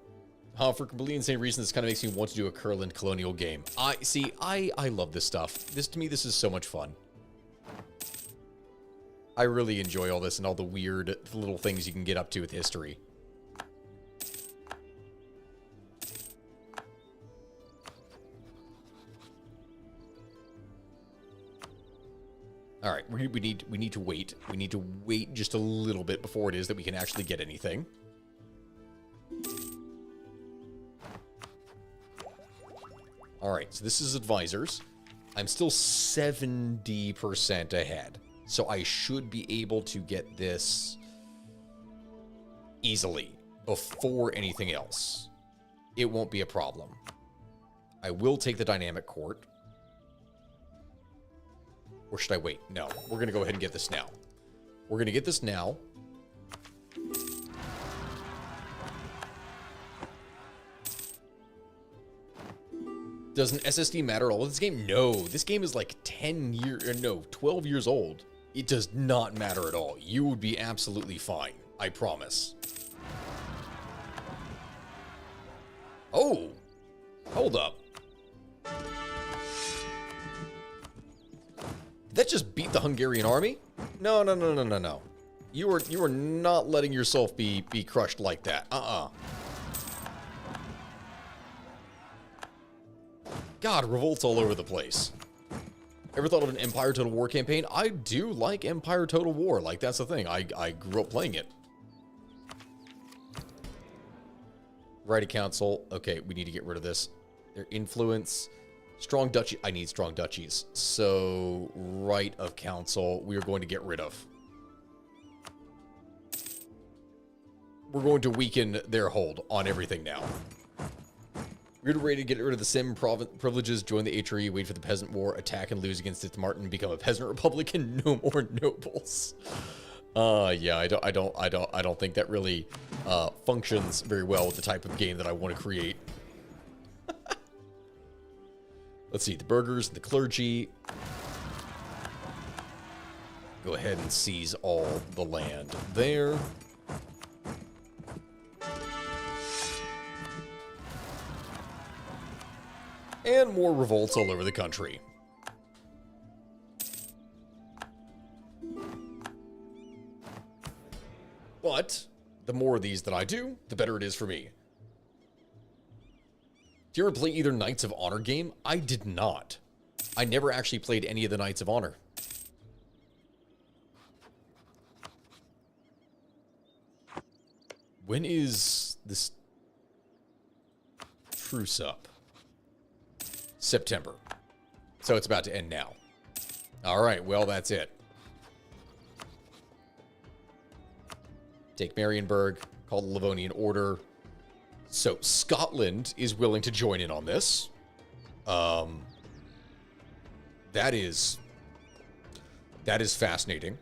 For completely insane reason, this kind of makes me want to do a Kurland colonial game. I love this stuff. To me, this is so much fun. I really enjoy all this and all the weird little things you can get up to with history. All right, we need to wait. We need to wait just a little bit before it is that we can actually get anything. All right, so this is advisors. I'm still 70% ahead, so I should be able to get this easily before anything else. It won't be a problem. I will take the dynamic court. Or should I wait? No, we're going to go ahead and get this now. We're going to get this now. Does an SSD matter at all in this game? No, this game is like 12 years old. It does not matter at all. You would be absolutely fine. I promise. Oh, hold up. Did that just beat the Hungarian army? No. You are not letting yourself be crushed like that. God, revolts all over the place. Ever thought of an Empire Total War campaign? I do like Empire Total War. Like, that's the thing. I grew up playing it. Right of council. Okay, we need to get rid of this. Their influence. Strong duchy. I need strong duchies. So, right of council, we are going to get rid of. We're going to weaken their hold on everything now. We're ready to get rid of the Sim privileges, join the HRE, wait for the Peasant War, attack and lose against Martin, become a peasant republic, and no more nobles. Yeah, I don't think that really functions very well with the type of game that I want to create. Let's see, the burghers, the clergy. Go ahead and seize all the land there. And more revolts all over the country. But the more of these that I do, the better it is for me. Do you ever play either Knights of Honor game? I did not. I never actually played any of the Knights of Honor. When is this truce up? September. So it's about to end now. All right, well, that's it. Take Marienburg, call the Livonian Order. So Scotland is willing to join in on this. That is fascinating.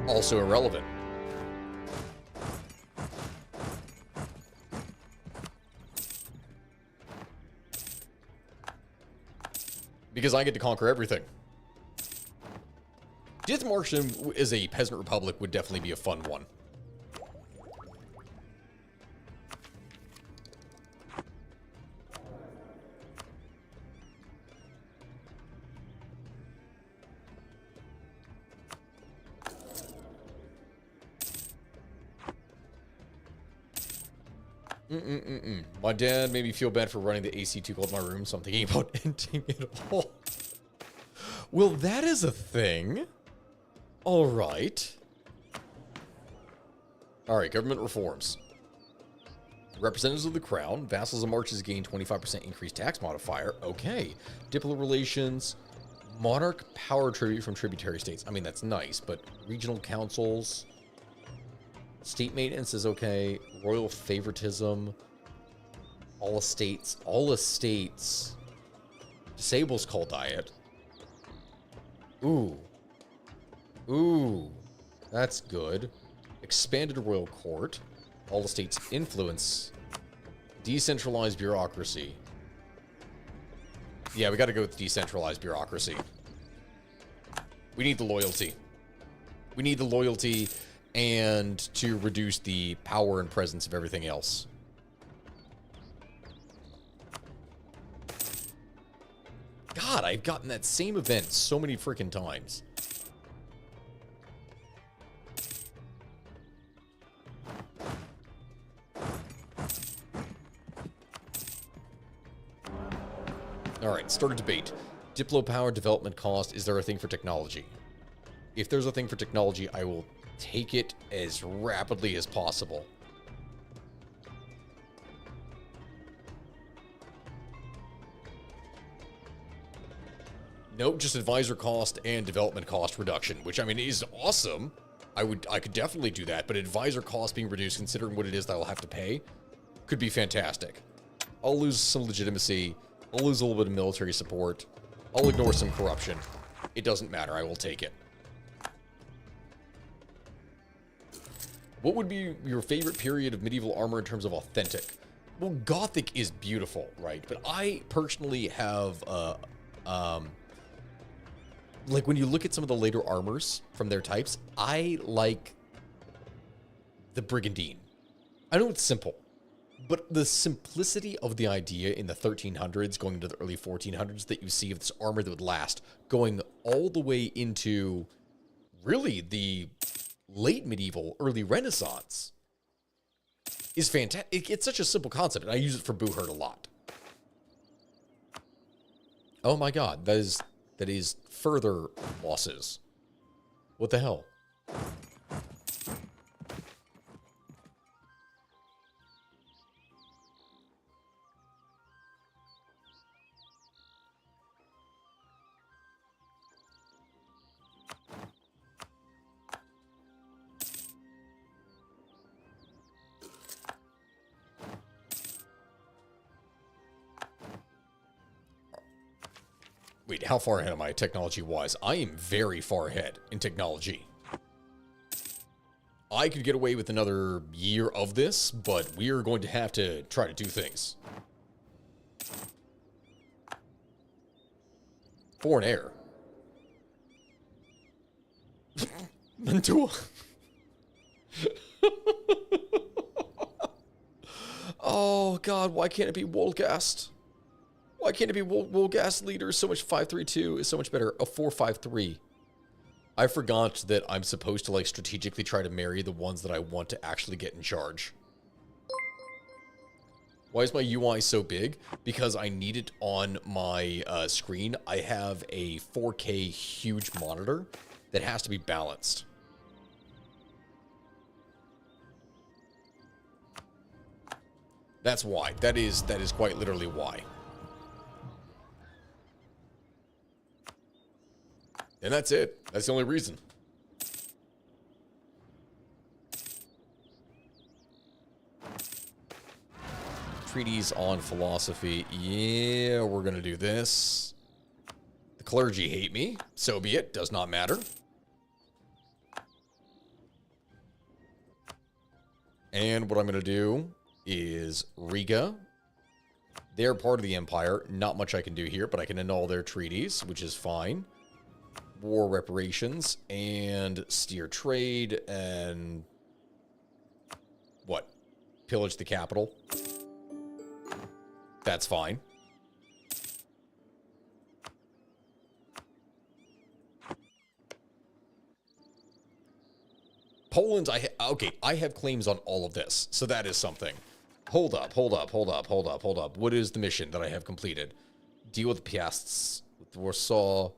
Also irrelevant. Because I get to conquer everything. Dismantling as a peasant republic would definitely be a fun one. My dad made me feel bad for running the AC too cold in my room, so I'm thinking about ending it all. Well, that is a thing. All right. All right, government reforms. Representatives of the crown, vassals and marches gain 25% increased tax modifier. Okay. Diplomatic relations, monarch power tribute from tributary states. I mean, that's nice, but regional councils, state maintenance is okay. Royal favoritism, all estates, disables call diet. Ooh, that's good. Expanded royal court, all estates influence, decentralized bureaucracy. Yeah, we got to go with decentralized bureaucracy. We need the loyalty. We need the loyalty and to reduce the power and presence of everything else. God, I've gotten that same event so many freaking times. All right, start a debate. Diplo power development cost. Is there a thing for technology? If there's a thing for technology, I will take it as rapidly as possible. Nope, just advisor cost and development cost reduction, which I mean is awesome. I could definitely do that, but advisor cost being reduced, considering what it is that I'll have to pay, could be fantastic. I'll lose some legitimacy. I'll lose a little bit of military support. I'll ignore some corruption. It doesn't matter. I will take it. What would be your favorite period of medieval armor in terms of authentic? Well, Gothic is beautiful, right? But I personally have, like when you look at some of the later armors from their types, I like the Brigandine. I know it's simple, but the simplicity of the idea in the 1300s going into the early 1400s that you see of this armor that would last, going all the way into really the late medieval, early Renaissance, is fantastic. It's such a simple concept, and I use it for Boohurt a lot. Oh my god, that is further losses. What the hell? Wait, how far ahead am I technology-wise? I am very far ahead in technology. I could get away with another year of this, but we are going to have to try to do things. Foreign air. Mantua. Oh, God, why can't it be Wolgast? Why can't it be Wolgast leader? So much 532 is so much better. A 453. I forgot that I'm supposed to like strategically try to marry the ones that I want to actually get in charge. Why is my UI so big? Because I need it on my screen. I have a 4K huge monitor that has to be balanced. That's why. That is quite literally why. And that's it. That's the only reason. Treaties on philosophy. Yeah, we're going to do this. The clergy hate me. So be it. Does not matter. And what I'm going to do is Riga. They're part of the empire. Not much I can do here, but I can annul their treaties, which is fine. War reparations and steer trade and what? Pillage the capital. That's fine. Poland, okay, I have claims on all of this, so that is something. Hold up. What is the mission that I have completed? Deal with Piasts, with Warsaw.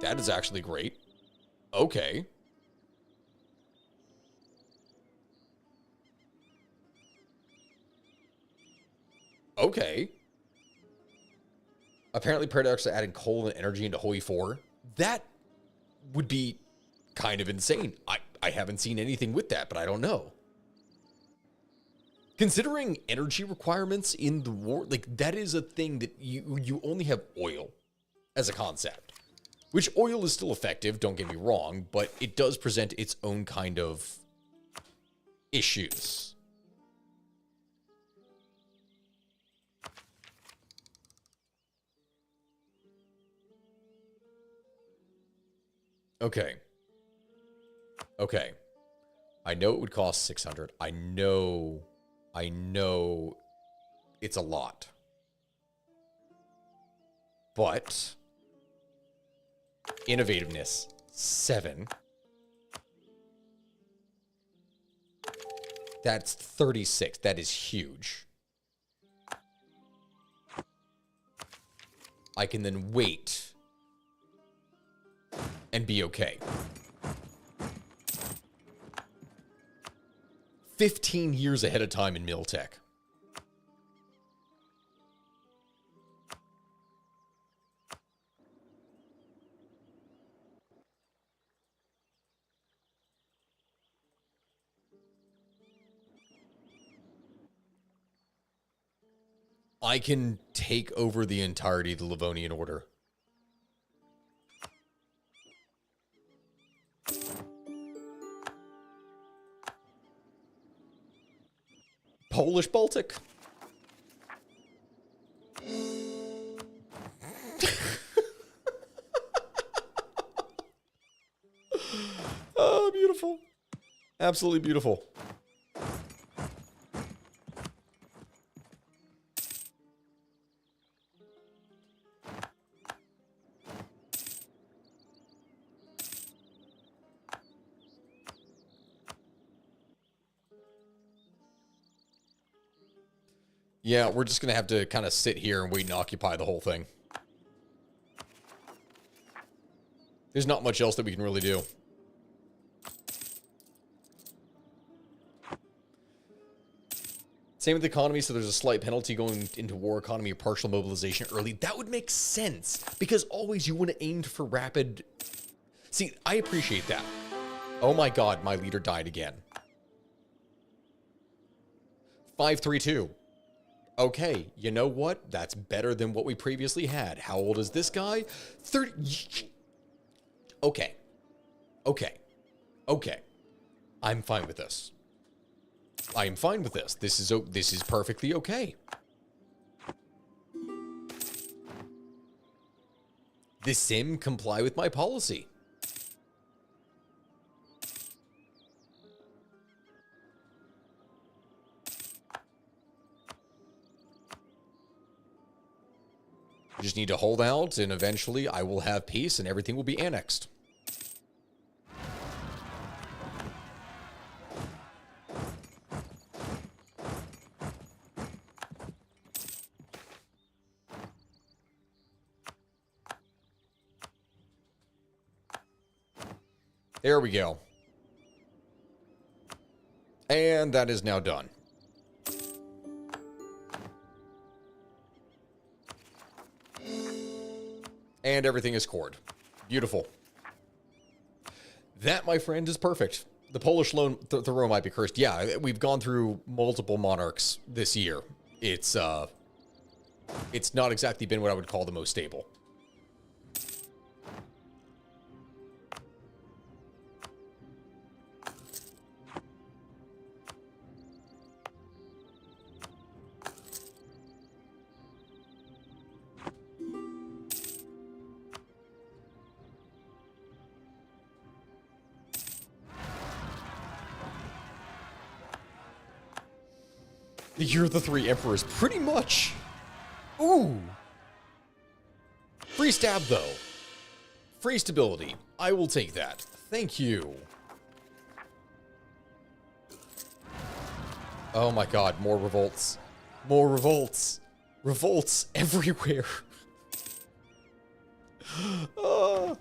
That is actually great. Okay. Okay. Apparently Paradox are adding coal and energy into Hoi 4. That would be kind of insane. I haven't seen anything with that, but I don't know. Considering energy requirements in the war, like that is a thing that you only have oil as a concept. Which oil is still effective, don't get me wrong, but it does present its own kind of issues. Okay. Okay. I know it would cost 600. I know it's a lot. But innovativeness 7. That's 36. That is huge. I can then wait and be okay. 15 years ahead of time in Miltech. I can take over the entirety of the Livonian Order. Polish Baltic. Oh, beautiful. Absolutely beautiful. Yeah, we're just going to have to kind of sit here and wait and occupy the whole thing. There's not much else that we can really do. Same with the economy, so there's a slight penalty going into war economy or partial mobilization early. That would make sense, because always you want to aim for rapid... See, I appreciate that. Oh my god, my leader died again. 532. Okay, you know what? That's better than what we previously had. How old is this guy? 30... Okay. Okay. Okay. I'm fine with this. I am fine with this. This is perfectly okay. This sim comply with my policy. Just need to hold out, and eventually I will have peace and everything will be annexed. There we go. And that is now done. And everything is cored. Beautiful. That, my friend, is perfect. The Polish loan throw might be cursed. Yeah, we've gone through multiple monarchs this year. It's not exactly been what I would call the most stable. The Year of the Three Emperors, pretty much. Ooh. Free stab, though. Free stability. I will take that. Thank you. Oh my god, more revolts. More revolts. Revolts everywhere. Oh.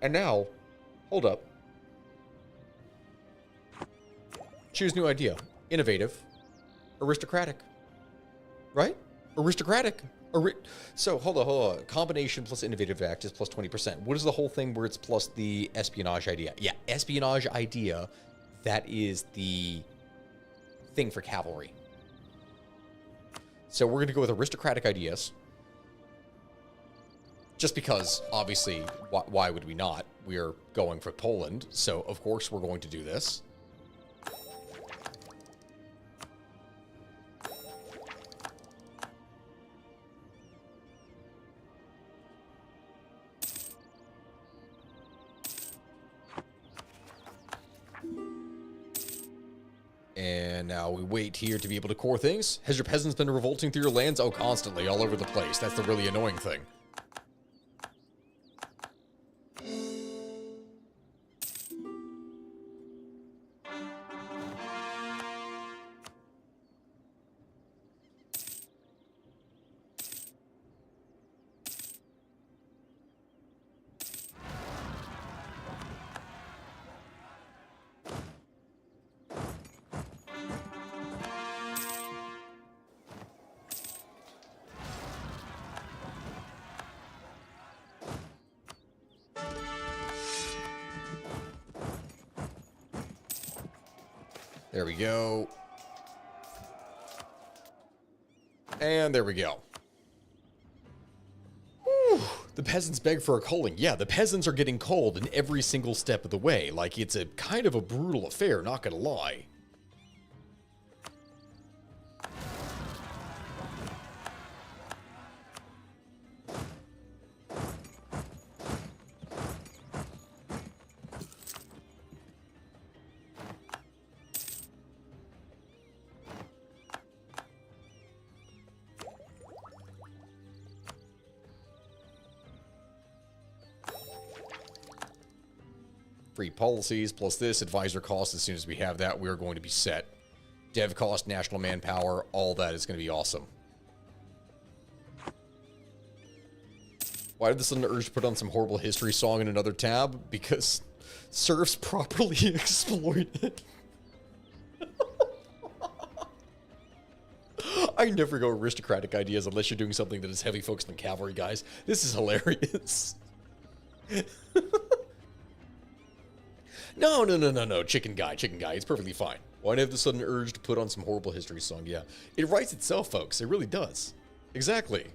And now, hold up. Choose new idea. Innovative. Aristocratic. Right? Aristocratic. So, hold on. Combination plus innovative act is plus 20%. What is the whole thing where it's plus the espionage idea? Yeah, espionage idea. That is the thing for cavalry. So we're going to go with aristocratic ideas. Just because, obviously, why would we not? We're going for Poland, so of course we're going to do this. And now we wait here to be able to core things. Has your peasants been revolting through your lands? Oh, constantly, all over the place. That's the really annoying thing. There we go. And there we go. Whew. The peasants beg for a coaling. Yeah, the peasants are getting coaled in every single step of the way. Like, it's a kind of a brutal affair, not gonna lie. Free policies plus this advisor cost. As soon as we have that, we're going to be set. Dev cost, national manpower, all that is going to be awesome. Why did the sudden urge to put on some horrible history song in another tab? Because serfs properly exploited. I never go aristocratic ideas unless you're doing something that is heavy focused on cavalry, guys. This is hilarious. No. Chicken guy. It's perfectly fine. Why have the sudden urge to put on some horrible history song? Yeah. It writes itself, folks. It really does. Exactly.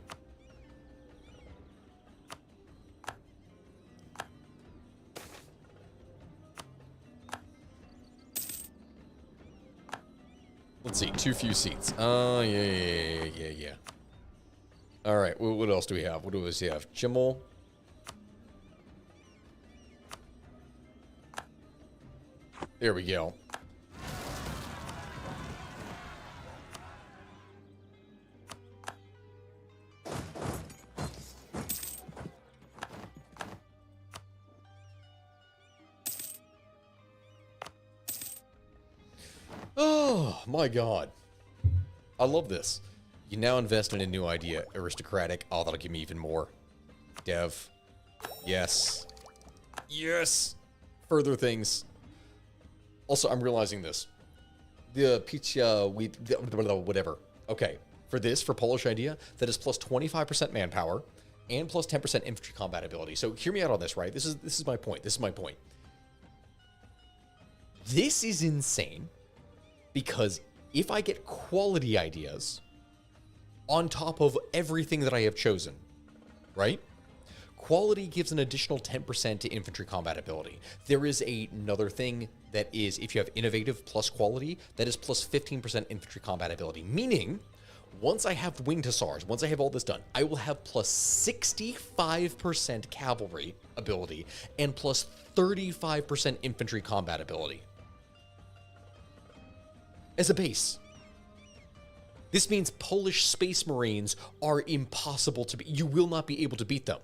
Let's see, too few seats. Yeah. Alright, what else do we have? What do we have? Chimmel. There we go. Oh, my God. I love this. You now invest in a new idea. Aristocratic. Oh, that'll give me even more. Dev. Yes. Yes. Further things. Also, I'm realizing this. The pizza, whatever. Okay. For this, for Polish idea, that is plus 25% manpower and plus 10% infantry combat ability. So hear me out on this, right? This is my point. This is insane. Because if I get quality ideas on top of everything that I have chosen, right? Quality gives an additional 10% to infantry combat ability. There is another thing that is, if you have innovative plus quality, that is plus 15% infantry combat ability. Meaning, once I have winged hussars, once I have all this done, I will have plus 65% cavalry ability and plus 35% infantry combat ability. As a base. This means Polish Space Marines are impossible to beat. You will not be able to beat them.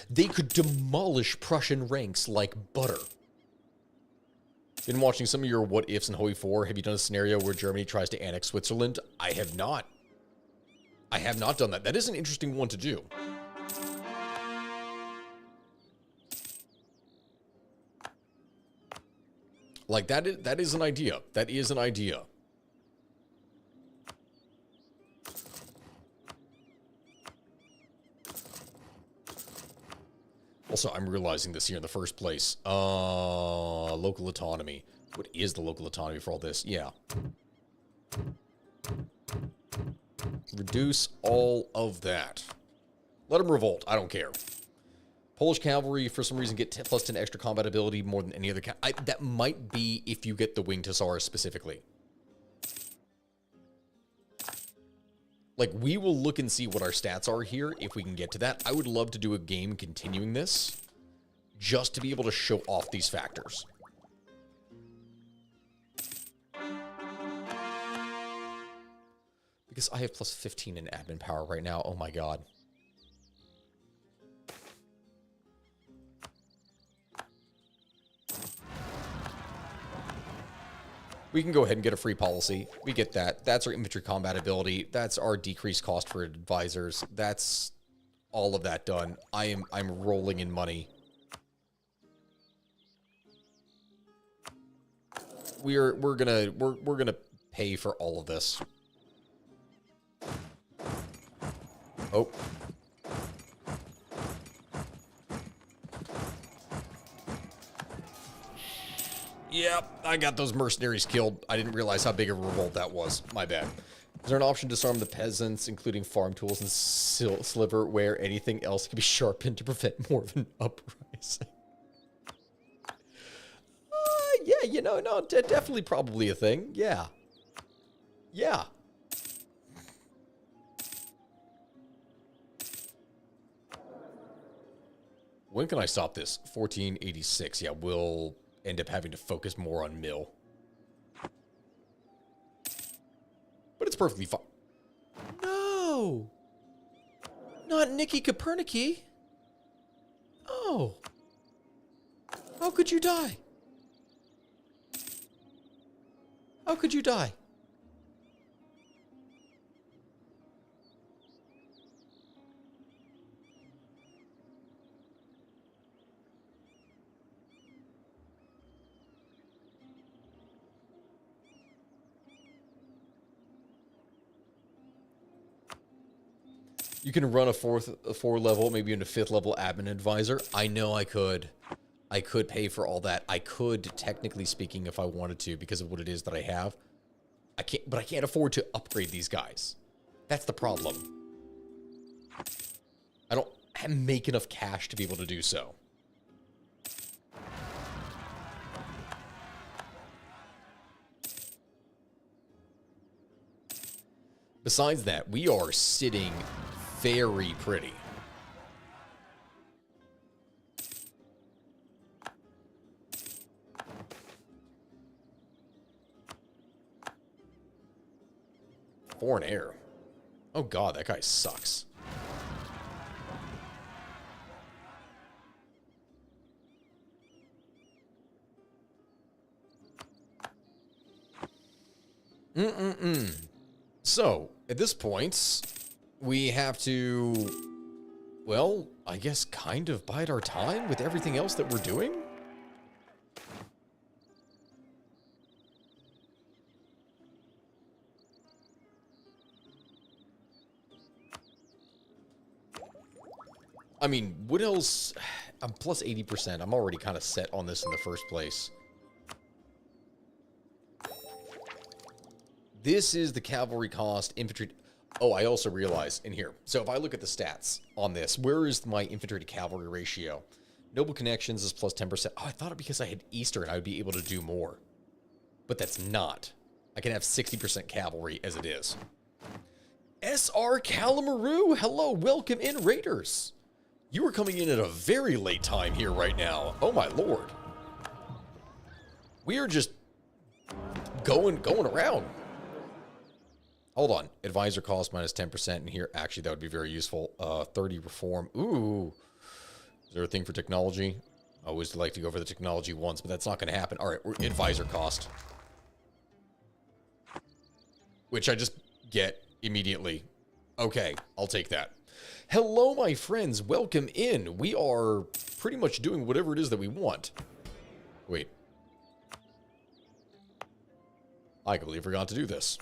They could demolish Prussian ranks like butter. Been watching some of your what ifs in Hoi 4. Have you done a scenario where Germany tries to annex Switzerland? I have not. I have not done that. That is an interesting one to do. Like, that is an idea. That is an idea. Also, I'm realizing this here in the first place. Local autonomy. What is the local autonomy for all this? Yeah. Reduce all of that. Let them revolt. I don't care. Polish cavalry, for some reason, get plus 10 extra combat ability more than any other. That might be if you get the winged hussars specifically. Like, we will look and see what our stats are here if we can get to that. I would love to do a game continuing this just to be able to show off these factors. Because I have plus 15 in admin power right now. Oh my God. We can go ahead and get a free policy. We get that. That's our infantry combat ability. That's our decreased cost for advisors. That's all of that done. I'm rolling in money. We're gonna pay for all of this. Oh. Yep, I got those mercenaries killed. I didn't realize how big of a revolt that was. My bad. Is there an option to disarm the peasants, including farm tools and sliver, where anything else can be sharpened to prevent more of an uprising? Yeah, you know, no, definitely probably a thing. Yeah. Yeah. When can I stop this? 1486. Yeah, we'll end up having to focus more on mill. But it's perfectly fine. No! Not Nikki Copernicus. Oh. could you die? How could you die? You can run a four level, maybe into 5th level admin advisor. I know I could. I could pay for all that. I could, technically speaking, if I wanted to, because of what it is that I have. I can't, but I can't afford to upgrade these guys. That's the problem. I don't make enough cash to be able to do so. Besides that, we are sitting very pretty. Foreign air. Oh god, that guy sucks. So, at this point, we have to, well, I guess kind of bide our time with everything else that we're doing? I mean, what else? I'm plus 80%. I'm already kind of set on this in the first place. This is the cavalry cost, infantry. Oh, I also realized in here. So if I look at the stats on this, where is my infantry to cavalry ratio? Noble connections is plus 10%. Oh, I thought it because I had Eastern, I would be able to do more. But that's not. I can have 60% cavalry as it is. SR Calamaroo, hello, welcome in, Raiders. You are coming in at a very late time here right now. Oh my lord. We are just going around. Hold on. Advisor cost minus 10% in here. Actually, that would be very useful. 30 reform. Ooh. Is there a thing for technology? I always like to go for the technology once, but that's not going to happen. All right, we're advisor cost. Which I just get immediately. Okay, I'll take that. Hello, my friends. Welcome in. We are pretty much doing whatever it is that we want. Wait. I completely forgot to do this.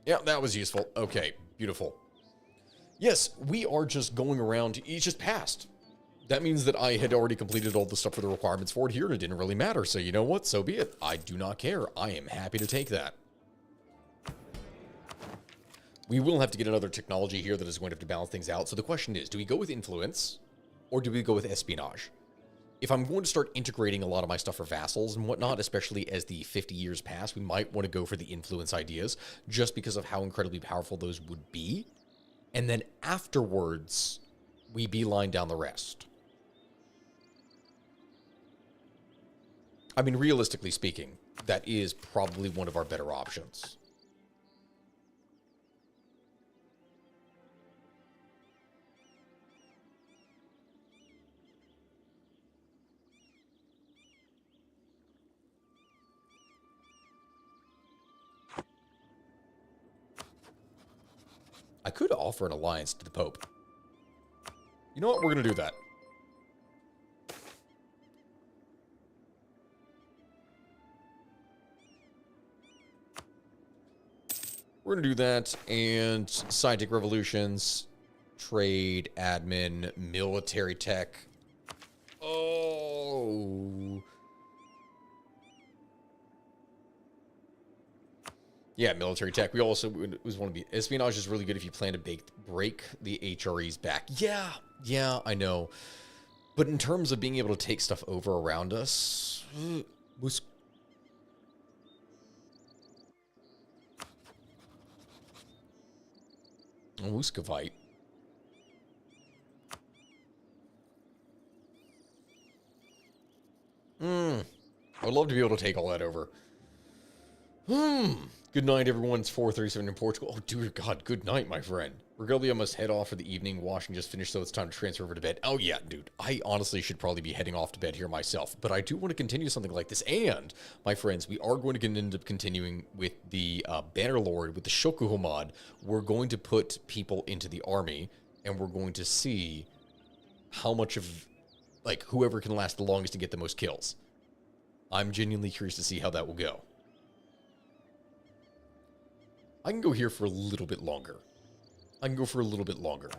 Yeah, that was useful. Okay, beautiful. Yes, we are just going around. It's just passed. That means that I had already completed all the stuff for the requirements for it here, and it didn't really matter. So you know what? So be it. I do not care. I am happy to take that. We will have to get another technology here that is going to have to balance things out. So the question is, do we go with influence, or do we go with espionage? If I'm going to start integrating a lot of my stuff for vassals and whatnot, especially as the 50 years pass, we might want to go for the influence ideas just because of how incredibly powerful those would be. And then afterwards, we beeline down the rest. I mean, realistically speaking, that is probably one of our better options. I could offer an alliance to the Pope. You know what? We're going to do that. We're going to do that. And scientific revolutions, trade, admin, military tech. Oh. Yeah, military tech. We also was want to be espionage is really good if you plan to break the HRE's back. Yeah, I know. But in terms of being able to take stuff over around us, Muscovite. I would love to be able to take all that over. Good night, everyone. It's 4:37 in Portugal. Oh, dear God. Good night, my friend. Regalia must head off for the evening. Washing just finished, so it's time to transfer over to bed. Oh, yeah, dude. I honestly should probably be heading off to bed here myself, but I do want to continue something like this. And, my friends, we are going to end up continuing with the Bannerlord, with the Shokuho mod. We're going to put people into the army, and we're going to see how much of, like, whoever can last the longest and get the most kills. I'm genuinely curious to see how that will go. I can go here for a little bit longer.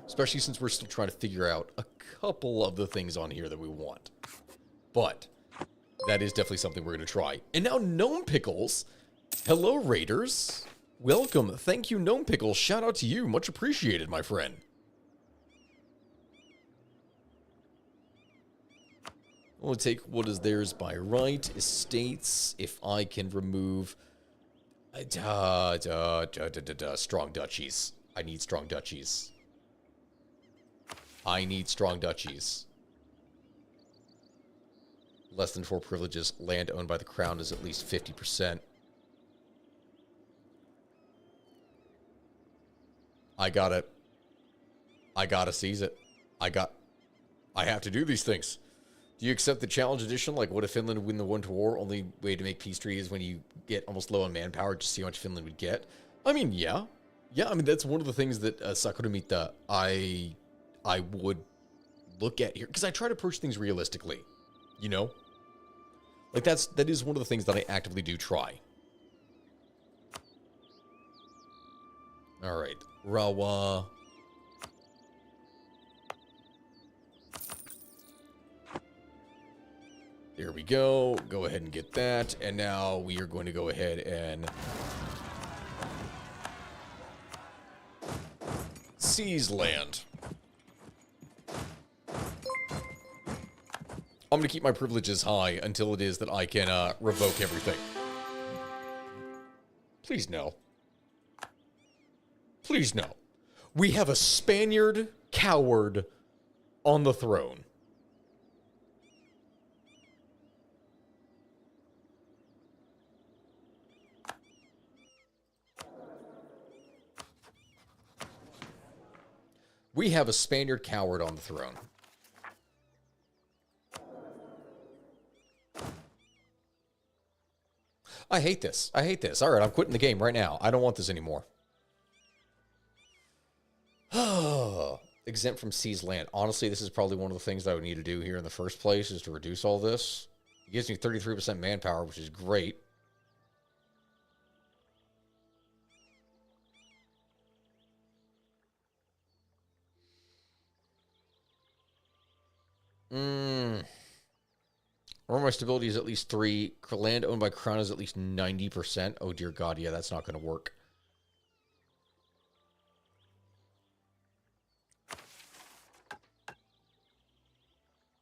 Especially since we're still trying to figure out a couple of the things on here that we want. But that is definitely something we're going to try. And now Gnome Pickles. Hello, Raiders. Welcome. Thank you, Gnome Pickles. Shout out to you. Much appreciated, my friend. We'll take what is theirs by right. Estates. If I can remove... strong duchies. I need strong duchies. Less than 4 privileges. Land owned by the crown is at least 50%. I gotta seize it. I have to do these things. Do you accept the challenge edition? Like, what if Finland would win the one to war? Only way to make peace treaty is when you get almost low on manpower, just see how much Finland would get. I mean, yeah. Yeah, I mean, that's one of the things that Sakuramita, I would look at here. Because I try to approach things realistically, you know? Like, that is one of the things that I actively do try. Alright. Rawa. There we go. Go ahead and get that. And now we are going to go ahead and seize land. I'm going to keep my privileges high until it is that I can revoke everything. Please no. Please no. We have a Spaniard coward on the throne. We have a Spaniard coward on the throne. I hate this. I hate this. All right, I'm quitting the game right now. I don't want this anymore. Exempt from seized land. Honestly, this is probably one of the things that I would need to do here in the first place, is to reduce all this. It gives me 33% manpower, which is great. Armor stability is at least 3. Land owned by Crown is at least 90%. Oh, dear God. Yeah, that's not going to work.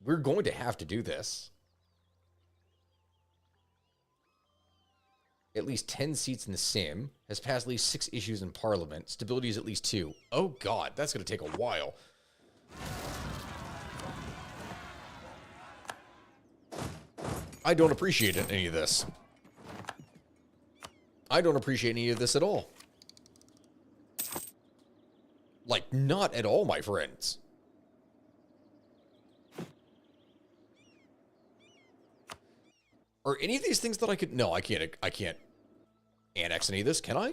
We're going to have to do this. At least 10 seats in the Sim. Has passed at least 6 issues in Parliament. Stability is at least 2. Oh, God. That's going to take a while. I don't appreciate any of this. I don't appreciate any of this at all. Like, not at all, my friends. Are any of these things that I could... No, I can't annex any of this, can I?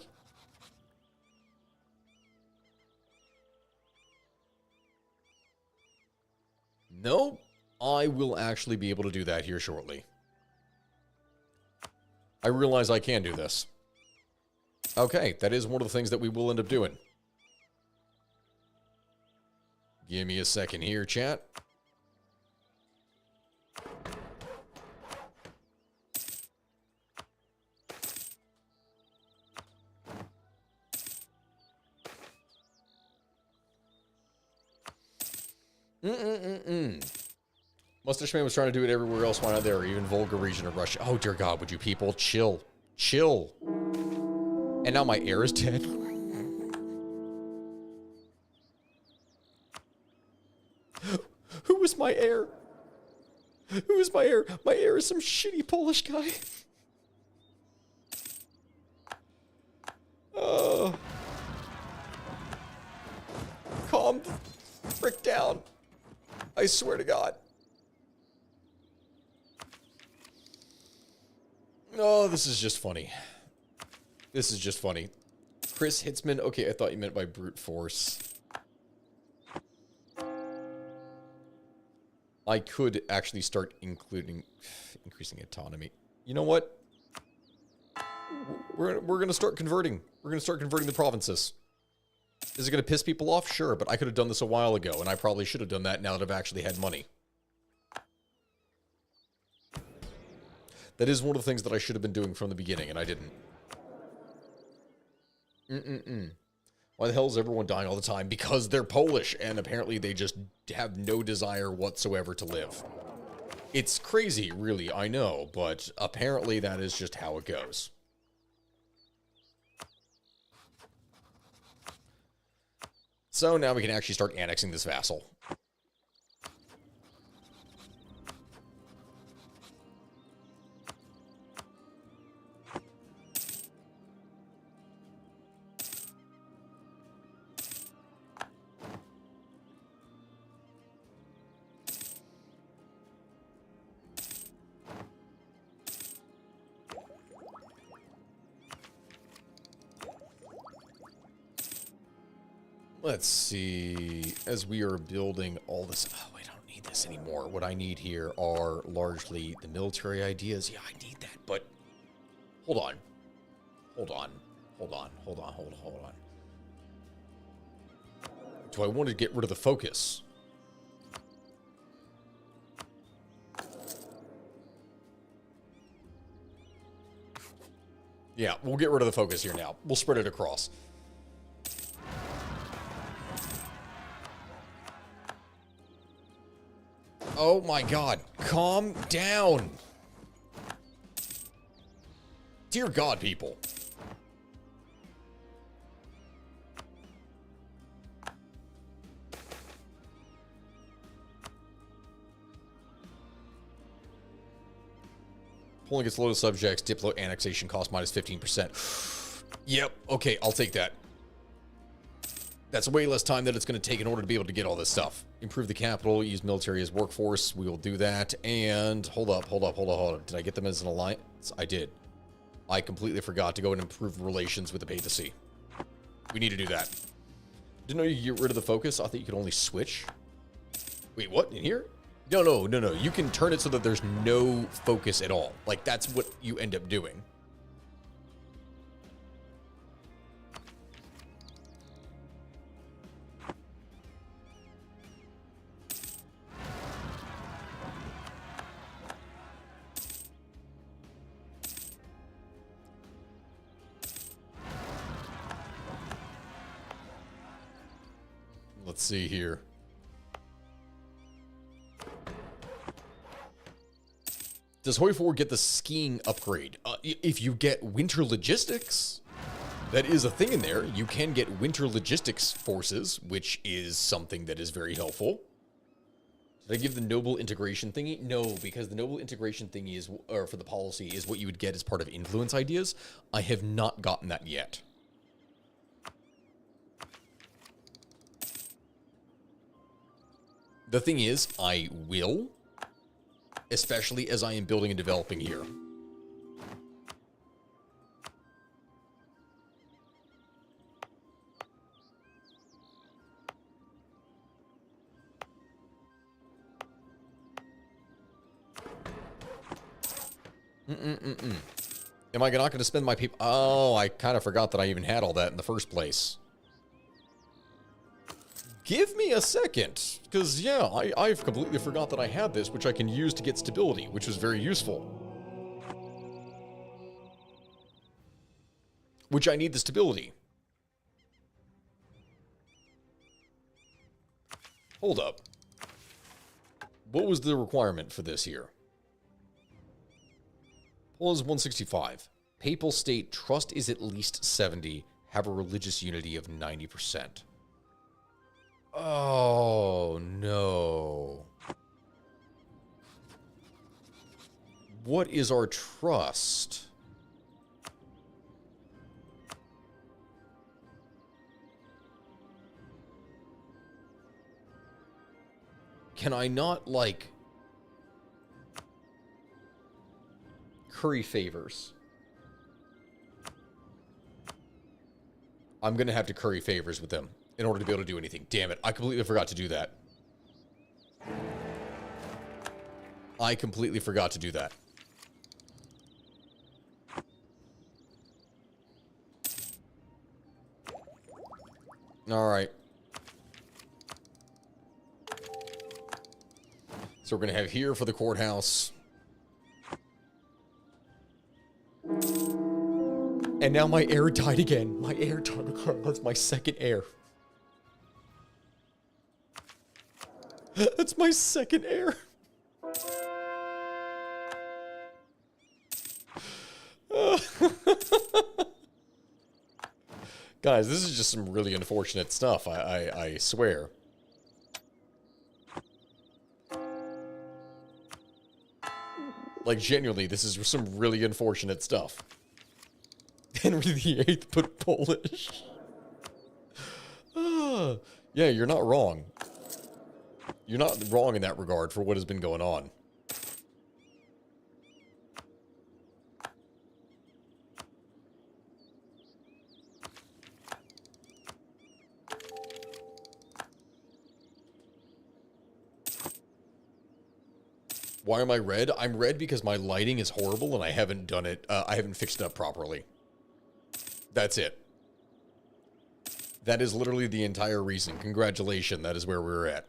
No, I will actually be able to do that here shortly. I realize I can do this. Okay, that is one of the things that we will end up doing. Give me a second here, chat. Mustache Man was trying to do it everywhere else. Why not there? Or even Volga region of Russia. Oh, dear God, would you people chill? Chill. And now my heir is dead. Who was my heir? Who is my heir? My heir is some shitty Polish guy. Frick down. I swear to God. Oh, this is just funny. This is just funny. Chris Hitzman. Okay, I thought you meant by brute force. I could actually start including increasing autonomy. You know what? We're gonna start converting. We're gonna start converting the provinces. Is it gonna piss people off? Sure, but I could have done this a while ago, and I probably should have done that now that I've actually had money. That is one of the things that I should have been doing from the beginning, and I didn't. Why the hell is everyone dying all the time? Because they're Polish, and apparently they just have no desire whatsoever to live. It's crazy, really, I know, but apparently that is just how it goes. So now we can actually start annexing this vassal. Let's see, as we are building all this, oh, I don't need this anymore. What I need here are largely the military ideas. Yeah, I need that, but hold on. Do I want to get rid of the focus? Yeah, we'll get rid of the focus here now. We'll spread it across. Oh my God, calm down. Dear God, people. Pulling its load of subjects, Diplo annexation cost minus 15%. Yep, okay, I'll take that. That's way less time that it's going to take in order to be able to get all this stuff. Improve the capital, use military as workforce. We will do that. And hold up. Did I get them as an alliance? I did. I completely forgot to go and improve relations with the papacy. We need to do that. Didn't know you could get rid of the focus. I thought you could only switch. Wait, what? In here? No. You can turn it so that there's no focus at all. Like, that's what you end up doing. Let's see here. Does Hoi 4 get the skiing upgrade? If you get winter logistics, that is a thing in there. You can get winter logistics forces, which is something that is very helpful. Did I give the noble integration thingy? No, because the noble integration thingy is, or for the policy, is what you would get as part of influence ideas. I have not gotten that yet. The thing is, I will, especially as I am building and developing here. Am I not going to spend my people? Oh, I kind of forgot that I even had all that in the first place. Give me a second, because, yeah, I've completely forgot that I had this, which I can use to get stability, which was very useful. Which I need the stability. Hold up. What was the requirement for this here? Poll is 165. Papal state trust is at least 70. Have a religious unity of 90%. Oh, no. What is our trust? Can I not, like, curry favors? I'm going to have to curry favors with them in order to be able to do anything. Damn it. I completely forgot to do that. I completely forgot to do that. All right. So we're going to have here for the courthouse. And now my air died again. My air died again. That's my second air. That's my second air. Guys, this is just some really unfortunate stuff, I swear. Like, genuinely, this is some really unfortunate stuff. Henry VIII put Polish. Yeah, you're not wrong. You're not wrong in that regard for what has been going on. Why am I red? I'm red because my lighting is horrible and I haven't done it. I haven't fixed it up properly. That's it. That is literally the entire reason. Congratulations, that is where we're at.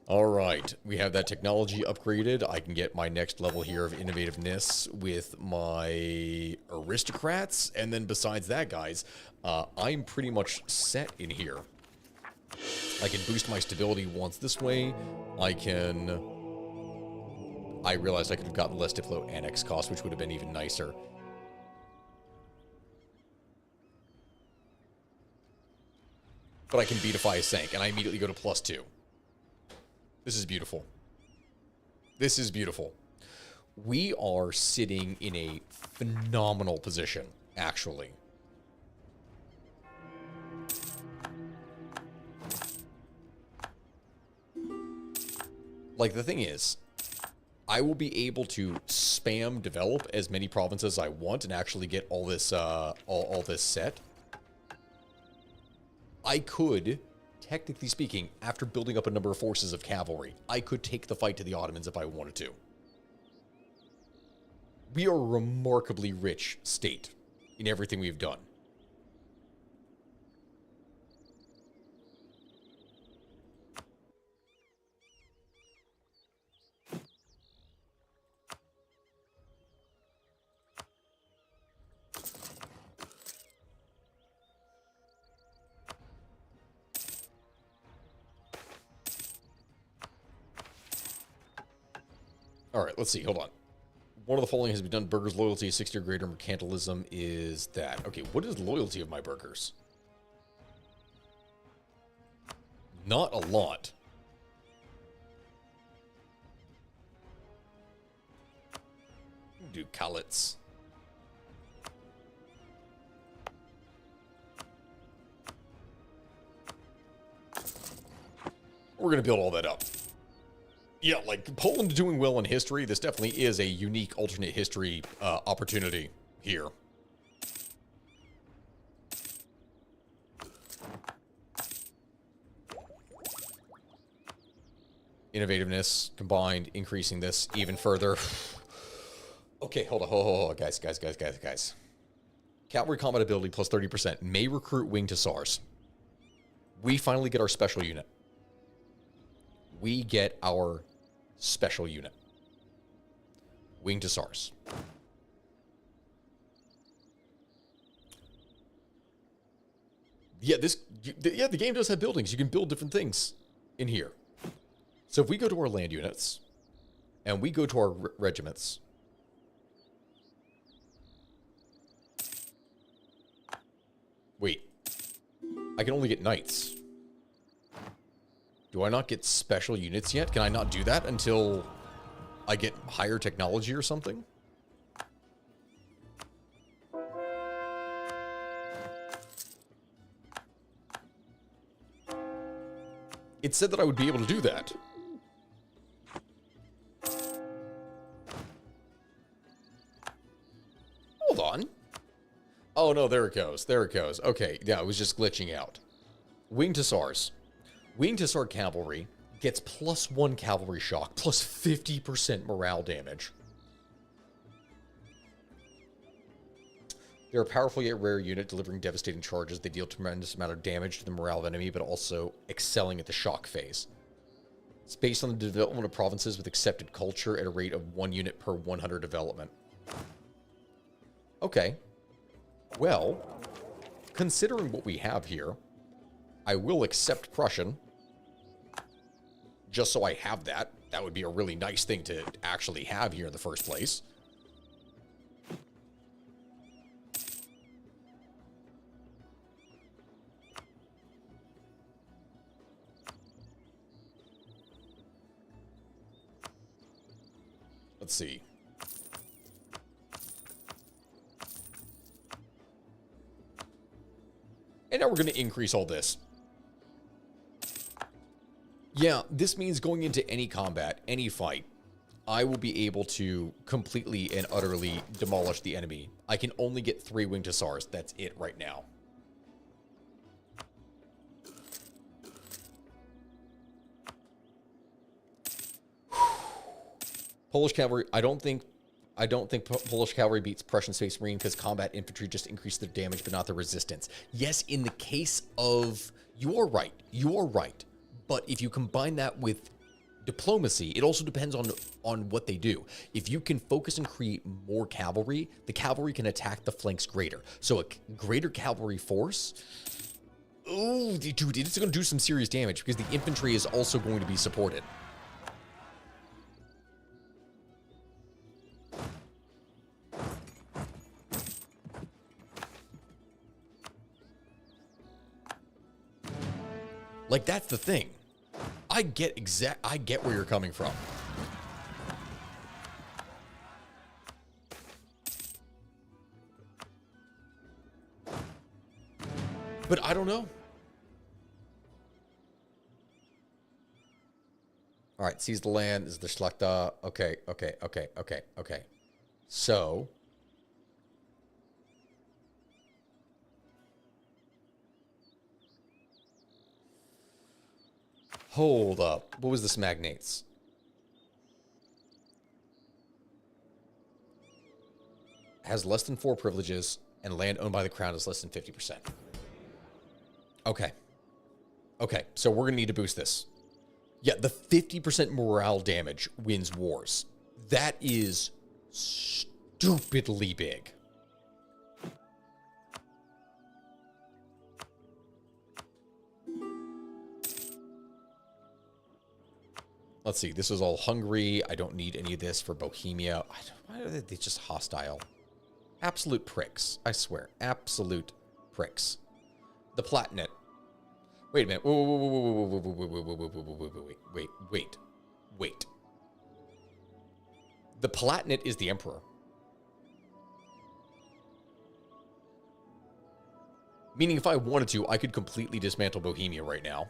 Alright, we have that technology upgraded. I can get my next level here of innovativeness with my aristocrats. And then besides that, guys, I'm pretty much set in here. I can boost my stability once this way. I realized I could have gotten less Diplo annex cost, which would have been even nicer. But I can beatify a Sank, and I immediately go to +2. This is beautiful. This is beautiful. We are sitting in a phenomenal position, actually. Like, the thing is, I will be able to spam develop as many provinces as I want and actually get all this, all this set. I could, technically speaking, after building up a number of forces of cavalry, I could take the fight to the Ottomans if I wanted to. We are a remarkably rich state in everything we've done. All right, let's see. Hold on. One of the following has been done. Burgers' loyalty is 60 or greater. Mercantilism is that. Okay, what is loyalty of my burgers? Not a lot. Do cullets. We're going to build all that up. Yeah, like, Poland doing well in history, this definitely is a unique alternate history opportunity here. Innovativeness combined, increasing this even further. Okay, hold on, guys. Cavalry combat ability plus 30%. May recruit wing to SARS. We finally get our special unit. We get our special unit. Wing to SARS. Yeah, the game does have buildings. You can build different things in here. So if we go to our land units and we go to our regiments, wait, I can only get knights. Do I not get special units yet? Can I not do that until I get higher technology or something? It said that I would be able to do that. Hold on. Oh, no, there it goes. There it goes. Okay, yeah, it was just glitching out. Winged Hussars. Winged Hussar Cavalry gets +1 cavalry shock, plus 50% morale damage. They're a powerful yet rare unit delivering devastating charges. They deal tremendous amount of damage to the morale of enemy, but also excelling at the shock phase. It's based on the development of provinces with accepted culture at a rate of 1 unit per 100 development. Okay. Well, considering what we have here, I will accept Prussian. Just so I have that. That would be a really nice thing to actually have here in the first place. Let's see. And now we're going to increase all this. Yeah, this means going into any combat, any fight, I will be able to completely and utterly demolish the enemy. I can only get 3 Winged Hussars. That's it right now. Polish cavalry, I don't think Polish cavalry beats Prussian Space Marine because combat infantry just increase their damage but not their resistance. Yes, in the case of... You're right. But if you combine that with diplomacy, it also depends on what they do. If you can focus and create more cavalry, the cavalry can attack the flanks greater. So a greater cavalry force... Oh, dude, it's going to do some serious damage because the infantry is also going to be supported. Like, that's the thing. I get where you're coming from. But I don't know. All right, seize the land. This is the Schlechta. Okay. So... Hold up. What was this magnates? Has less than 4 privileges, and land owned by the crown is less than 50%. Okay. Okay, so we're going to need to boost this. Yeah, the 50% morale damage wins wars. That is stupidly big. Let's see. This is all Hungary. I don't need any of this for Bohemia. Why are they just hostile? Absolute pricks. I swear. Absolute pricks. The Palatinate. Wait a minute. Wait. The Palatinate is the Emperor. Meaning if I wanted to, I could completely dismantle Bohemia right now.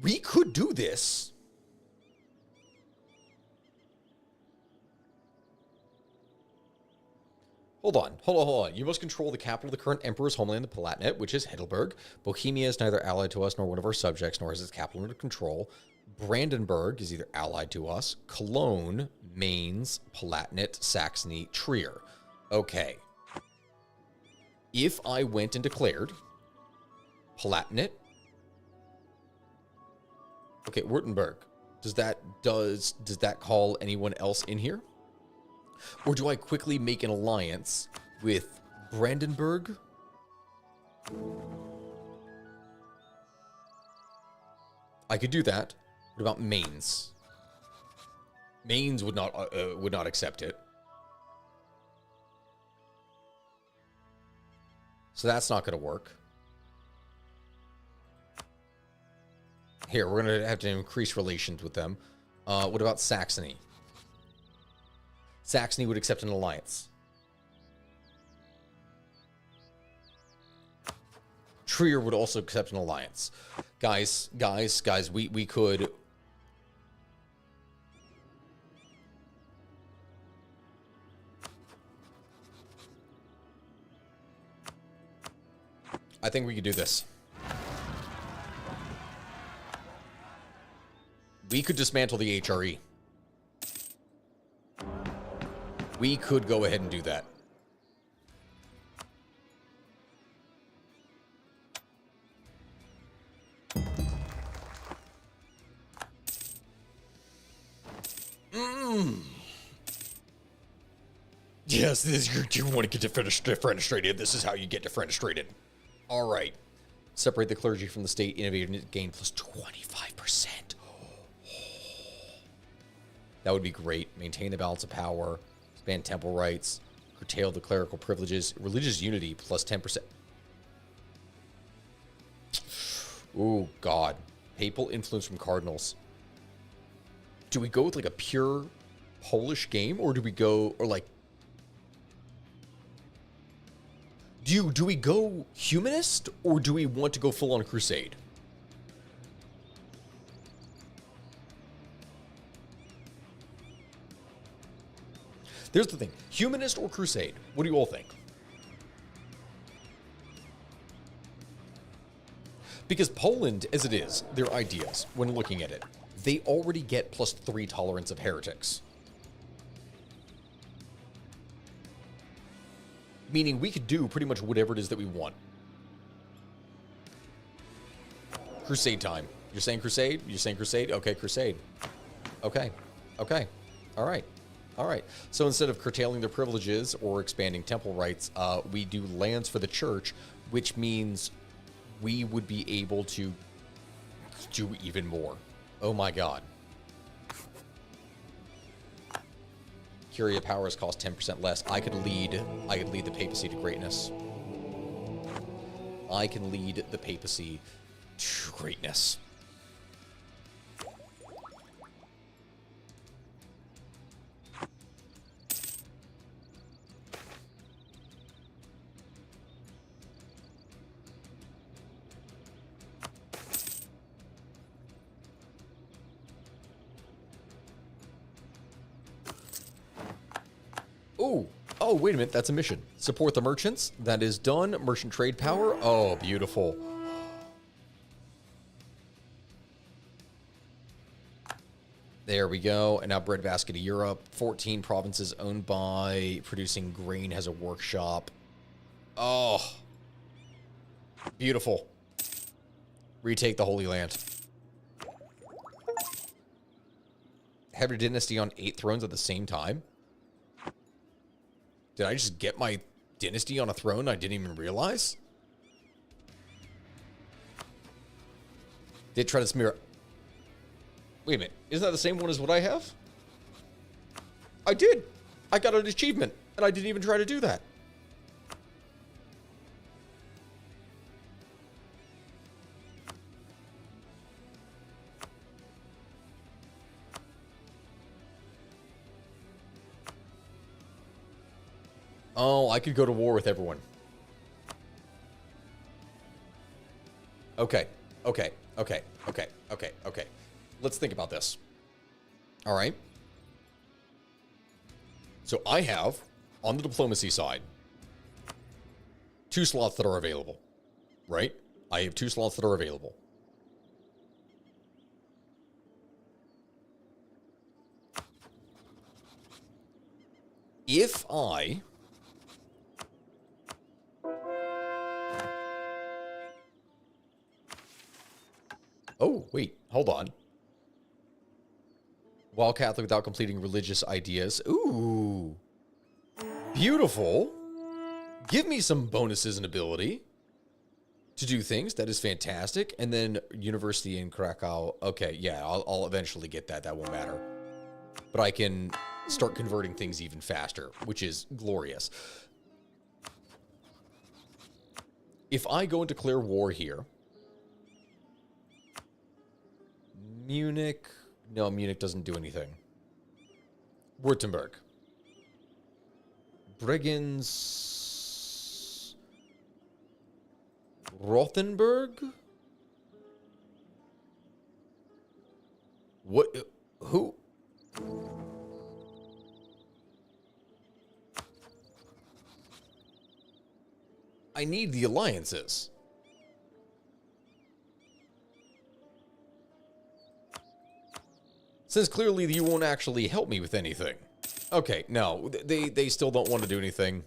We could do this. Hold on. You must control the capital of the current emperor's homeland, the Palatinate, which is Heidelberg. Bohemia is neither allied to us nor one of our subjects, nor is its capital under control. Brandenburg is either allied to us. Cologne, Mainz, Palatinate, Saxony, Trier. Okay. If I went and declared Palatinate. Okay, Württemberg. Does that call anyone else in here? Or do I quickly make an alliance with Brandenburg? I could do that. What about Maines? Maines would not accept it. So that's not going to work. Here, we're going to have to increase relations with them. What about Saxony? Saxony would accept an alliance. Trier would also accept an alliance. Guys, we could... I think we could do this. We could dismantle the HRE. We could go ahead and do that. Yes, you want to get defenestrated. This is how you get defenestrated. All right. Separate the clergy from the state. Innovative gain plus 25%. That would be great. Maintain the balance of power. Expand temple rights. Curtail the clerical privileges. Religious unity plus 10%. Oh, God. Papal influence from cardinals. Do we go with like a pure Polish game, or do we go, or like, do we go humanist, or do we want to go full on crusade? There's the thing. Humanist or crusade? What do you all think? Because Poland, as it is, their ideas, when looking at it, they already get +3 tolerance of heretics. Meaning we could do pretty much whatever it is that we want. Crusade time. You're saying crusade? You're saying crusade? Okay, crusade. Okay. Okay. All right. All right. So instead of curtailing their privileges or expanding temple rights, we do lands for the church, which means we would be able to do even more. Oh my God. Curia powers cost 10% less. I could lead the papacy to greatness. I can lead the papacy to greatness. Oh, wait a minute. That's a mission. Support the merchants. That is done. Merchant trade power. Oh, beautiful. There we go. And now breadbasket of Europe. 14 provinces owned by producing grain has a workshop. Oh, beautiful. Retake the Holy Land. Have your dynasty on 8 thrones at the same time? Did I just get my dynasty on a throne I didn't even realize? Did try to smear... Wait a minute. Isn't that the same one as what I have? I did. I got an achievement, and I didn't even try to do that. Oh, I could go to war with everyone. Okay. Let's think about this. All right. So I have, on the diplomacy side, 2 slots that are available, right? I have 2 slots that are available. If I... Oh, wait, hold on. While Catholic without completing religious ideas. Ooh. Beautiful. Give me some bonuses and ability. to do things. That is fantastic. And then University in Krakow. Okay, yeah, I'll eventually get that. That won't matter. But I can start converting things even faster, which is glorious. If I go and declare war here, Munich, no, Munich doesn't do anything. Württemberg. Bregenz, Rothenburg? What, who? I need the alliances. Since clearly you won't actually help me with anything. Okay, no, they still don't want to do anything.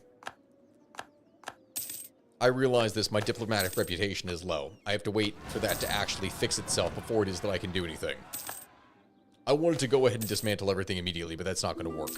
I realize this, my diplomatic reputation is low. I have to wait for that to actually fix itself before it is that I can do anything. I wanted to go ahead and dismantle everything immediately, but that's not going to work.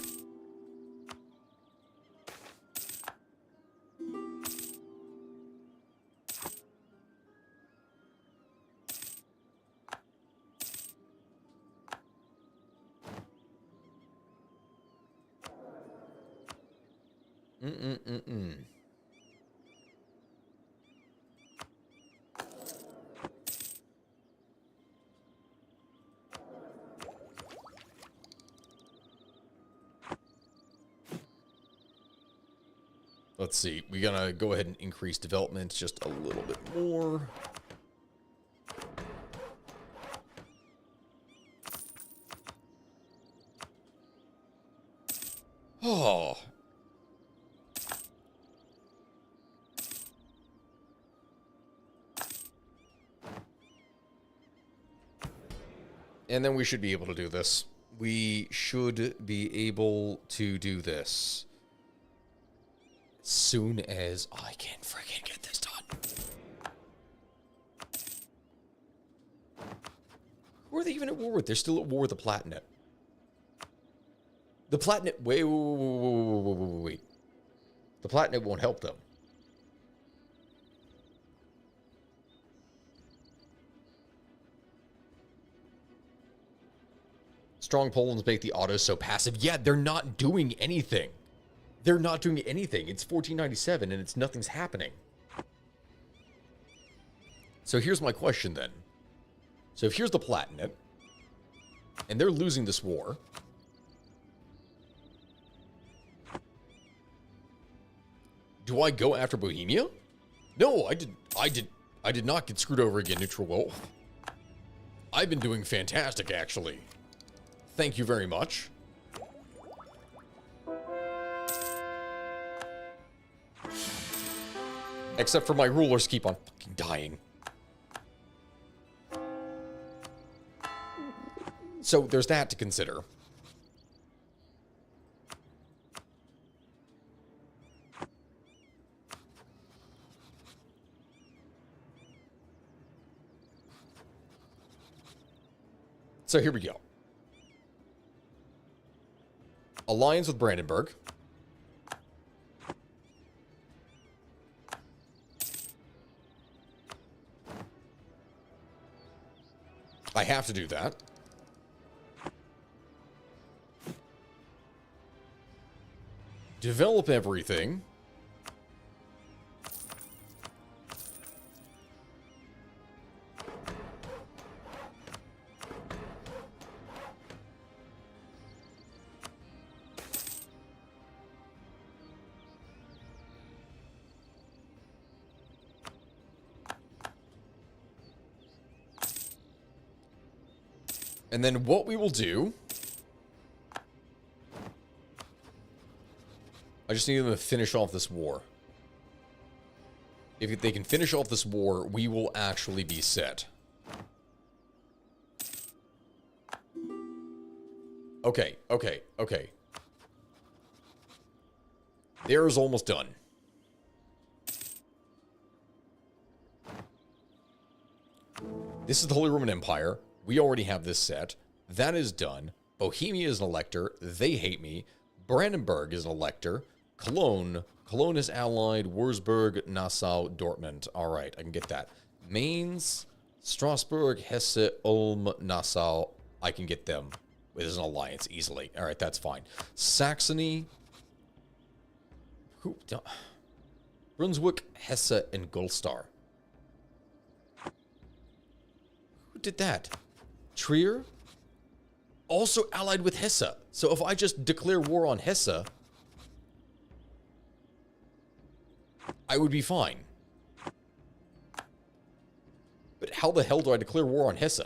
Let's see. We're gonna go ahead and increase development just a little bit more. Oh. And then we should be able to do this. We should be able to do this. As soon as I can freaking get this done. Who are they even at war with? They're still at war with the Palatinate. The Palatinate... Wait. The Palatinate won't help them. Strong Polands make the autos so passive. Yeah, they're not doing anything. They're not doing anything. It's 1497 and nothing's happening. So here's my question then. So if here's the Palatinate, and they're losing this war, do I go after Bohemia? No, I did not get screwed over again, Neutral Wolf. I've been doing fantastic, actually. Thank you very much. Except for my rulers keep on fucking dying. So there's that to consider. So here we go. Alliance with Brandenburg. I have to do that. Develop everything. And then what we will do... I just need them to finish off this war. If they can finish off this war, we will actually be set. Okay. Theirs almost done. This is the Holy Roman Empire. We already have this set. That is done. Bohemia is an elector. They hate me. Brandenburg is an elector. Cologne Cologne is allied. Wurzburg, Nassau, Dortmund. All right, I can get that. Mainz, Strasbourg, Hesse, Ulm, Nassau. I can get them. There's an alliance easily. All right, that's fine. Saxony. Brunswick, Hesse, and Gulstar. Who did that? Trier? Also allied with Hesse. So if I just declare war on Hesse, I would be fine. But how the hell do I declare war on Hesse?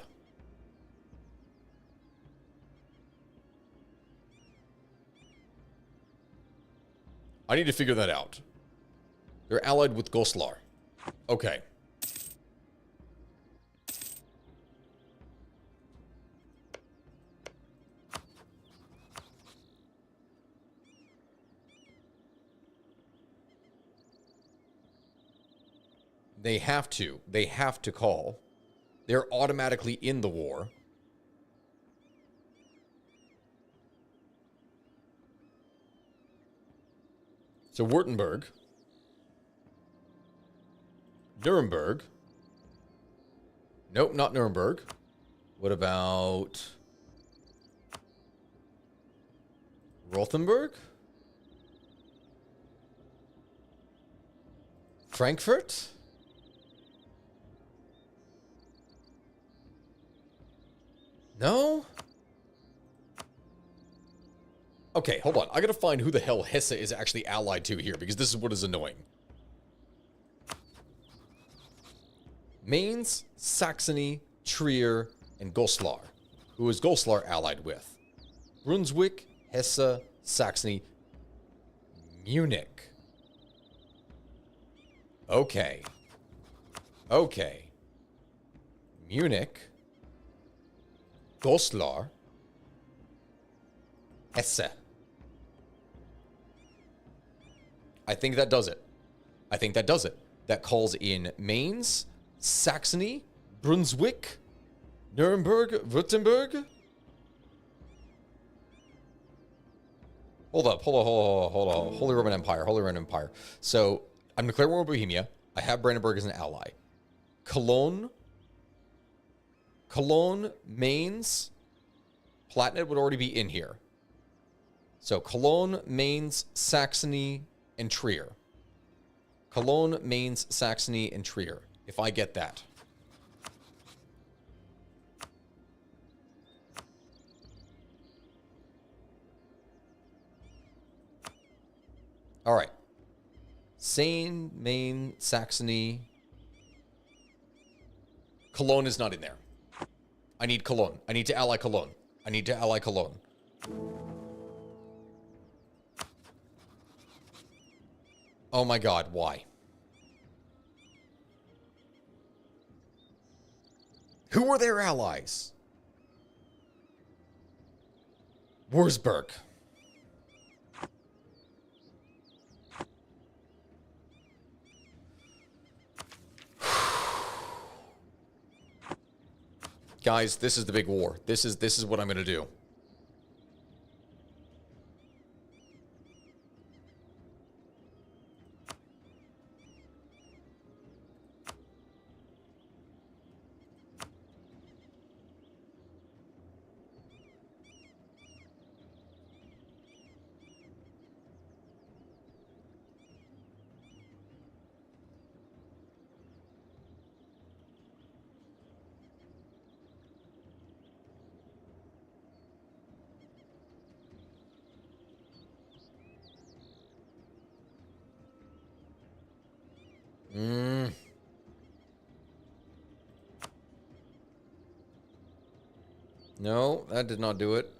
I need to figure that out. They're allied with Goslar. Okay. They have to. They have to call. They're automatically in the war. So Württemberg. Nuremberg. Nope, not Nuremberg. What about Rothenburg? Frankfurt? No? Okay, hold on. I gotta find who the hell Hesse is actually allied to here, because this is what is annoying. Mainz, Saxony, Trier, and Goslar. Who is Goslar allied with? Brunswick, Hesse, Saxony, Munich. Okay. Okay. Munich, Goslar, Hesse. I think that does it. I think that does it. That calls in Mainz, Saxony, Brunswick, Nuremberg, Württemberg. Hold up, hold on. Holy Roman Empire, Holy Roman Empire. So I'm declaring war on Bohemia. I have Brandenburg as an ally. Cologne, Mainz, Palatinate would already be in here. So Cologne, Mainz, Saxony, and Trier. Cologne, Mainz, Saxony, and Trier. If I get that. All right. Seine, Maine, Saxony. Cologne is not in there. I need Cologne. I need to ally Cologne. I need to ally Cologne. Oh my god, why? Who were their allies? Wurzburg. Guys, this is the big war. This is what I'm going to do. No, that did not do it.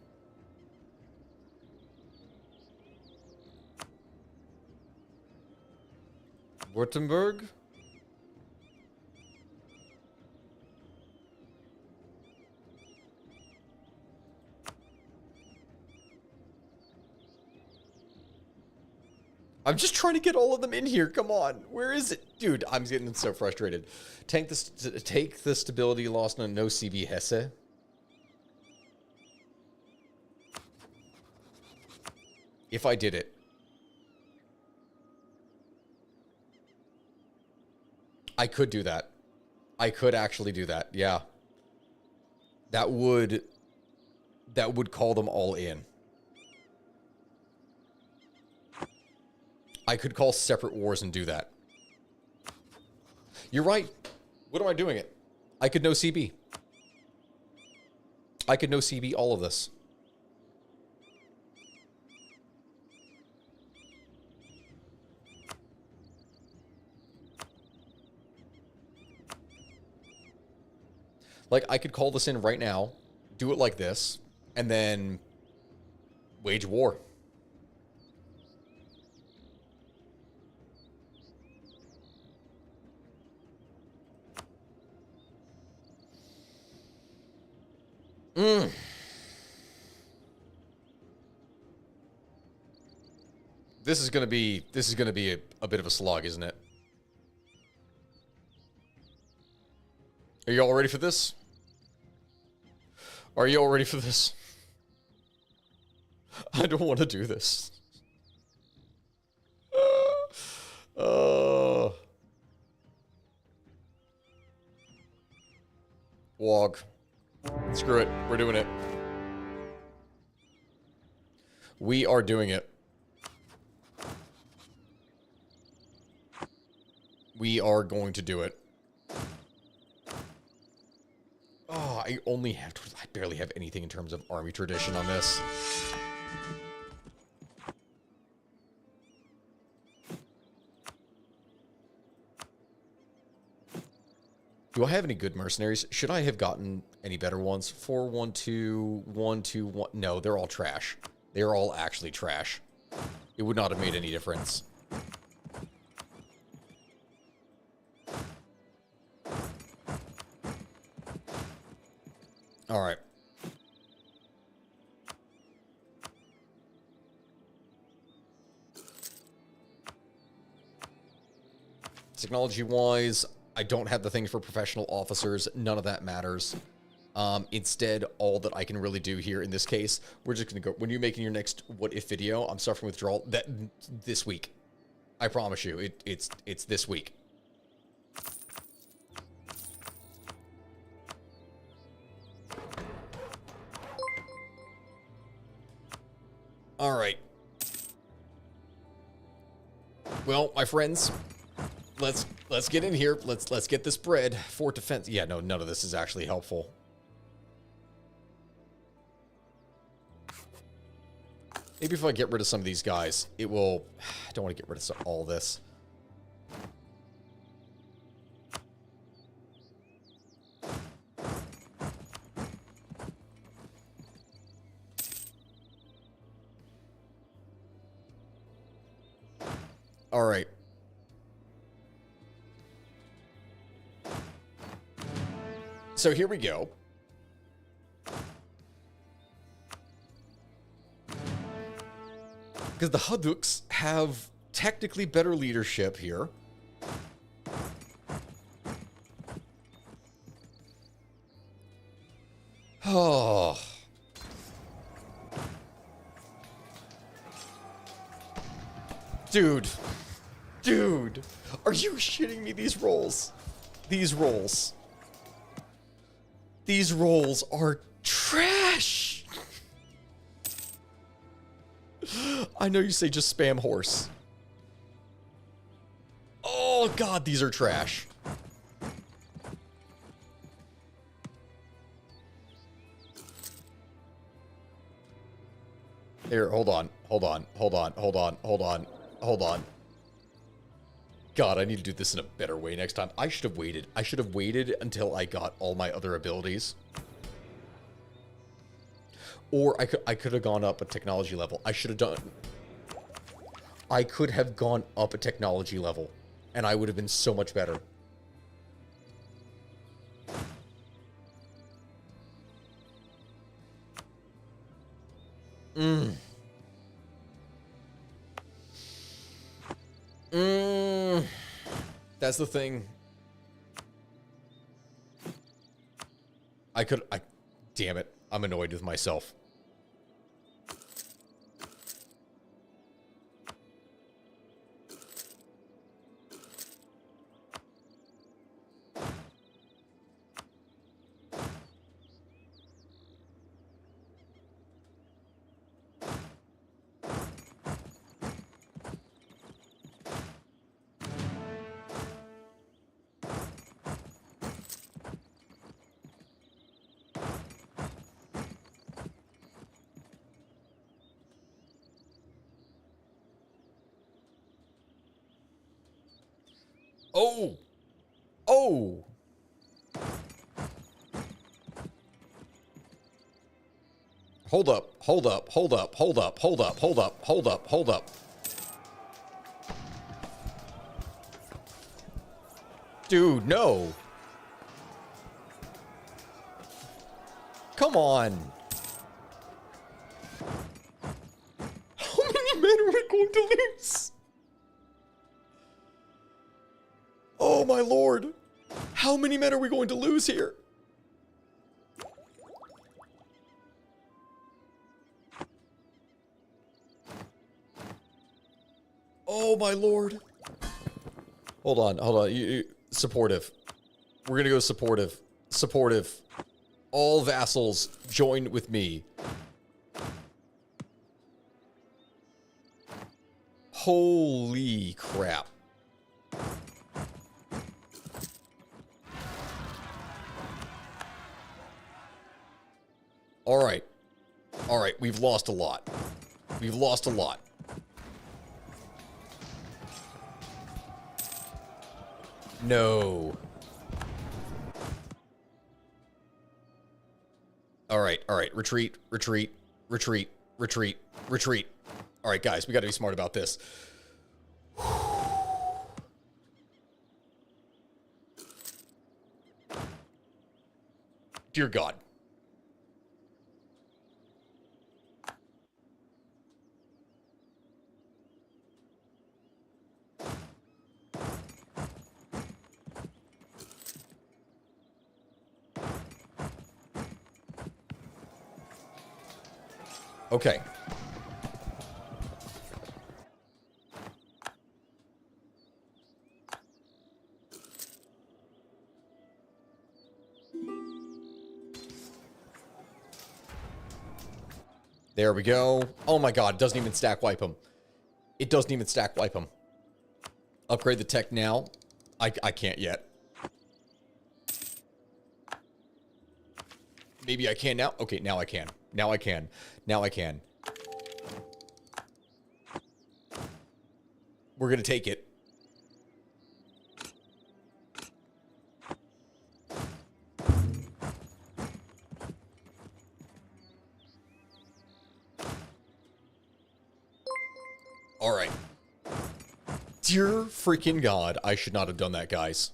Württemberg? I'm just trying to get all of them in here. Come on. Where is it? Dude, I'm getting so frustrated. Take the stability loss on no CB Hesse. If I did it. I could do that. I could actually do that. Yeah. That would call them all in. I could call separate wars and do that. You're right. What am I doing it? I could no CB. I could no CB all of this. Like, I could call this in right now, do it like this, and then wage war. This is gonna be a bit of a slog, isn't it? Are you all ready for this? Are you all ready for this? I don't want to do this. Wog. Screw it. We're doing it. We are doing it. We are going to do it. Oh, I barely have anything in terms of army tradition on this. Do I have any good mercenaries? Should I have gotten any better ones? 4, 1, 2, 1, 2, 1. No, they're all trash. They're all actually trash. It would not have made any difference. All right. Technology-wise, I don't have the things for professional officers. None of that matters. Instead, all that I can really do here in this case, we're just going to go... When you're making your next what if video, I'm suffering withdrawal this week. I promise you, it's this week. All right. Well, my friends, let's get in here. Let's get this bread for defense. Yeah, no, none of this is actually helpful. Maybe if I get rid of some of these guys, it will... I don't want to get rid of all this. All right. So here we go. Because the Haduks have technically better leadership here. Oh. Dude. Dude. Are you shitting me? These rolls. These rolls. These rolls are trash. I know you say just spam horse. Oh god, these are trash. Here, hold on. God, I need to do this in a better way next time. I should have waited. I should have waited until I got all my other abilities. Or I could have gone up a technology level. I should have done... I could have gone up a technology level, and I would have been so much better. That's the thing. Damn it. I'm annoyed with myself. Oh! Oh! Hold up, hold up, hold up, hold up, hold up, hold up, hold up, hold up. Dude, no. Come on. How many men are we going to lose? Oh my lord. How many men are we going to lose here? Oh my lord. Hold on, hold on. Supportive. We're gonna go supportive. Supportive. All vassals join with me. Holy crap. All right. All right, we've lost a lot. We've lost a lot. No. All right, retreat, retreat, retreat, retreat, retreat. All right, guys, we got to be smart about this. Dear God. Okay. There we go. Oh my god, it doesn't even stack wipe him. It doesn't even stack wipe him. Upgrade the tech now. I can't yet. Maybe I can now? Okay, now I can. Now I can. Now I can. We're gonna take it. All right. Dear freaking God, I should not have done that, guys.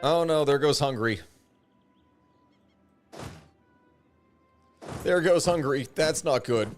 Oh no, there goes Hungry. There goes Hungry. That's not good.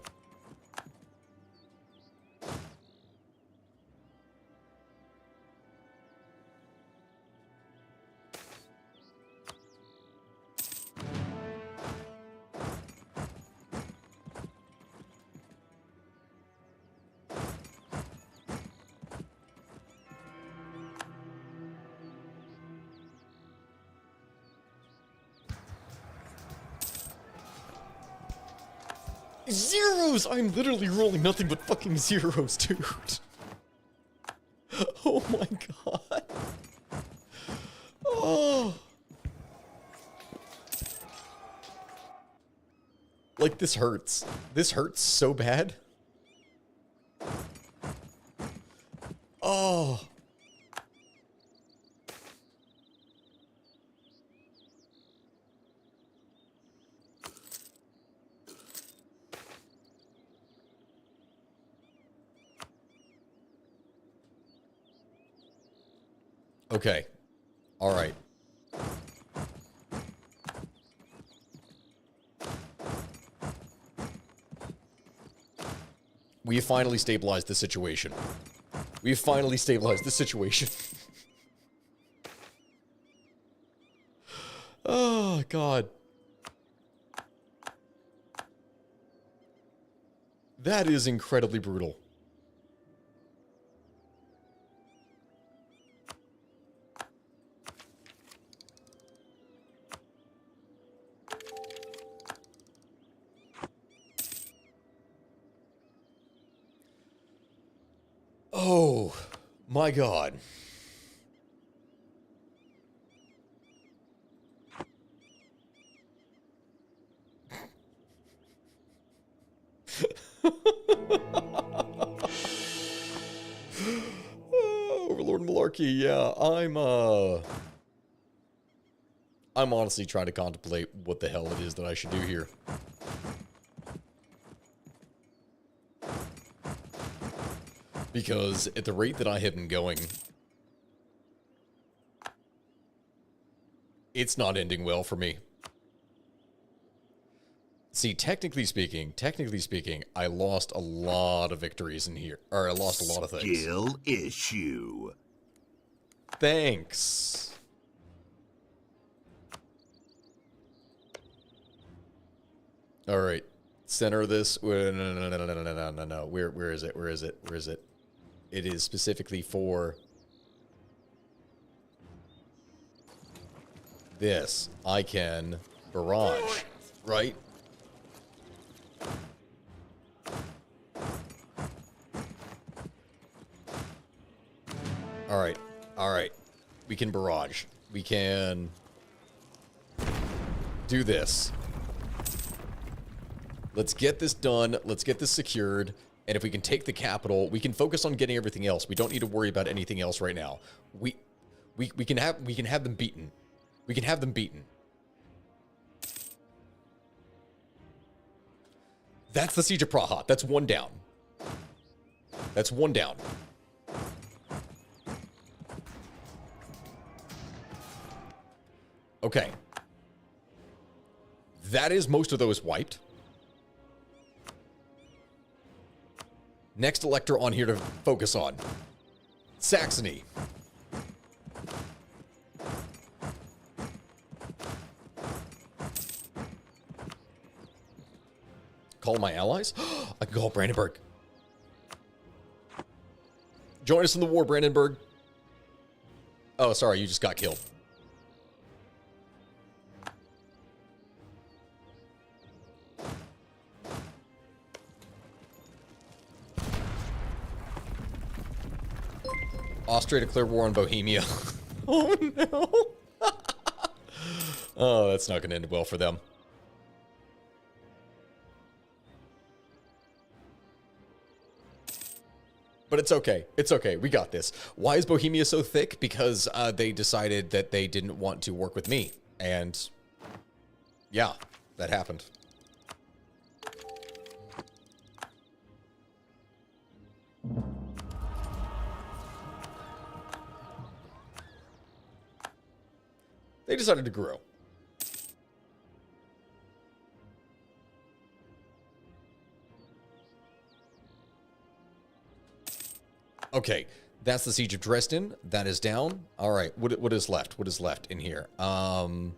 Zeros! I'm literally rolling nothing but fucking zeros, dude. Oh my god. Oh. Like, this hurts. This hurts so bad. Oh. Okay. All right. We have finally stabilized the situation. We have finally stabilized the situation. Oh, God. That is incredibly brutal. Oh. My God. Overlord Malarkey, yeah, I'm honestly trying to contemplate what the hell it is that I should do here. Because at the rate that I have been going, it's not ending well for me. See, technically speaking, I lost a lot of victories in here. Or I lost a lot of things. Skill issue. Thanks. All right. Center of this. No. Where is it? It is specifically for this. I can barrage, right? All right. We can barrage. We can do this. Let's get this done. Let's get this secured. And if we can take the capital, we can focus on getting everything else. We don't need to worry about anything else right now. We can have them beaten. We can have them beaten. That's the Siege of Praha. That's one down. That's one down. Okay. That is most of those wiped. Next elector on here to focus on. Saxony. Call my allies? I can call Brandenburg. Join us in the war, Brandenburg. Oh, sorry, you just got killed. Austria declare war on Bohemia. Oh, no. Oh, that's not going to end well for them. But it's okay. It's okay. We got this. Why is Bohemia so thick? Because they decided that they didn't want to work with me. And yeah, that happened. They decided to grow. Okay, that's the Siege of Dresden. That is down. All right, what is left? What is left in here? That's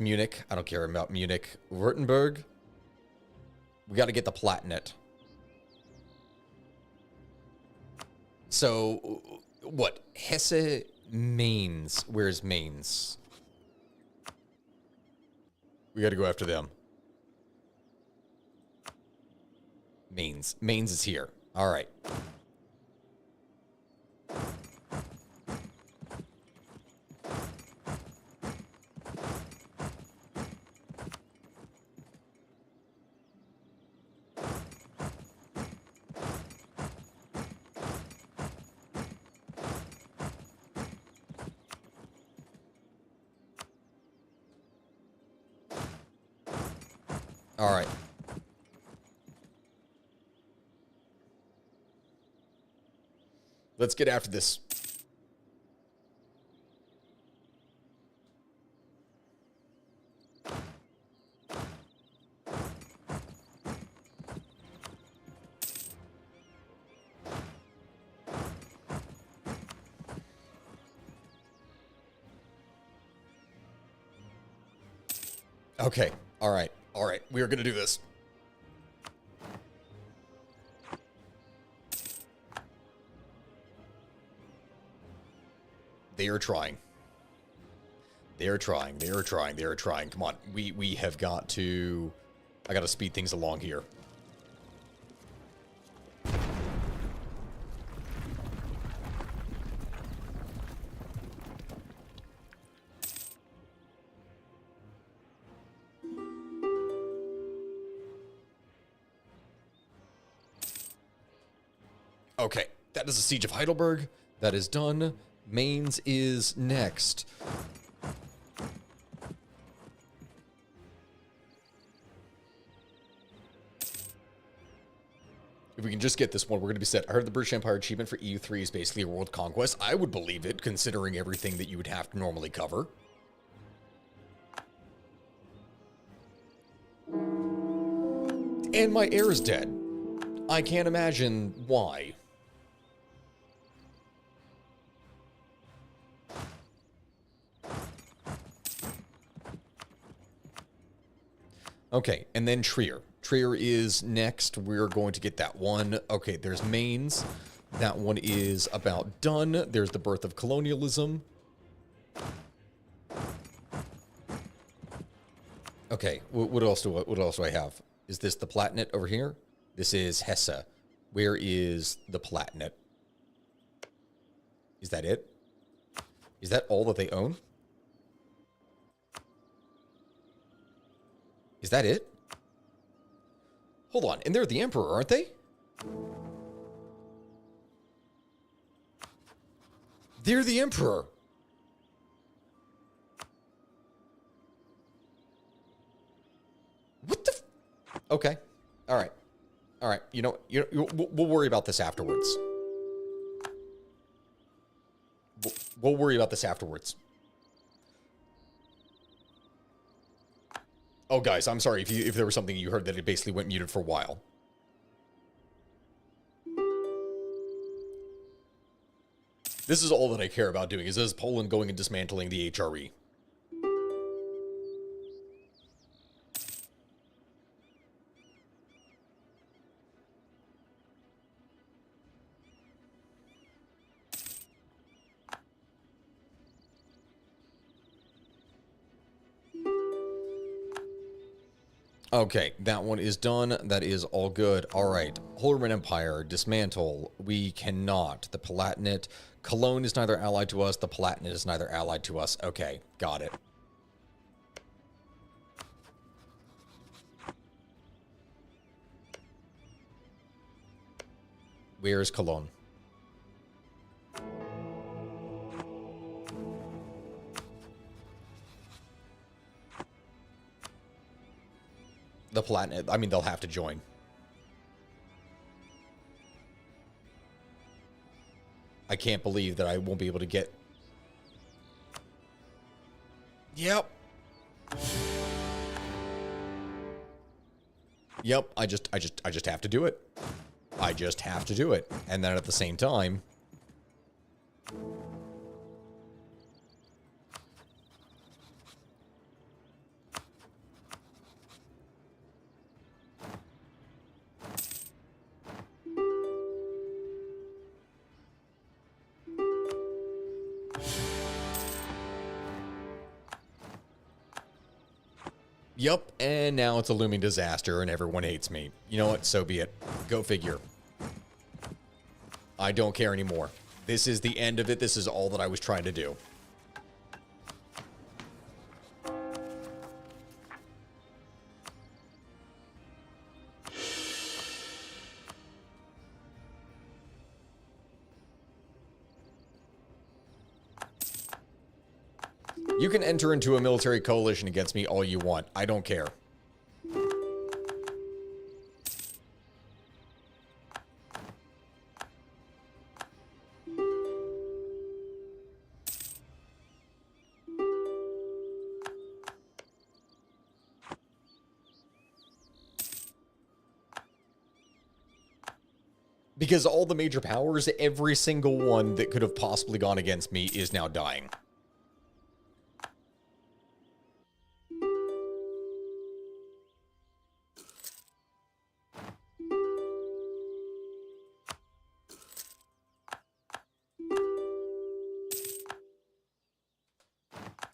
Munich. I don't care about Munich. Württemberg. We got to get the Palatinate. So, what? Hesse, Mainz. Where's Mainz? We got to go after them. Mainz. Mainz is here. All right. All right. Let's get after this. Okay. All right. All right. We are going to do this. They are trying. They are trying. They are trying. They are trying. Come on. We have got to... I got to speed things along here. Okay, that is the Siege of Heidelberg. That is done. Mainz is next. If we can just get this one, we're going to be set. I heard the British Empire achievement for EU3 is basically a world conquest. I would believe it, considering everything that you would have to normally cover. And my heir is dead. I can't imagine why. Okay, and then Trier. Trier is next. We're going to get that one. Okay, there's Mainz. That one is about done. There's the birth of colonialism. Okay, what else do I have? Is this the Palatinate over here? This is Hesse. Where is the Palatinate? Is that it? Is that all that they own? Is that it? Hold on, and they're the Emperor, aren't they? They're the Emperor. What the? Okay. All right. All right. We'll worry about this afterwards. We'll worry about this afterwards. Oh, guys, I'm sorry if there was something you heard that it basically went muted for a while. This is all that I care about doing, is Poland going and dismantling the HRE. Okay, that one is done. That is all good. All right. Holy Roman Empire, dismantle. We cannot. The Palatinate. Cologne is neither allied to us. The Palatinate is neither allied to us. Okay, got it. Where is Cologne? The Palatinate, I mean, they'll have to join. I can't believe that I won't be able to get... Yep. Yep, I just have to do it. I just have to do it. And then at the same time... Yep, and now it's a looming disaster and everyone hates me. You know what? So be it. Go figure. I don't care anymore. This is the end of it. This is all that I was trying to do. You can enter into a military coalition against me all you want. I don't care. Because all the major powers, every single one that could have possibly gone against me is now dying.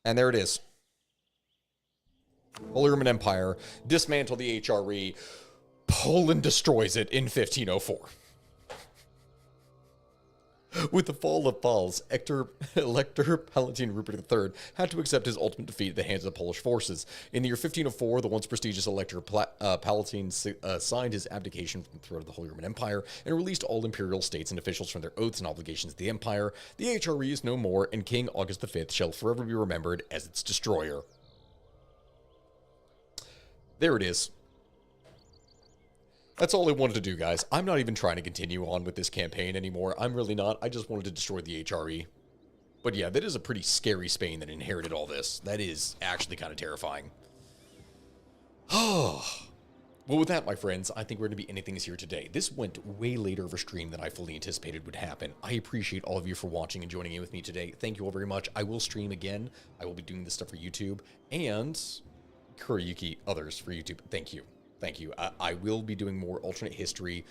And there it is. Holy Roman Empire, dismantle the HRE, Poland destroys it in 1504. With the fall of Pfalz, Elector Palatine Rupert III had to accept his ultimate defeat at the hands of the Polish forces. In the year 1504, the once prestigious Elector Palatine signed his abdication from the throne of the Holy Roman Empire and released all imperial states and officials from their oaths and obligations to the empire. The HRE is no more, and King August V shall forever be remembered as its destroyer. There it is. That's all I wanted to do, guys. I'm not even trying to continue on with this campaign anymore. I'm really not. I just wanted to destroy the HRE. But yeah, that is a pretty scary Spain that inherited all this. That is actually kind of terrifying. Oh. Well, with that, my friends, I think we're going to be ending things here today. This went way later of a stream than I fully anticipated would happen. I appreciate all of you for watching and joining in with me today. Thank you all very much. I will stream again. I will be doing this stuff for YouTube. And Kuriyuki, others for YouTube. Thank you. Thank you. I will be doing more alternate history.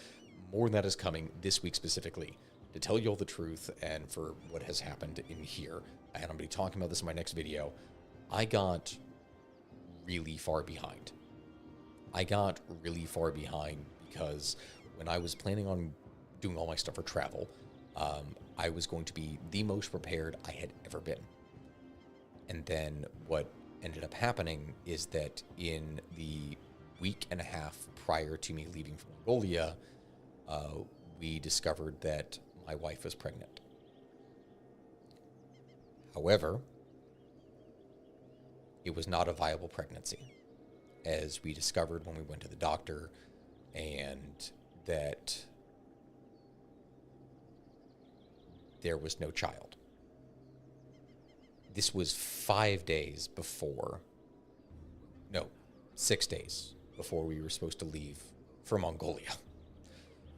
More than that is coming this week specifically to tell you all the truth and for what has happened in here. And I'm going to be talking about this in my next video. I got really far behind. Because when I was planning on doing all my stuff for travel, I was going to be the most prepared I had ever been. And then what ended up happening is that in the week and a half prior to me leaving for Mongolia, we discovered that my wife was pregnant. However, it was not a viable pregnancy, as we discovered when we went to the doctor, and that there was no child. This was 6 days before we were supposed to leave for Mongolia,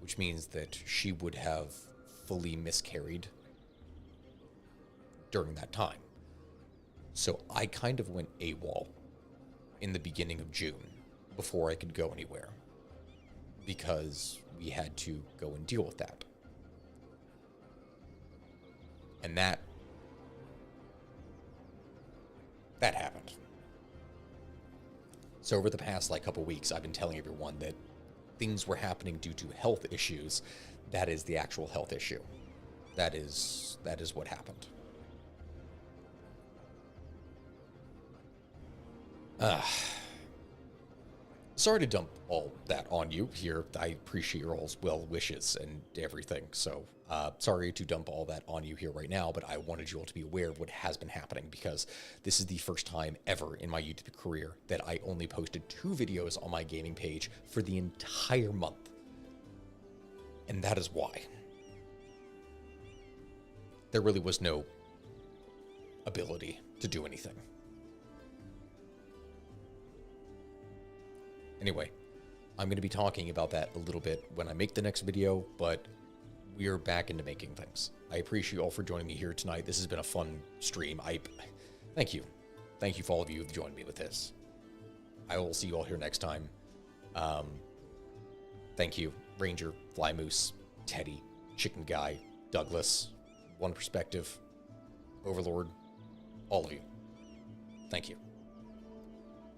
which means that she would have fully miscarried during that time. So I kind of went AWOL in the beginning of June before I could go anywhere, because we had to go and deal with that. And that happened. So over the past couple weeks, I've been telling everyone that things were happening due to health issues. That is the actual health issue. That is what happened. Sorry to dump all that on you here. I appreciate your all's well wishes and everything. So sorry to dump all that on you here right now, but I wanted you all to be aware of what has been happening, because this is the first time ever in my YouTube career that I only posted 2 videos on my gaming page for the entire month. And that is why. There really was no ability to do anything. Anyway, I'm going to be talking about that a little bit when I make the next video, but we are back into making things. I appreciate you all for joining me here tonight. This has been a fun stream. Thank you. Thank you for all of you who've joined me with this. I will see you all here next time. Thank you, Ranger, Fly Moose, Teddy, Chicken Guy, Douglas, One Perspective, Overlord, all of you. Thank you.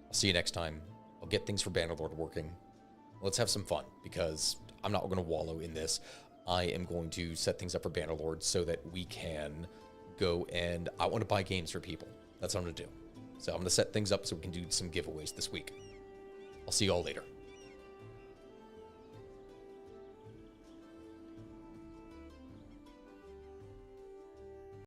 I'll see you next time. I'll get things for Bannerlord working. Let's have some fun, because I'm not going to wallow in this. I am going to set things up for Bannerlord so that we can go and I want to buy games for people. That's what I'm going to do. So I'm going to set things up so we can do some giveaways this week. I'll see you all later.